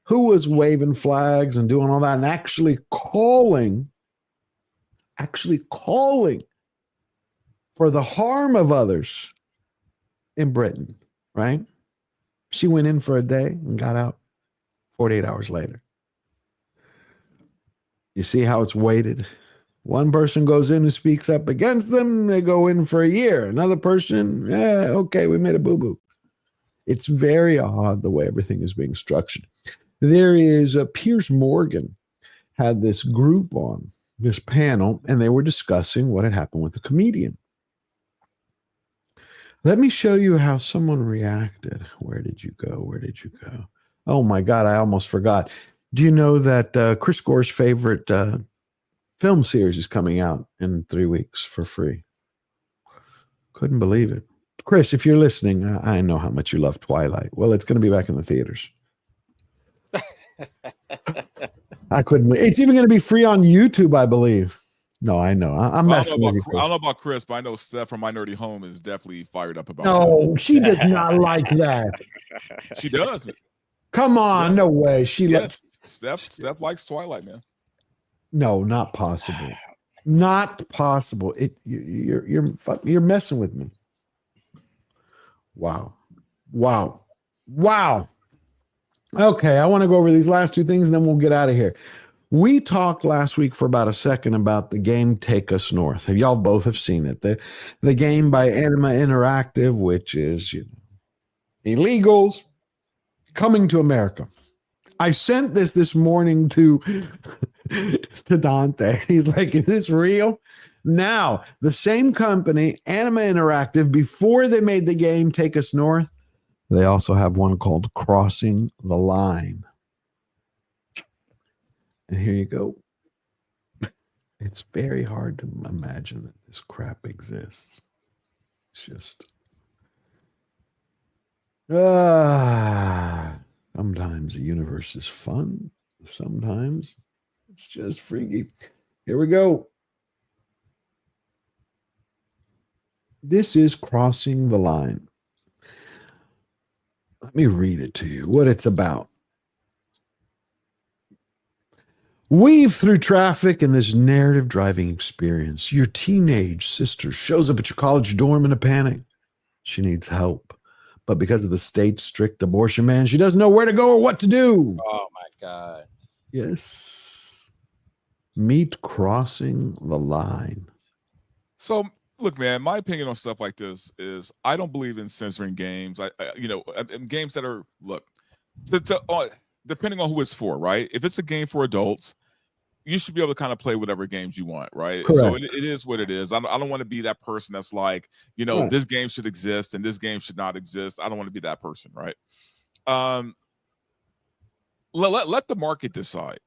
who was waving flags and doing all that and actually calling for the harm of others in Britain, right? She went in for a day and got out 48 hours later. You see how it's weighted? One person goes in and speaks up against them, they go in for a year. Another person, okay, we made a boo-boo. It's very odd the way everything is being structured. There is Piers Morgan had this group on, this panel, and they were discussing what had happened with the comedian. Let me show you how someone reacted. Where did you go? Oh my God, I almost forgot. Do you know that Chris Gore's favorite film series is coming out in 3 weeks for free? Couldn't believe it. Chris, if you're listening, I know how much you love Twilight. Well, it's going to be back in the theaters. I couldn't. It's even going to be free on YouTube, I believe. No, I know. I'm messing with you, Chris. I don't know about Chris, but I know Steph from Minority Home is definitely fired up about it. No, she does not like that. She does. Come on, no way. She Yes, Steph likes Twilight, man. No, not possible. Not possible. You're messing with me. Wow. Okay, I want to go over these last two things and then we'll get out of here. We talked last week for about a second about the game Take Us North. Y'all both have seen it. The game by Anima Interactive, which is illegals coming to America. I sent this morning to Dante. He's like, is this real? Now, the same company, Anima Interactive, before they made the game Take Us North, they also have one called Crossing the Line. And here you go. It's very hard to imagine that this crap exists. It's just sometimes the universe is fun. Sometimes it's just freaky. Here we go. This is Crossing the Line. Let me read it to you, what it's about. Weave through traffic in this narrative driving experience. Your teenage sister shows up at your college dorm in a panic. She needs help. But because of the state's strict abortion ban, she doesn't know where to go or what to do. Oh, my God. Yes. Meet Crossing the Line. So, look, man, my opinion on stuff like this is I don't believe in censoring games. Games that are, depending on who it's for, right? If it's a game for adults, you should be able to kind of play whatever games you want, right? Correct. So it is what it is. I don't want to be that person that's like, Right. This game should exist and this game should not exist. I don't want to be that person, right? Let the market decide,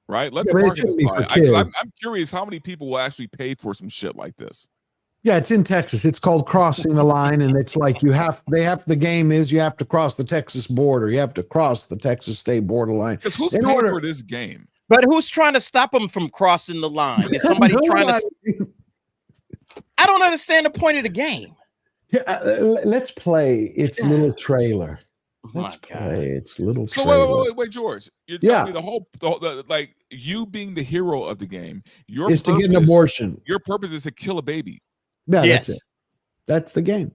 right? Let the but it market shouldn't be for decide. kids. I'm curious how many people will actually pay for some shit like this. Yeah, it's in Texas. It's called Crossing the Line, and it's like the game is you have to cross the Texas border. You have to cross the Texas state borderline. Because who's paying for this game? But who's trying to stop them from crossing the line? Is somebody trying to? I don't understand the point of the game. Yeah, let's play its little trailer. Oh Let's play its little So trailer. wait, George. You're telling me the like you being the hero of the game, Is to get an abortion. Your purpose is to kill a baby. Yeah, Yes. that's it. That's the game.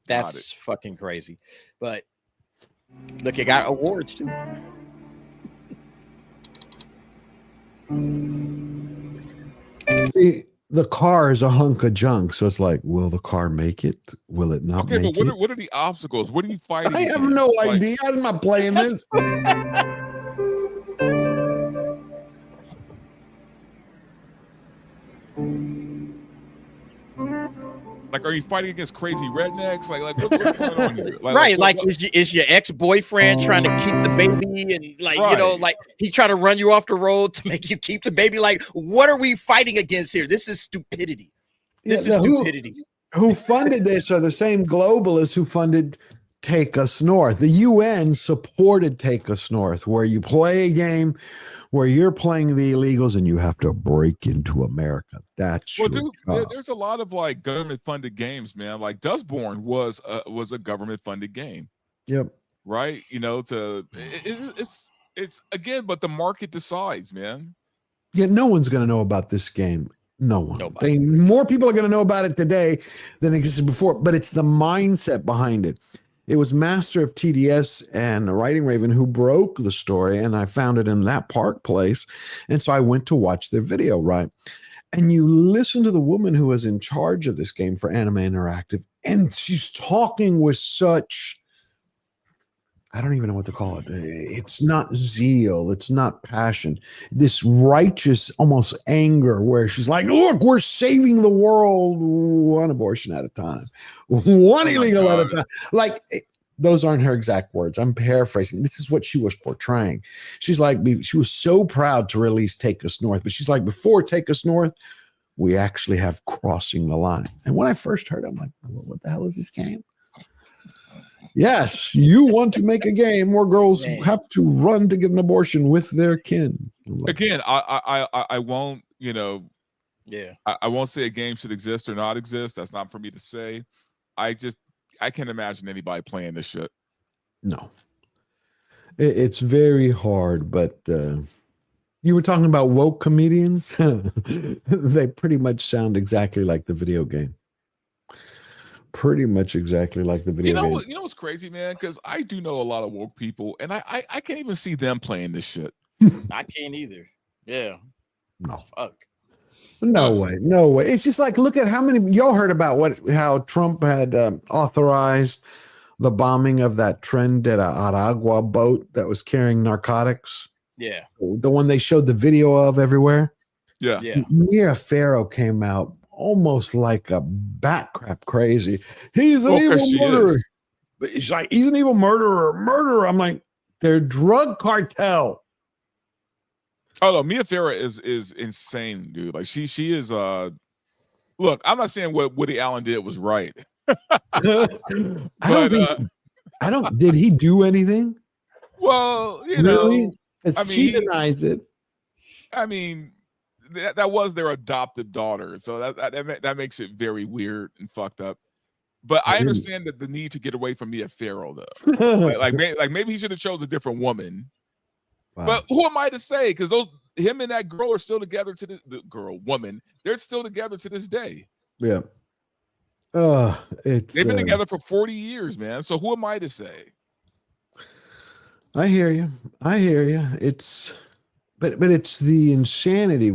That's fucking crazy. But look, you got awards too. See, the car is a hunk of junk, so it's like, will the car make it? Will it not Okay, make but it? what are the obstacles? What are you fighting? I have against? no Like, idea. I'm not playing this. Like, are you fighting against crazy rednecks? Like what's going on here? Right, is your ex-boyfriend trying to keep the baby, and like he trying to run you off the road to make you keep the baby? Like, what are we fighting against here? This is stupidity. This is stupidity. Who funded this are the same globalists who funded Take Us North. The UN supported Take Us North, where you play a game where you're playing the illegals and you have to break into America. That's there's a lot of like government funded games, man. Like Dustborn was a government funded game. Yep. Right. It's again, but the market decides, man. Yeah, no one's going to know about this game. No one. Nobody. More people are going to know about it today than existed before, but it's the mindset behind it. It was Master of TDS and Writing Raven who broke the story, and I found it in that Park Place. And so I went to watch their video, right? And you listen to the woman who was in charge of this game for Anima Interactive, and she's talking with such, I don't even know what to call it. It's not zeal. It's not passion. This righteous, almost anger where she's like, look, we're saving the world one abortion at a time, one illegal at a time. Like, those aren't her exact words. I'm paraphrasing. This is what she was portraying. She's like, she was so proud to release Take Us North, but she's like, before Take Us North, we actually have Crossing the Line. And when I first heard it, I'm like, what the hell is this game? Yes, you want to make a game where girls have to run to get an abortion with their kin. Again, I won't, Yeah. I won't say a game should exist or not exist. That's not for me to say. I can't imagine anybody playing this shit. No. It's very hard, but you were talking about woke comedians. They pretty much sound exactly like the video game. Pretty much exactly like the video game. You know what's crazy, man? Because I do know a lot of woke people, and I can't even see them playing this shit. I can't either. Yeah. No. Fuck. No way. No way. It's just like, look at how many y'all heard about how Trump had authorized the bombing of that Trinidad Aragua boat that was carrying narcotics. Yeah. The one they showed the video of everywhere. Yeah. Mia Farrow came out almost like a bat crap crazy. He's an evil murderer. He's like, he's an evil murderer. I'm like, they're drug cartel. Oh no, Mia Farrow is insane, dude. Like she is look, I'm not saying what Woody Allen did was right. I don't did he do anything? Well, you really? know, She denies it. I mean, that was their adopted daughter, so that makes it very weird and fucked up. But I understand that the need to get away from Mia Farrow, though. like maybe he should have chose a different woman. Wow. But who am I to say? Because him and that girl are still together to they're still together to this day. Yeah. They've been together for 40 years, man. So who am I to say? I hear you. It's but it's the insanity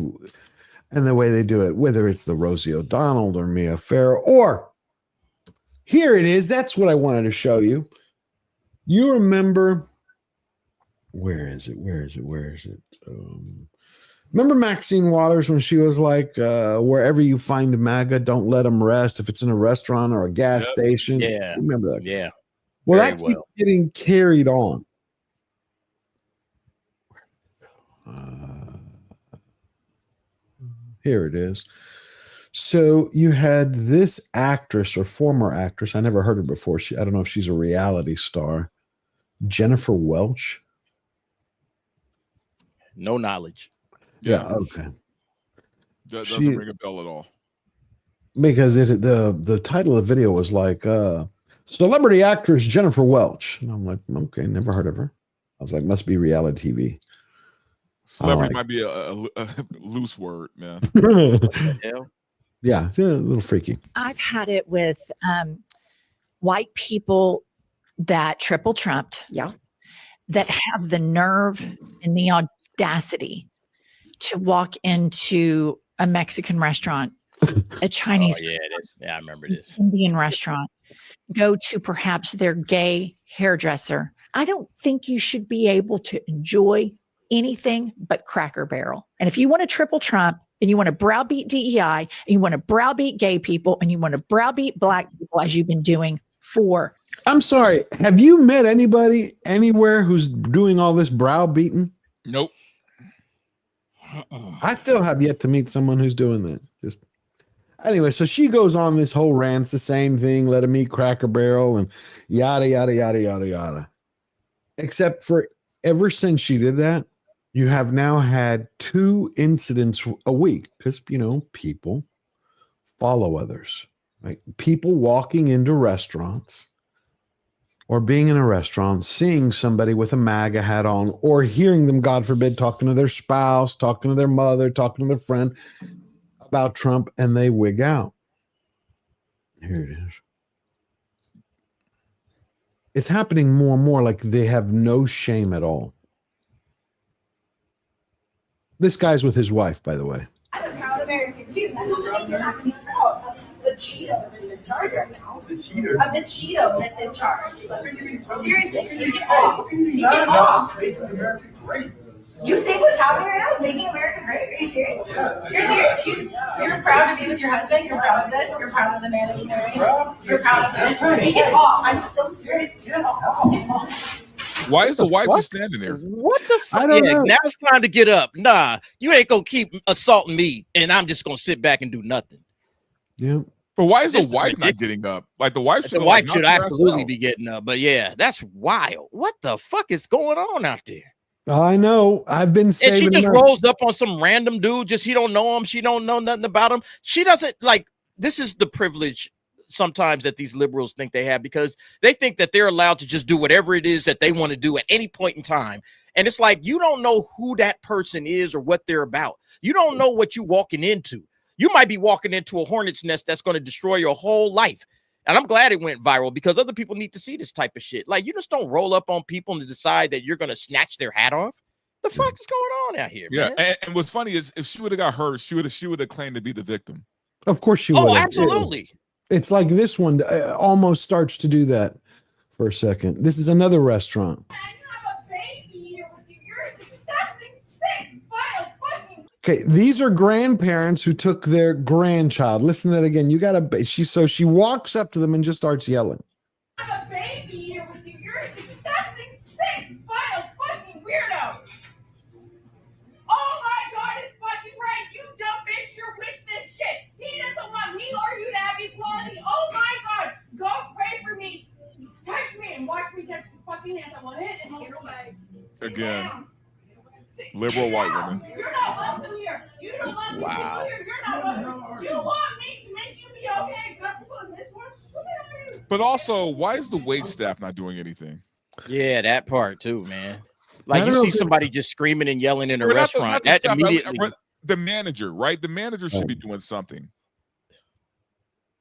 and the way they do it, whether it's the Rosie O'Donnell or Mia Farrow, or here it is. That's what I wanted to show you. You remember, where is it? Remember Maxine Waters when she was like, wherever you find MAGA, don't let them rest. If it's in a restaurant or a gas station. Yeah. Remember that? Yeah. Well, that keeps getting carried on. Here it is. So you had this actress or former actress. I never heard her before. I don't know if she's a reality star. Jennifer Welch. No knowledge. Yeah. Okay. That doesn't ring a bell at all. Because the title of the video was like celebrity actress Jennifer Welch. And I'm like, okay, never heard of her. I was like, must be reality TV. Celebrity might be a loose word, man. Yeah, it's a little freaky. I've had it with white people that triple trumped. Yeah. That have the nerve and the audacity to walk into a Mexican restaurant, a Chinese, it is. Yeah, I remember this. Indian restaurant, go to perhaps their gay hairdresser. I don't think you should be able to enjoy anything but Cracker Barrel. And if you want to triple Trump and you want to browbeat DEI and you want to browbeat gay people and you want to browbeat black people as you've been doing for. I'm sorry. Have you met anybody anywhere who's doing all this browbeating? Nope. I still have yet to meet someone who's doing that. Just anyway, so she goes on this whole rant, it's the same thing, let him eat Cracker Barrel and yada, yada, yada, yada, yada. Except for ever since she did that, you have now had 2 incidents a week because, people follow others, right? People walking into restaurants or being in a restaurant, seeing somebody with a MAGA hat on, or hearing them, God forbid, talking to their spouse, talking to their mother, talking to their friend about Trump, and they wig out. Here it is. It's happening more and more, like they have no shame at all. This guy's with his wife, by the way. I'm a proud American too. That doesn't mean you have to be proud of the Cheeto that's in charge right now. The Cheeto? Of the Cheeto that's in charge. Seriously, you get off. You get off. You think what's happening right now is making America great? Are you serious? You're serious? You're proud to be with your husband? You're proud of this? You're proud of the man that you married? You're proud of this? You get off. I'm so serious. Get off. Why is the wife just standing there? What the fuck? Now it's time to get up. Nah, you ain't gonna keep assaulting me, and I'm just gonna sit back and do nothing. Yeah. But why is the wife not getting up? Like the wife should absolutely be getting up. But yeah, that's wild. What the fuck is going on out there? I know. I've been saving. And she just rolls up on some random dude. Just he don't know him. She don't know nothing about him. She doesn't like. This is the privilege sometimes that these liberals think they have, because they think that they're allowed to just do whatever it is that they want to do at any point in time. And it's like, you don't know who that person is or what they're about. You don't know what you're walking into. You might be walking into a hornet's nest that's going to destroy your whole life. And I'm glad it went viral, because other people need to see this type of shit. Like, you just don't roll up on people and decide that you're going to snatch their hat off. The fuck is going on out here, man? And what's funny is, if she would have got hurt, she would have claimed to be the victim. Of course she would. Oh, absolutely. It's like this one almost starts to do that for a second. This is another restaurant. Okay, these are grandparents who took their grandchild. Listen to that again. You got a she walks up to them and just starts yelling. I have a baby here with you. You're a disgusting, sick, vile, fucking weirdo. Oh my God, it's fucking right. You dumb bitch, you're with this shit. He doesn't want me or you to have equality. Oh my God, go pray for me. Touch me and watch me touch the fucking hand. I will hit and get away. Again, liberal white woman. You're not welcome here. You don't want these people here. You're not welcome. You want me to make you be okay and comfortable in this one? Who the hell are you? But also, why is the wait staff not doing anything? Yeah, that part too, man. Like, you see somebody just screaming and yelling in a restaurant. Not the Immediately, the manager, right? The manager should be doing something.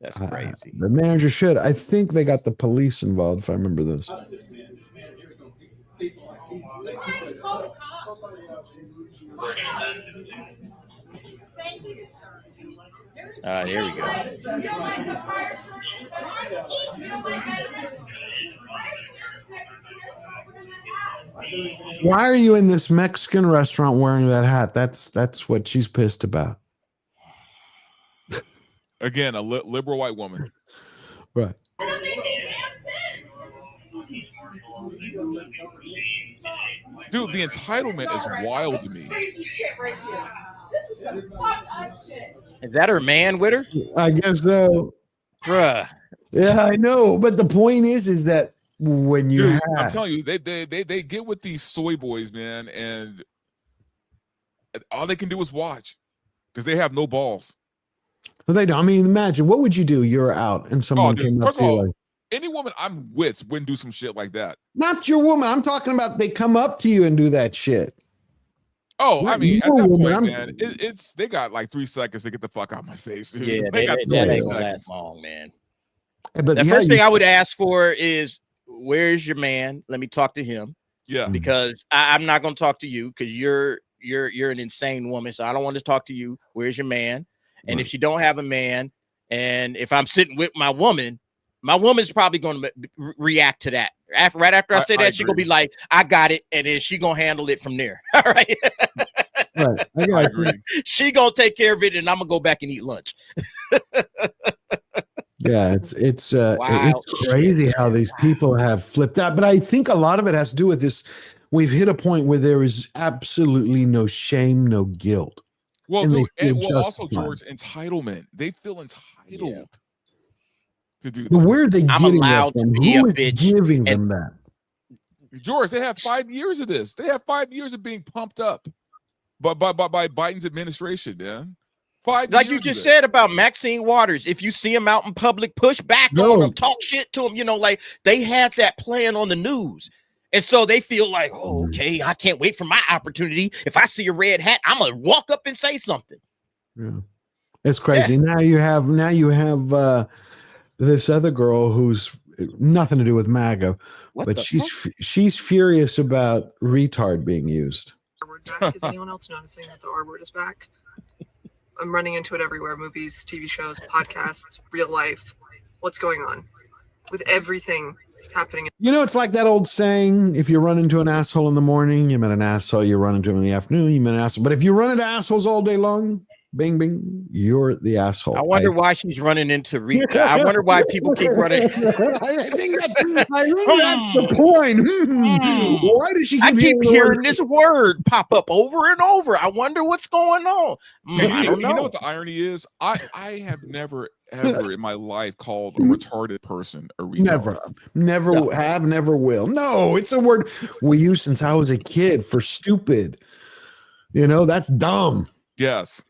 That's crazy. The manager should. I think they got the police involved, if I remember this. Here we go. Why are you in this Mexican restaurant wearing that hat? That's what she's pissed about. Again, a liberal white woman. Right. Dude, the entitlement is wild to me. Crazy shit right here. This is some fucked up shit. Is that her man with her? I guess so. Bruh. Yeah, I know. But the point is that when you Dude, I'm telling you, they get with these soy boys, man, and all they can do is watch, because they have no balls. They don't. I mean, imagine, what would you do? You're out and someone came up to you like, any woman I'm with wouldn't do some shit like that. not your woman. I'm talking about they come up to you and do that shit. Oh, Not I mean, at your that woman. point, I'm- man, it's they got like 3 seconds to get the fuck out of my face. Dude. Yeah, they got that 3 ain't gonna seconds. last long, man. But The yeah, first you- thing I would ask for is, where's your man? Let me talk to him. Yeah, because I'm not going to talk to you, because you're an insane woman. So I don't want to talk to you. Where's your man? And if you don't have a man, and if I'm sitting with my woman's probably going to react to that. Right after I say that, she's going to be like, I got it. And then she going to handle it from there. All right. Right. I agree. She going to take care of it, and I'm going to go back and eat lunch. Yeah, it's Wild crazy how these people have flipped out. But I think a lot of it has to do with this. We've hit a point where there is absolutely no shame, no guilt. Well, and they dude, feel and also, justified. George, entitlement. They feel entitled to do But this. where are they I'm getting that allowed to from? be Who a is bitch giving them that? George, they have 5 years of this. They have 5 years of being pumped up by Biden's administration, man. 5 Like years you of just this. said about Maxine Waters, if you see him out in public, push back on him, talk shit to him. You know, like they had that playing on the news. And so they feel like, oh, okay, I can't wait for my opportunity. If I see a red hat, I'm going to walk up and say something. Yeah. It's crazy. Yeah. Now you have this other girl who's nothing to do with MAGA, but she's furious about retard being used. Is anyone else noticing that the R word is back? I'm running into it everywhere. Movies, TV shows, podcasts, real life. What's going on with everything happening? You know, it's like that old saying, if you run into an asshole in the morning, you met an asshole. You run into him in the afternoon, you met an asshole. But if you run into assholes all day long, bing, bing, you're the asshole. I wonder why she's running into I wonder why people keep running. I think that's the point. Why does she I keep the hearing word? this word pop up over and over. I wonder what's going on. I don't know. You know what the irony is? I have never ever in my life called a retarded person a retard. Never have, never will. No, it's a word we use since I was a kid for stupid. You know, that's dumb. Yes.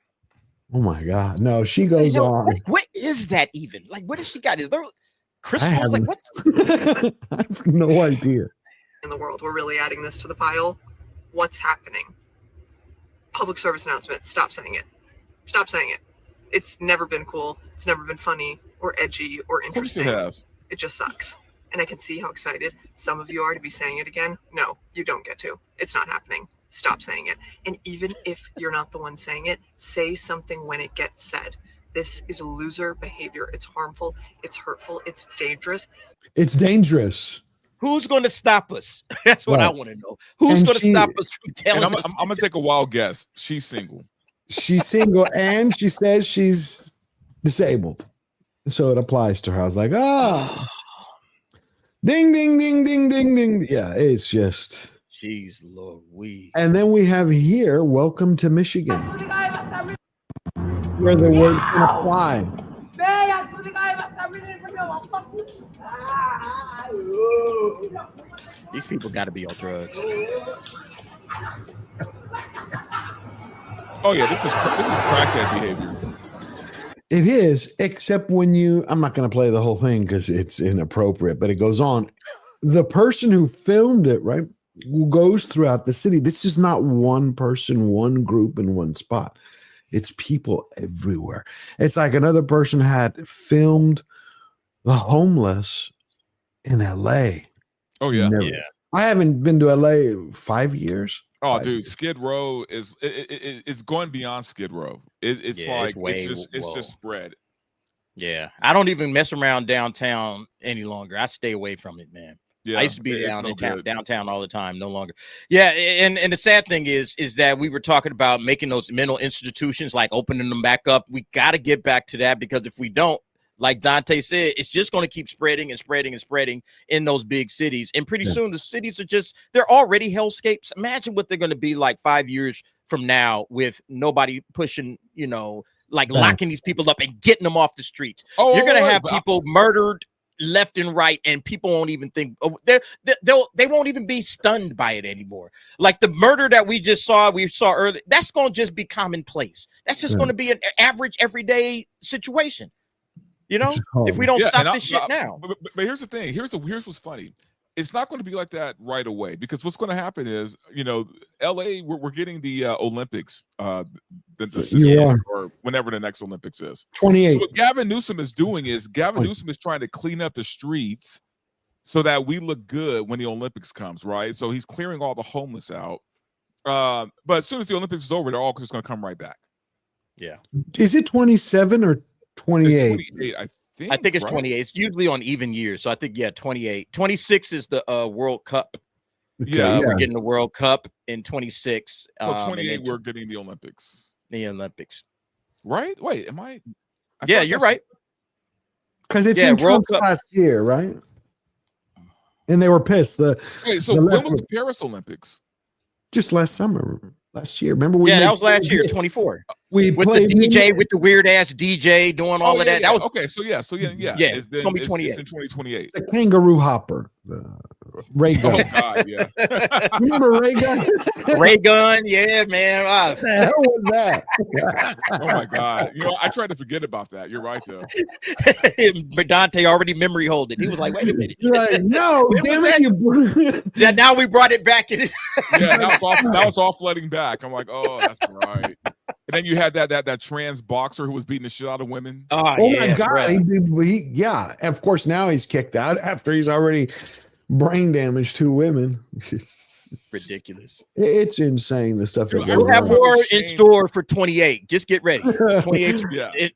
Oh my God. No, she goes on. What is that even? Like, what does she got? Is there I crystals? Like, what? I have no idea. In the world, we're really adding this to the pile. What's happening? Public service announcement. Stop saying it. Stop saying it. It's never been cool. It's never been funny or edgy or interesting. It just sucks. And I can see how excited some of you are to be saying it again. No, you don't get to. It's not happening. Stop saying it. And even if you're not the one saying it, say something when it gets said. This is loser behavior. It's harmful. It's hurtful. It's dangerous. It's dangerous. Who's going to stop us? That's what I want to know. Who's going to stop us from telling us? I'm going to take a wild guess. She's single. She's single and she says she's disabled. So it applies to her. I was like, ding, ding, ding, ding, ding, ding. Yeah, it's just. Jeez, Lord, And then we have here, welcome to Michigan, where the word can apply. These people got to be on drugs. Oh yeah, this is crackhead behavior. It is, except when I'm not going to play the whole thing because it's inappropriate, but it goes on. The person who filmed it, right, who goes throughout the city. This is not one person, one group in one spot. It's people everywhere. It's like another person had filmed the homeless in LA. Oh yeah. Yeah. I haven't been to LA 5 years. Oh, dude, Skid Row is it's going beyond Skid Row. It's just spread. Yeah, I don't even mess around downtown any longer. I stay away from it, man. Yeah, I used to be downtown all the time. No longer. Yeah, and the sad thing is that we were talking about making those mental institutions, like opening them back up. We got to get back to that, because if we don't, like Dante said, it's just going to keep spreading and spreading and spreading in those big cities. And pretty soon the cities are they're already hellscapes. Imagine what they're going to be like 5 years from now with nobody pushing, locking these people up and getting them off the streets. You're going to have people murdered left and right, and people won't even think they won't even be stunned by it anymore. Like the murder that we saw earlier, that's going to just be commonplace. That's just going to be an average everyday situation. If we don't stop this shit now. But here's the thing. Here's what's funny. It's not going to be like that right away, because what's going to happen is, LA, we're getting the Olympics this or whenever the next Olympics is. 28. So what Gavin Newsom is doing is Newsom is trying to clean up the streets so that we look good when the Olympics comes, right? So he's clearing all the homeless out. But as soon as the Olympics is over, they're all just going to come right back. Yeah. Is it 27 or 28? 28, I think it's 28. It's usually on even years. So I think, 28. 26 is the World Cup. Yeah, we're getting the World Cup in 26. So 28, we're getting the Olympics. The Olympics. Right? Wait, am I? Yeah, you're right. Because it's in Trump's last year, right? And they were pissed. Wait, so when was the Paris Olympics? Just last summer. Last year. Remember that was last year, 24. We with played the DJ, with the weird ass DJ doing all of that. Yeah. That was okay. So yeah. It's gonna be 28. It's in 2028. The kangaroo hopper, the ray gun. Oh God, yeah. Remember ray gun? Ray gun, yeah, man. Wow. What the hell was that? Oh my God. I tried to forget about that. You're right though. But Dante already memory holded. He was like, wait a minute. Like, no, damn it. Yeah, now we brought it back in. Yeah, that was all flooding back. I'm like, oh, that's right. And then you had that trans boxer who was beating the shit out of women. Oh my God. He, of course, now he's kicked out after he's already brain damaged 2 women. It's ridiculous. It's insane, the stuff that goes we'll have on. more in store for 28. Just get ready. 28, yeah. It's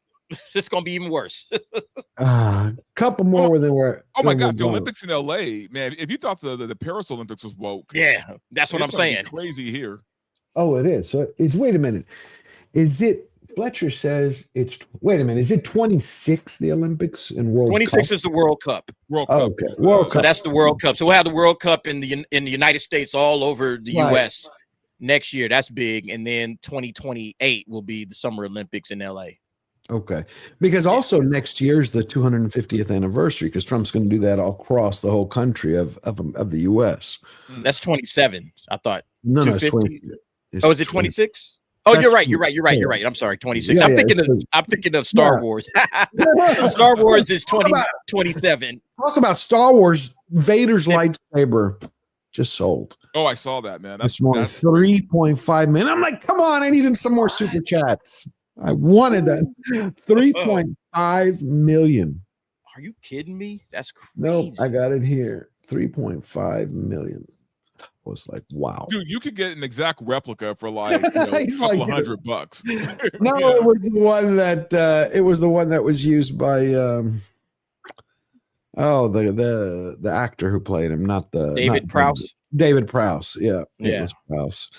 just going to be even worse. Couple more than we're. Oh my God, the Olympics in LA, man. If you thought the Paris Olympics was woke. Yeah, that's what I'm saying. Crazy here. Oh, it is. So wait a minute. Is it, Fletcher says it's, wait a minute, is it 26, the Olympics and World 26 Cup? is the World Cup. World Cup. Okay. World Cup. So that's the World Cup. So we'll have the World Cup in the United States, all over the US next year. That's big. And then 2028 will be the Summer Olympics in LA. Okay. Because also next year is the 250th anniversary, because Trump's going to do that all across the whole country of the US. That's 27, I thought. No, it's 20. Oh, is it 26? Oh, That's you're right. sweet. You're right. Yeah. I'm sorry, 26. Yeah, I'm yeah, thinking it's of sweet. I'm thinking of Star Yeah. Wars. Star Wars is 27. Talk about Star Wars. Vader's lightsaber just sold Oh, I saw that, man. this morning. 3.5 million. I'm like, come on, I needed some more super chats. I wanted that. 3.5 million. Are you kidding me? That's crazy. No, I got it here. 3.5 million. I was like, wow. Dude, you could get an exact replica for like a couple He's of like, $100. No, it was the one that was used by the actor who played him, not David Prowse. David Prowse, yeah. It Yeah. was Prowse.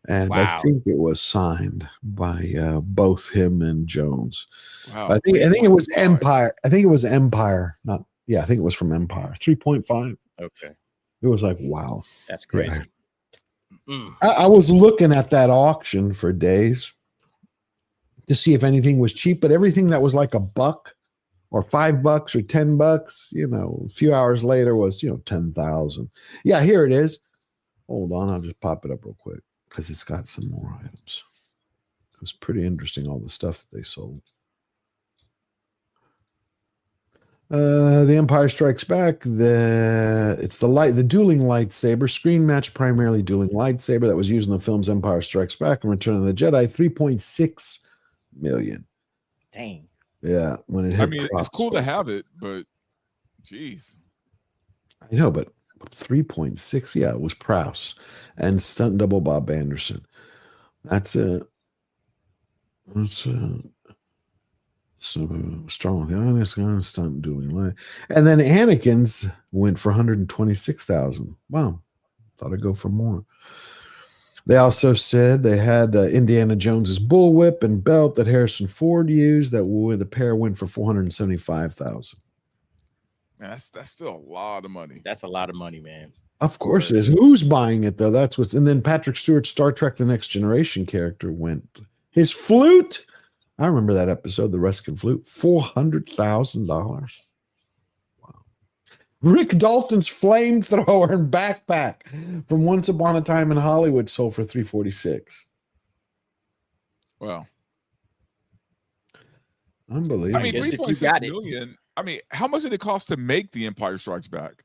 And I Wow. think it was signed by both him and Jones. Wow. I think it was Empire. I think it was Empire. I think it was from Empire. 3.5. Okay. It was like, wow. That's great. Yeah. I was looking at that auction for days to see if anything was cheap, but everything that was like $1 or $5 or $10, a few hours later was, 10,000. Yeah, here it is. Hold on, I'll just pop it up real quick because it's got some more items. It was pretty interesting, all the stuff that they sold. The Empire Strikes Back. The dueling lightsaber, screen match primarily dueling lightsaber that was used in the films Empire Strikes Back and Return of the Jedi. 3.6 million. Dang. Yeah, when it hit. I mean, it's cool to have it, but geez. I know, but 3.6. Yeah, it was Prowse and stunt double Bob Anderson. That's it. So strong. The honest gun stunt doing light. And then Anakin's went for 126,000. Wow. Thought I'd go for more. They also said they had Indiana Jones's bullwhip and belt that Harrison Ford used. The pair went for 475,000. That's still a lot of money. That's a lot of money, man. Of course it is. Who's buying it though? That's what's. And then Patrick Stewart's Star Trek: The Next Generation character went. His flute. I remember that episode, the Ruskin flute, $400,000. Wow. Rick Dalton's flamethrower and backpack from Once Upon a Time in Hollywood sold for $346,000. Wow. Unbelievable. I mean, 3.6 million. I mean, how much did it cost to make The Empire Strikes Back?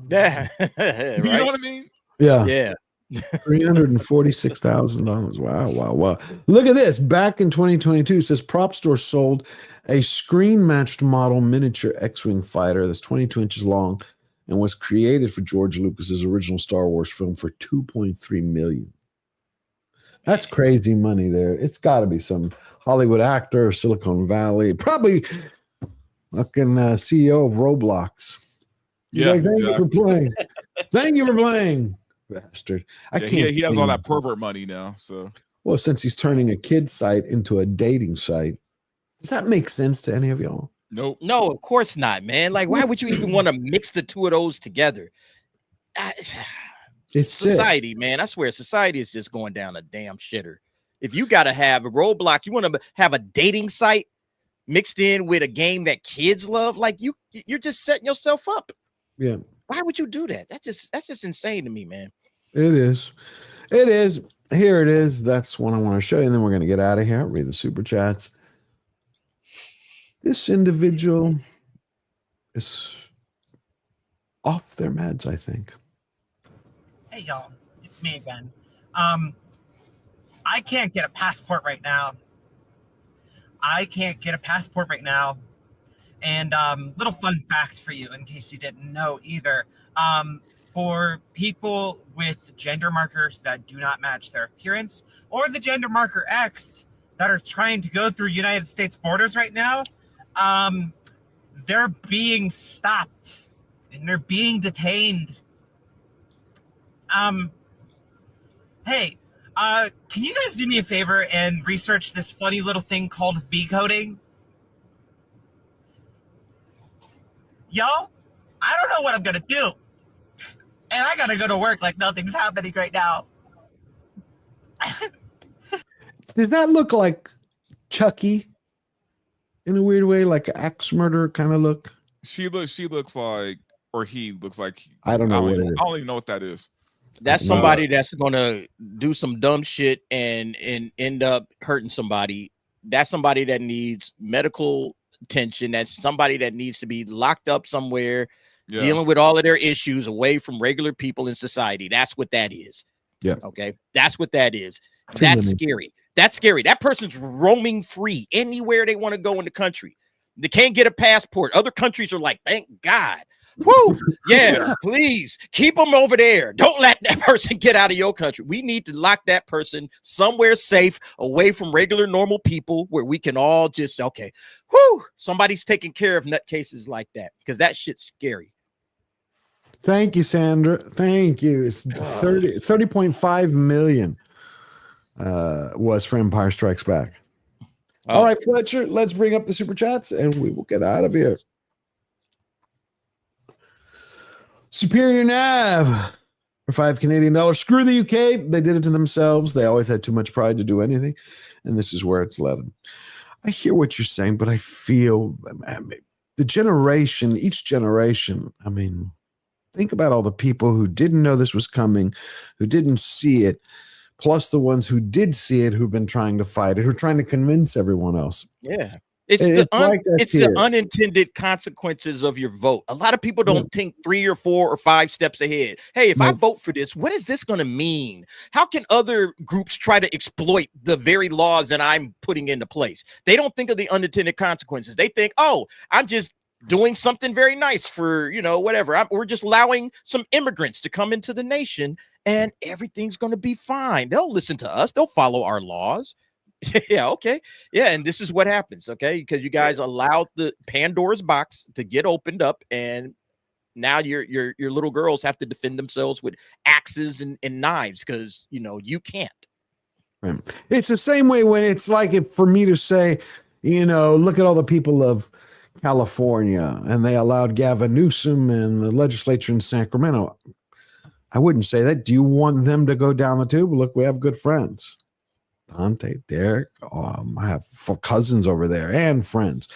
Yeah. You know what I mean? Yeah. Yeah. $346,000. Wow. Look at this. Back in 2022, it says Prop Store sold a screen-matched model miniature X-Wing fighter that's 22 inches long and was created for George Lucas's original Star Wars film for $2.3 million. That's crazy money there. It's got to be some Hollywood actor, Silicon Valley, probably fucking CEO of Roblox. He's Yeah, like, thank you for exactly. playing. Thank you for playing. Bastard. He has all that pervert money now. So, well, since he's turning a kid site into a dating site, does that make sense to any of y'all? Nope. No, of course not, man. Like, why would you even want to mix the two of those together? It's society, man. I swear, society is just going down a damn shitter. If you got to have a roadblock, you want to have a dating site mixed in with a game that kids love, like you're just setting yourself up. Yeah. Why would you do that? That's just insane to me, man. It is. Here it is. That's one I want to show you, and then we're going to get out of here. I'll read the super chats. This individual is off their meds, I think. Hey y'all, it's me again. I can't get a passport right now. And little fun fact for you, in case you didn't know either. For people with gender markers that do not match their appearance, or the gender marker X that are trying to go through United States borders right now, they're being stopped and they're being detained. Hey, can you guys do me a favor and research this funny little thing called V-coding? Y'all, I don't know what I'm gonna do. And I gotta go to work like nothing's happening right now. Does that look like Chucky in a weird way, like an axe murderer kind of look? She looks like, or he looks like. I don't know what it is. I don't even know what that is. That's somebody that's gonna do some dumb shit and end up hurting somebody. That's somebody that needs medical attention. That's somebody that needs to be locked up somewhere, dealing with all of their issues away from regular people in society. That's what that is. Yeah. Okay. That's what that is. That's scary. That's scary. That person's roaming free anywhere they want to go in the country. They can't get a passport. Other countries are like, thank God. Woo! Yeah, please keep them over there. Don't let that person get out of your country. We need to lock that person somewhere safe, away from regular, normal people, where we can all just, okay, whoo, somebody's taking care of nutcases like that, because that shit's scary. Thank you, Sandra. Thank you. It's 30.5 million was for Empire Strikes Back. All right, Fletcher, let's bring up the super chats and we will get out of here. Superior Nav for $5 Canadian. Screw the UK. They did it to themselves. They always had too much pride to do anything, and this is where it's led them. I hear what you're saying, but I feel the generation, each generation, I mean, think about all the people who didn't know this was coming, who didn't see it, plus the ones who did see it, who've been trying to fight it, who are trying to convince everyone else. Yeah. It's the unintended consequences of your vote. A lot of people don't think 3 or 4 or 5 steps ahead. Hey, if I vote for this, what is this going to mean? How can other groups try to exploit the very laws that I'm putting into place? They don't think of the unintended consequences. They think, oh, I'm just doing something very nice for, whatever. We're just allowing some immigrants to come into the nation and everything's going to be fine. They'll listen to us. They'll follow our laws. Yeah, okay. Yeah, and this is what happens, okay? Because you guys allowed the Pandora's box to get opened up, and now your little girls have to defend themselves with axes and knives because you can't. Right. It's the same way when it's like for me to say, look at all the people of California and they allowed Gavin Newsom and the legislature in Sacramento. I wouldn't say that. Do you want them to go down the tube? Look, we have good friends. Dante, Derek, I have cousins over there and friends.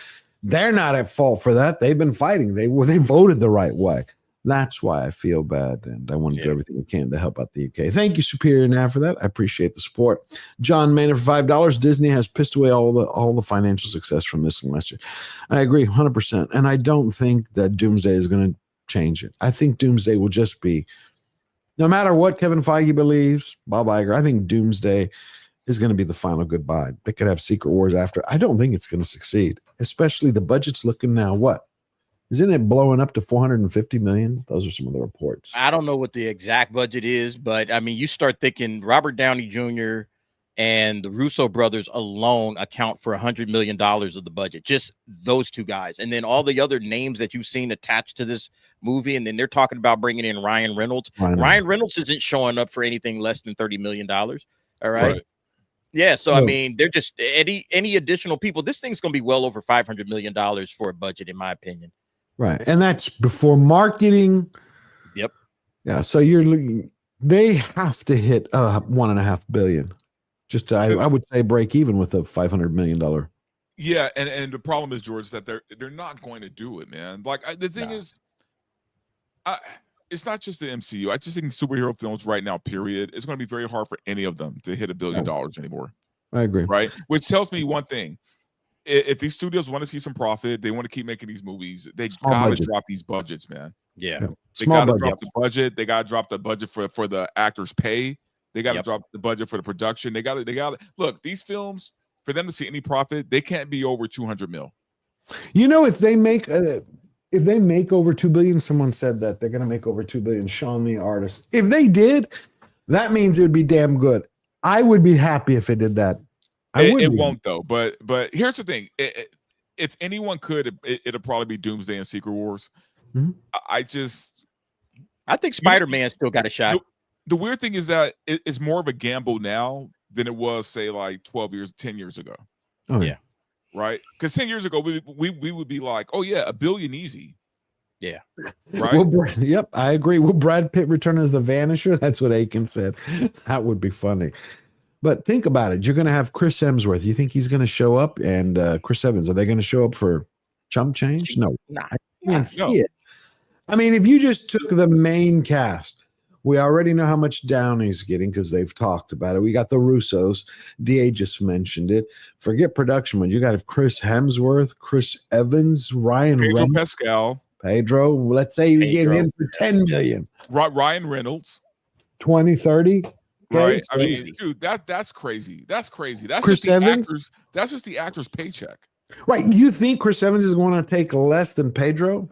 They're not at fault for that. They've been fighting. They voted the right way. That's why I feel bad, and I want to do everything we can to help out the UK. Thank you, Superior Nav, for that. I appreciate the support. John Maynard for $5. Disney has pissed away all the financial success from this last year. I agree 100%, and I don't think that Doomsday is going to change it. I think Doomsday will just be, no matter what Kevin Feige believes, Bob Iger, I think Doomsday is going to be the final goodbye. They could have Secret Wars after. I don't think it's going to succeed, especially the budget's looking now. What? Isn't it blowing up to $450 million? Those are some of the reports. I don't know what the exact budget is, but I mean, you start thinking Robert Downey Jr. and the Russo brothers alone account for $100 million of the budget. Just those two guys. And then all the other names that you've seen attached to this movie. And then they're talking about bringing in Ryan Reynolds. Ryan Reynolds isn't showing up for anything less than $30 million. All right. Yeah, so I mean, they're just any additional people. This thing's going to be well over $500 million for a budget, in my opinion. Right, and that's before marketing. Yep. Yeah, so they have to hit $1.5 billion. Just to, I would say break even with a $500 million. Yeah, and the problem is, George, that they're not going to do it, man. Like the thing is, it's not just the MCU. I just think superhero films right now, period, it's going to be very hard for any of them to hit $1 billion anymore. I agree. Right? Which tells me one thing. If these studios want to see some profit, they want to keep making these movies, they got to drop these budgets, man. Yeah. They got to drop the budget. They got to drop the budget for the actors' pay. They got to drop the budget for the production. They got to look, these films, for them to see any profit, they can't be over 200 mil. If they make over $2 billion, someone said that they're going to make over $2 billion. Sean, the artist. If they did, that means it would be damn good. I would be happy if it did that. It won't though. But here's the thing: if anyone could, it'll probably be Doomsday and Secret Wars. Mm-hmm. I think Spider-Man still got a shot. The weird thing is that it's more of a gamble now than it was, say, like 10 years ago. Oh yeah. Right? Because 10 years ago, we would be like, oh yeah, $1 billion easy. Yeah. Right. Yep, I agree. Will Brad Pitt return as the Vanisher? That's what Aiken said. That would be funny. But think about it. You're going to have Chris Hemsworth. You think he's going to show up? And Chris Evans, are they going to show up for chump change? No. Nah. I can't see it. I mean, if you just took the main cast, We already know how much Downey's getting because they've talked about it. We got the Russos. DA just mentioned it. Forget production, but you got Chris Hemsworth, Chris Evans, Ryan Pedro Reynolds. Pascal. Pedro, let's say we get him for 10 million. Ryan Reynolds. 20, 30. Right. I mean, dude, that's crazy. That's crazy. That's Chris just the Evans? actors. That's just the actor's paycheck. Right. You think Chris Evans is going to take less than Pedro?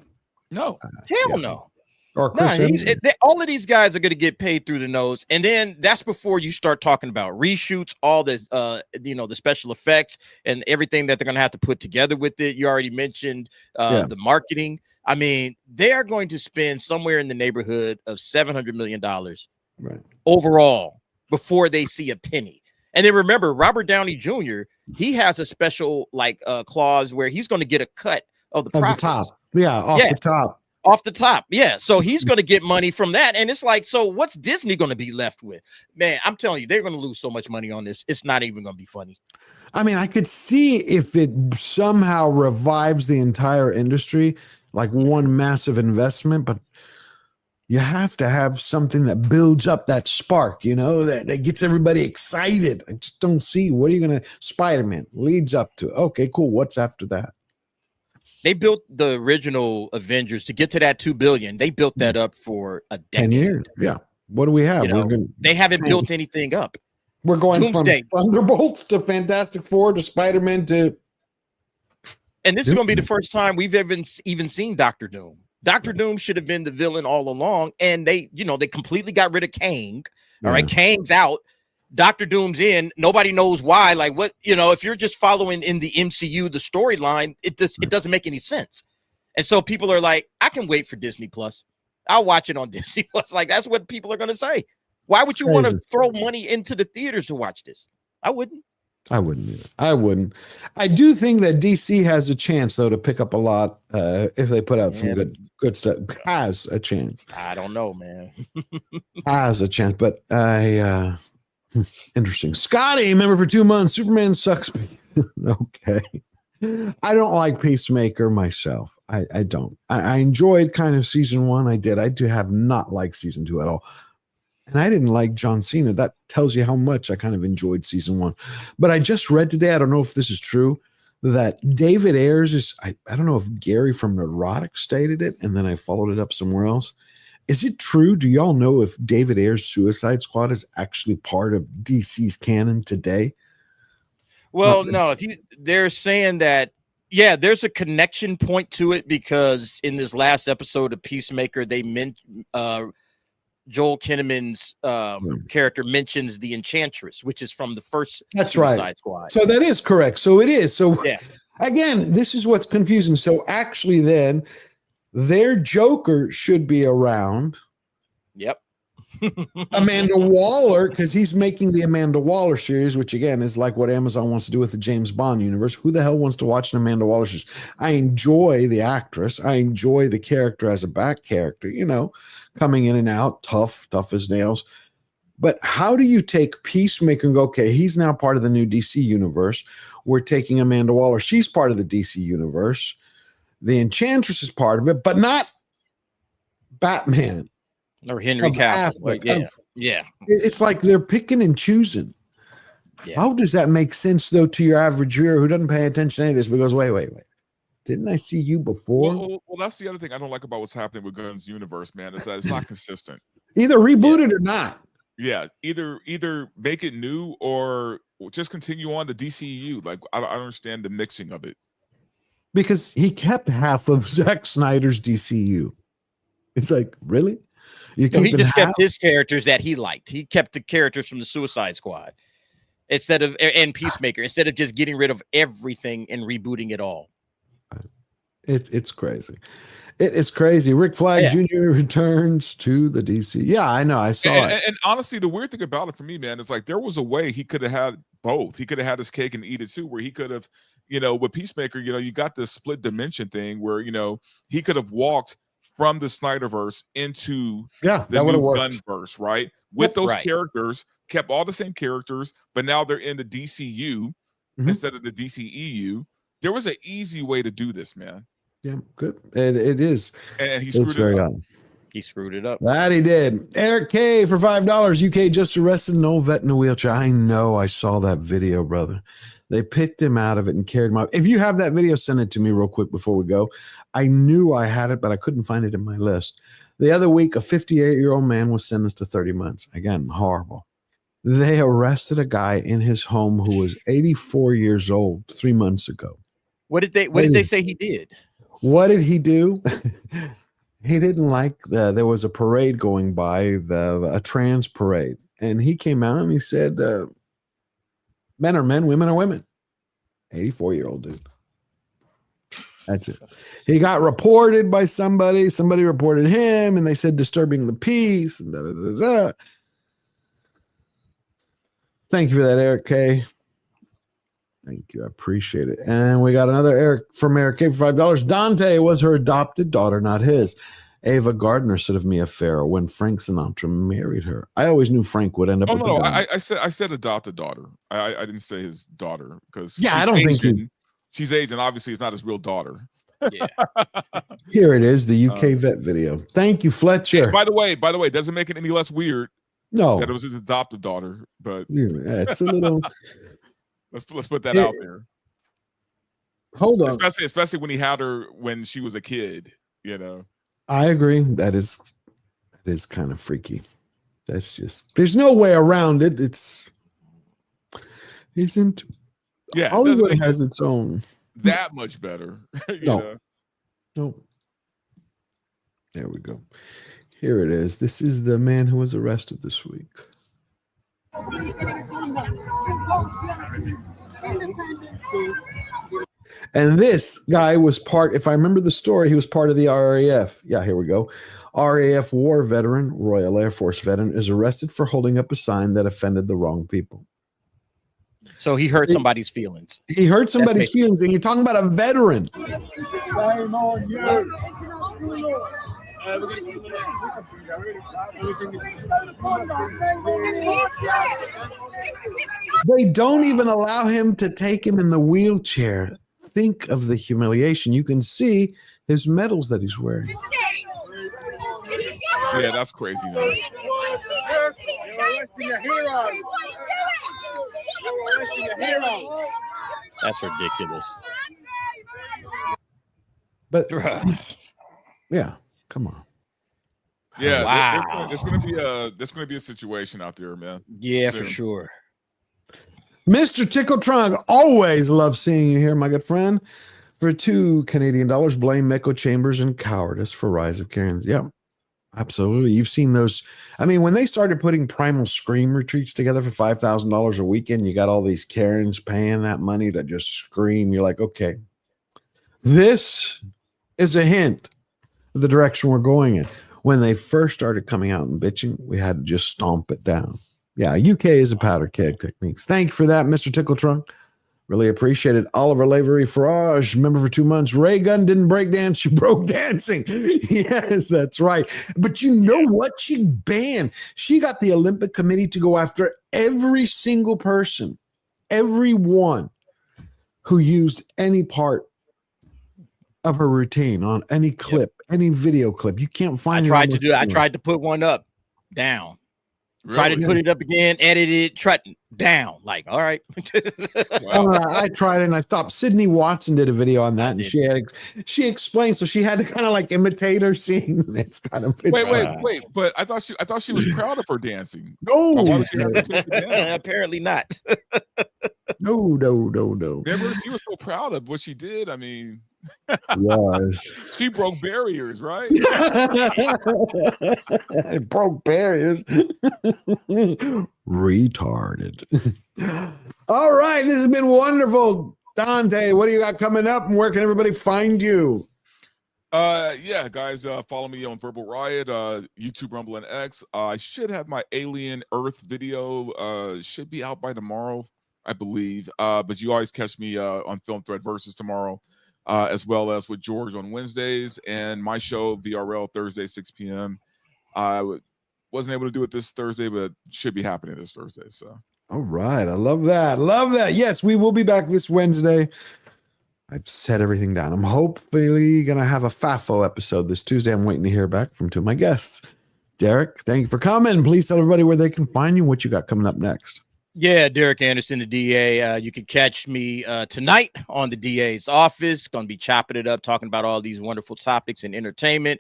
No. Hell no. Or No, Chris Evans? all of these guys are going to get paid through the nose, and then that's before you start talking about reshoots, all the the special effects and everything that they're going to have to put together with it. You already mentioned the marketing. I mean, they are going to spend somewhere in the neighborhood of $700 million overall before they see a penny. And then remember, Robert Downey Jr., he has a special clause where he's going to get a cut of the profits. top. Yeah, off the top. Off the top, yeah. So he's going to get money from that, and it's like, so what's Disney going to be left with? Man, I'm telling you, they're going to lose so much money on this. It's not even going to be funny. I mean, I could see if it somehow revives the entire industry, like one massive investment, but you have to have something that builds up that spark, that gets everybody excited. I just don't see. What are you going to? Spider-Man leads up to. Okay, cool. What's after that? They built the original Avengers to get to that $2 billion. They built that up for a decade. 10 years. Yeah. What do we have? They haven't built anything up. We're going Doomsday. from Thunderbolts to Fantastic Four to Spider-Man to. And this is going to be the first time we've even seen Dr. Doom. Dr. Doom should have been the villain all along. And they completely got rid of Kang. All right. Kang's out. Dr. Doom's in. Nobody knows why. Like, what, if you're just following in the MCU, the storyline, it doesn't make any sense. And so people are like, I can wait for Disney Plus. I'll watch it on Disney Plus. Like, that's what people are going to say. Why would you want to throw money into the theaters to watch this? I wouldn't. I wouldn't either. I wouldn't. I do think that DC has a chance, though, to pick up a lot if they put out some good stuff. Has a chance. I don't know, man. Has a chance, but interesting. Scotty, member for 2 months. Superman sucks. Okay. I don't like Peacemaker myself. I don't. I enjoyed kind of season 1. I did. I do have not liked season 2 at all. And I didn't like John Cena. That tells you how much I kind of enjoyed season 1. But I just read today, I don't know if this is true, that David Ayers is, I don't know if Gary from Neurotic stated it, and then I followed it up somewhere else. Is it true? Do y'all know if David Ayers' Suicide Squad is actually part of DC's canon today? Well, no. They're saying that, yeah, there's a connection point to it because in this last episode of Peacemaker, they Joel Kinnaman's character mentions the Enchantress, which is from the first Suicide Squad. So that is correct. So it is. So again, this is what's confusing. So actually then their Joker should be around. Yep. Amanda Waller, because he's making the Amanda Waller series, which again is like what Amazon wants to do with the James Bond universe. Who the hell wants to watch an Amanda Waller series? I enjoy the actress. I enjoy the character as a back character, coming in and out, tough as nails. But how do you take Peacemaker and go, okay, he's now part of the new DC universe. We're taking Amanda Waller. She's part of the DC universe. The Enchantress is part of it, but not Batman. Or Henry Cavill. Yeah. It's like they're picking and choosing. Yeah. How does that make sense, though, to your average viewer who doesn't pay attention to any of this but goes, wait. Didn't I see you before? Well, that's the other thing I don't like about what's happening with Gunn's universe, man, is that it's not consistent. Either reboot it or not. Yeah, either make it new or just continue on the DCEU. Like, I don't understand the mixing of it. Because he kept half of Zack Snyder's DCU. It's like, really? He just kept his characters that he liked. He kept the characters from the Suicide Squad and Peacemaker instead of just getting rid of everything and rebooting it all. It's crazy. It is crazy. Rick Flag Jr. returns to the DC. Yeah, I know. I saw it. And honestly, the weird thing about it for me, man, is like there was a way he could have had both. He could have had his cake and eat it too, where he could have, with Peacemaker, you got this split dimension thing where, he could have walked from the Snyderverse into the new Gunverse, right? With those characters, kept all the same characters, but now they're in the DCU instead of the DCEU. There was an easy way to do this, man. Yeah, good. It is. And he screwed it up. He screwed it up. That he did. Eric K for $5. UK just arrested an old vet in a wheelchair. I know. I saw that video, brother. They picked him out of it and carried him out. If you have that video, send it to me real quick before we go. I knew I had it, but I couldn't find it in my list. The other week, a 58-year-old man was sentenced to 30 months. Again, horrible. They arrested a guy in his home who was 84 years old 3 months ago. What did they say he did? What did he do? He didn't like there was a parade going by, a trans parade. And he came out and he said, men are men, women are women. 84-year-old dude. That's it. He got reported by somebody. Somebody reported him, and they said disturbing the peace. And da, da, da, da. Thank you for that, Eric K. Thank you. I appreciate it. And we got another Eric from Eric K for $5. Dante was her adopted daughter, not his. Ava Gardner said of Mia Farrow when Frank Sinatra married her. I always knew Frank would end up with I said adopted daughter. I didn't say his daughter because I don't think she's Asian. Obviously, it's not his real daughter. Yeah. Here it is, the UK vet video. Thank you, Fletcher. By the way, it doesn't make it any less weird. No, that it was his adopted daughter, but yeah, it's a little. let's put that out there. Hold on, especially when he had her when she was a kid. You know, I agree. That is kind of freaky. That's just there's no way around it. Isn't Hollywood has its own that much better. No. There we go. Here it is. This is the man who was arrested this week. And this guy was part, if I remember the story, he was part of the RAF. Yeah, here we go. RAF war veteran, Royal Air Force veteran, is arrested for holding up a sign that offended the wrong people. So he hurt somebody's feelings. He hurt somebody's feelings, and you're talking about a veteran. Shame on you. They don't even allow him to take him in the wheelchair. Think of the humiliation. You can see his medals that he's wearing. Yeah, that's crazy, man. That's ridiculous. But yeah, come on. Yeah, wow. There's gonna be a situation out there, man. Yeah, soon. for sure. Mr. Tickle Trunk, always love seeing you here, my good friend. For $2 Canadian, blame echo chambers and cowardice for rise of Karens. Yeah, absolutely. You've seen those. I mean, when they started putting primal scream retreats together for $5,000 a weekend, you got all these Karens paying that money to just scream. You're like, okay, this is a hint of the direction we're going in. When they first started coming out and bitching, we had to just stomp it down. Yeah, UK is a powder keg techniques. Thank you for that, Mr. Tickle Trunk. Really appreciate it. Oliver Lavery Farage, member for 2 months. Ray Gunn didn't break dance. She broke dancing. Yes, that's right. But you know what? She banned. She got the Olympic Committee to go after every single person, everyone who used any part of her routine on any clip, any video clip. You can't find it. I tried to put one up, down. Really? Tried to put it up again, edit it, down. Like, all right. I tried it and I stopped. Sydney Watson did a video on that, and she explained. So she had to kind of like imitate her singing. It's kind of wait. But I thought she was proud of her dancing. No, apparently not. No. Remember, she was so proud of what she did. I mean, she broke barriers, right? It broke barriers. Retarded. All right, this has been wonderful. Dante, what do you got coming up, and where can everybody find you? Yeah, guys, follow me on Verbal Riot, YouTube, Rumble, and X. I should have my Alien Earth video. Should be out by tomorrow, I believe. But you always catch me on Film Thread Versus tomorrow. As well as with George on Wednesdays, and my show VRL Thursday 6 p.m. I wasn't able to do it this Thursday, but should be happening this Thursday. So all right, I love that. Yes, we will be back this Wednesday. I've set everything down. I'm hopefully going to have a FAFO episode this Tuesday. I'm waiting to hear back from two of my guests. Derek, thank you for coming. Please tell everybody where they can find you, what you got coming up next. Yeah, Derek Anderson, the DA. You can catch me tonight on the DA's office. Going to be chopping it up, talking about all these wonderful topics in entertainment.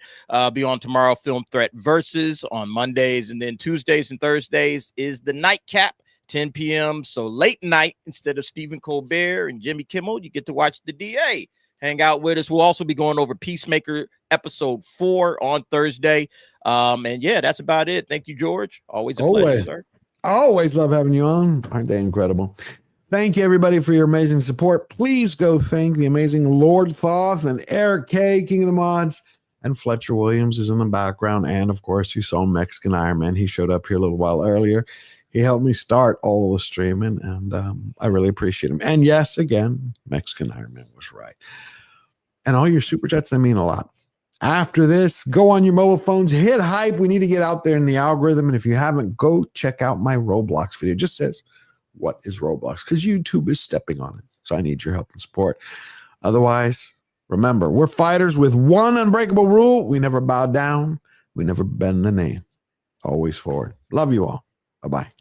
Be on tomorrow, Film Threat Versus on Mondays, and then Tuesdays and Thursdays is the Nightcap, 10 p.m. So late night, instead of Stephen Colbert and Jimmy Kimmel, you get to watch the DA. Hang out with us. We'll also be going over Peacemaker episode 4 on Thursday. And yeah, that's about it. Thank you, George. Always a pleasure, sir. Always love having you on. Aren't they incredible? Thank you, everybody, for your amazing support. Please go thank the amazing Lord Thoth and Eric K, King of the Mods, and Fletcher Williams is in the background. And, of course, you saw Mexican Iron Man. He showed up here a little while earlier. He helped me start all of the streaming, and I really appreciate him. And, yes, again, Mexican Iron Man was right. And all your super chats, they mean a lot. After this, go on your mobile phones, hit hype. We need to get out there in the algorithm. And if you haven't, go check out my Roblox video. It just says, what is Roblox? Because YouTube is stepping on it. So I need your help and support. Otherwise, remember, we're fighters with one unbreakable rule. We never bow down. We never bend the knee. Always forward. Love you all. Bye-bye.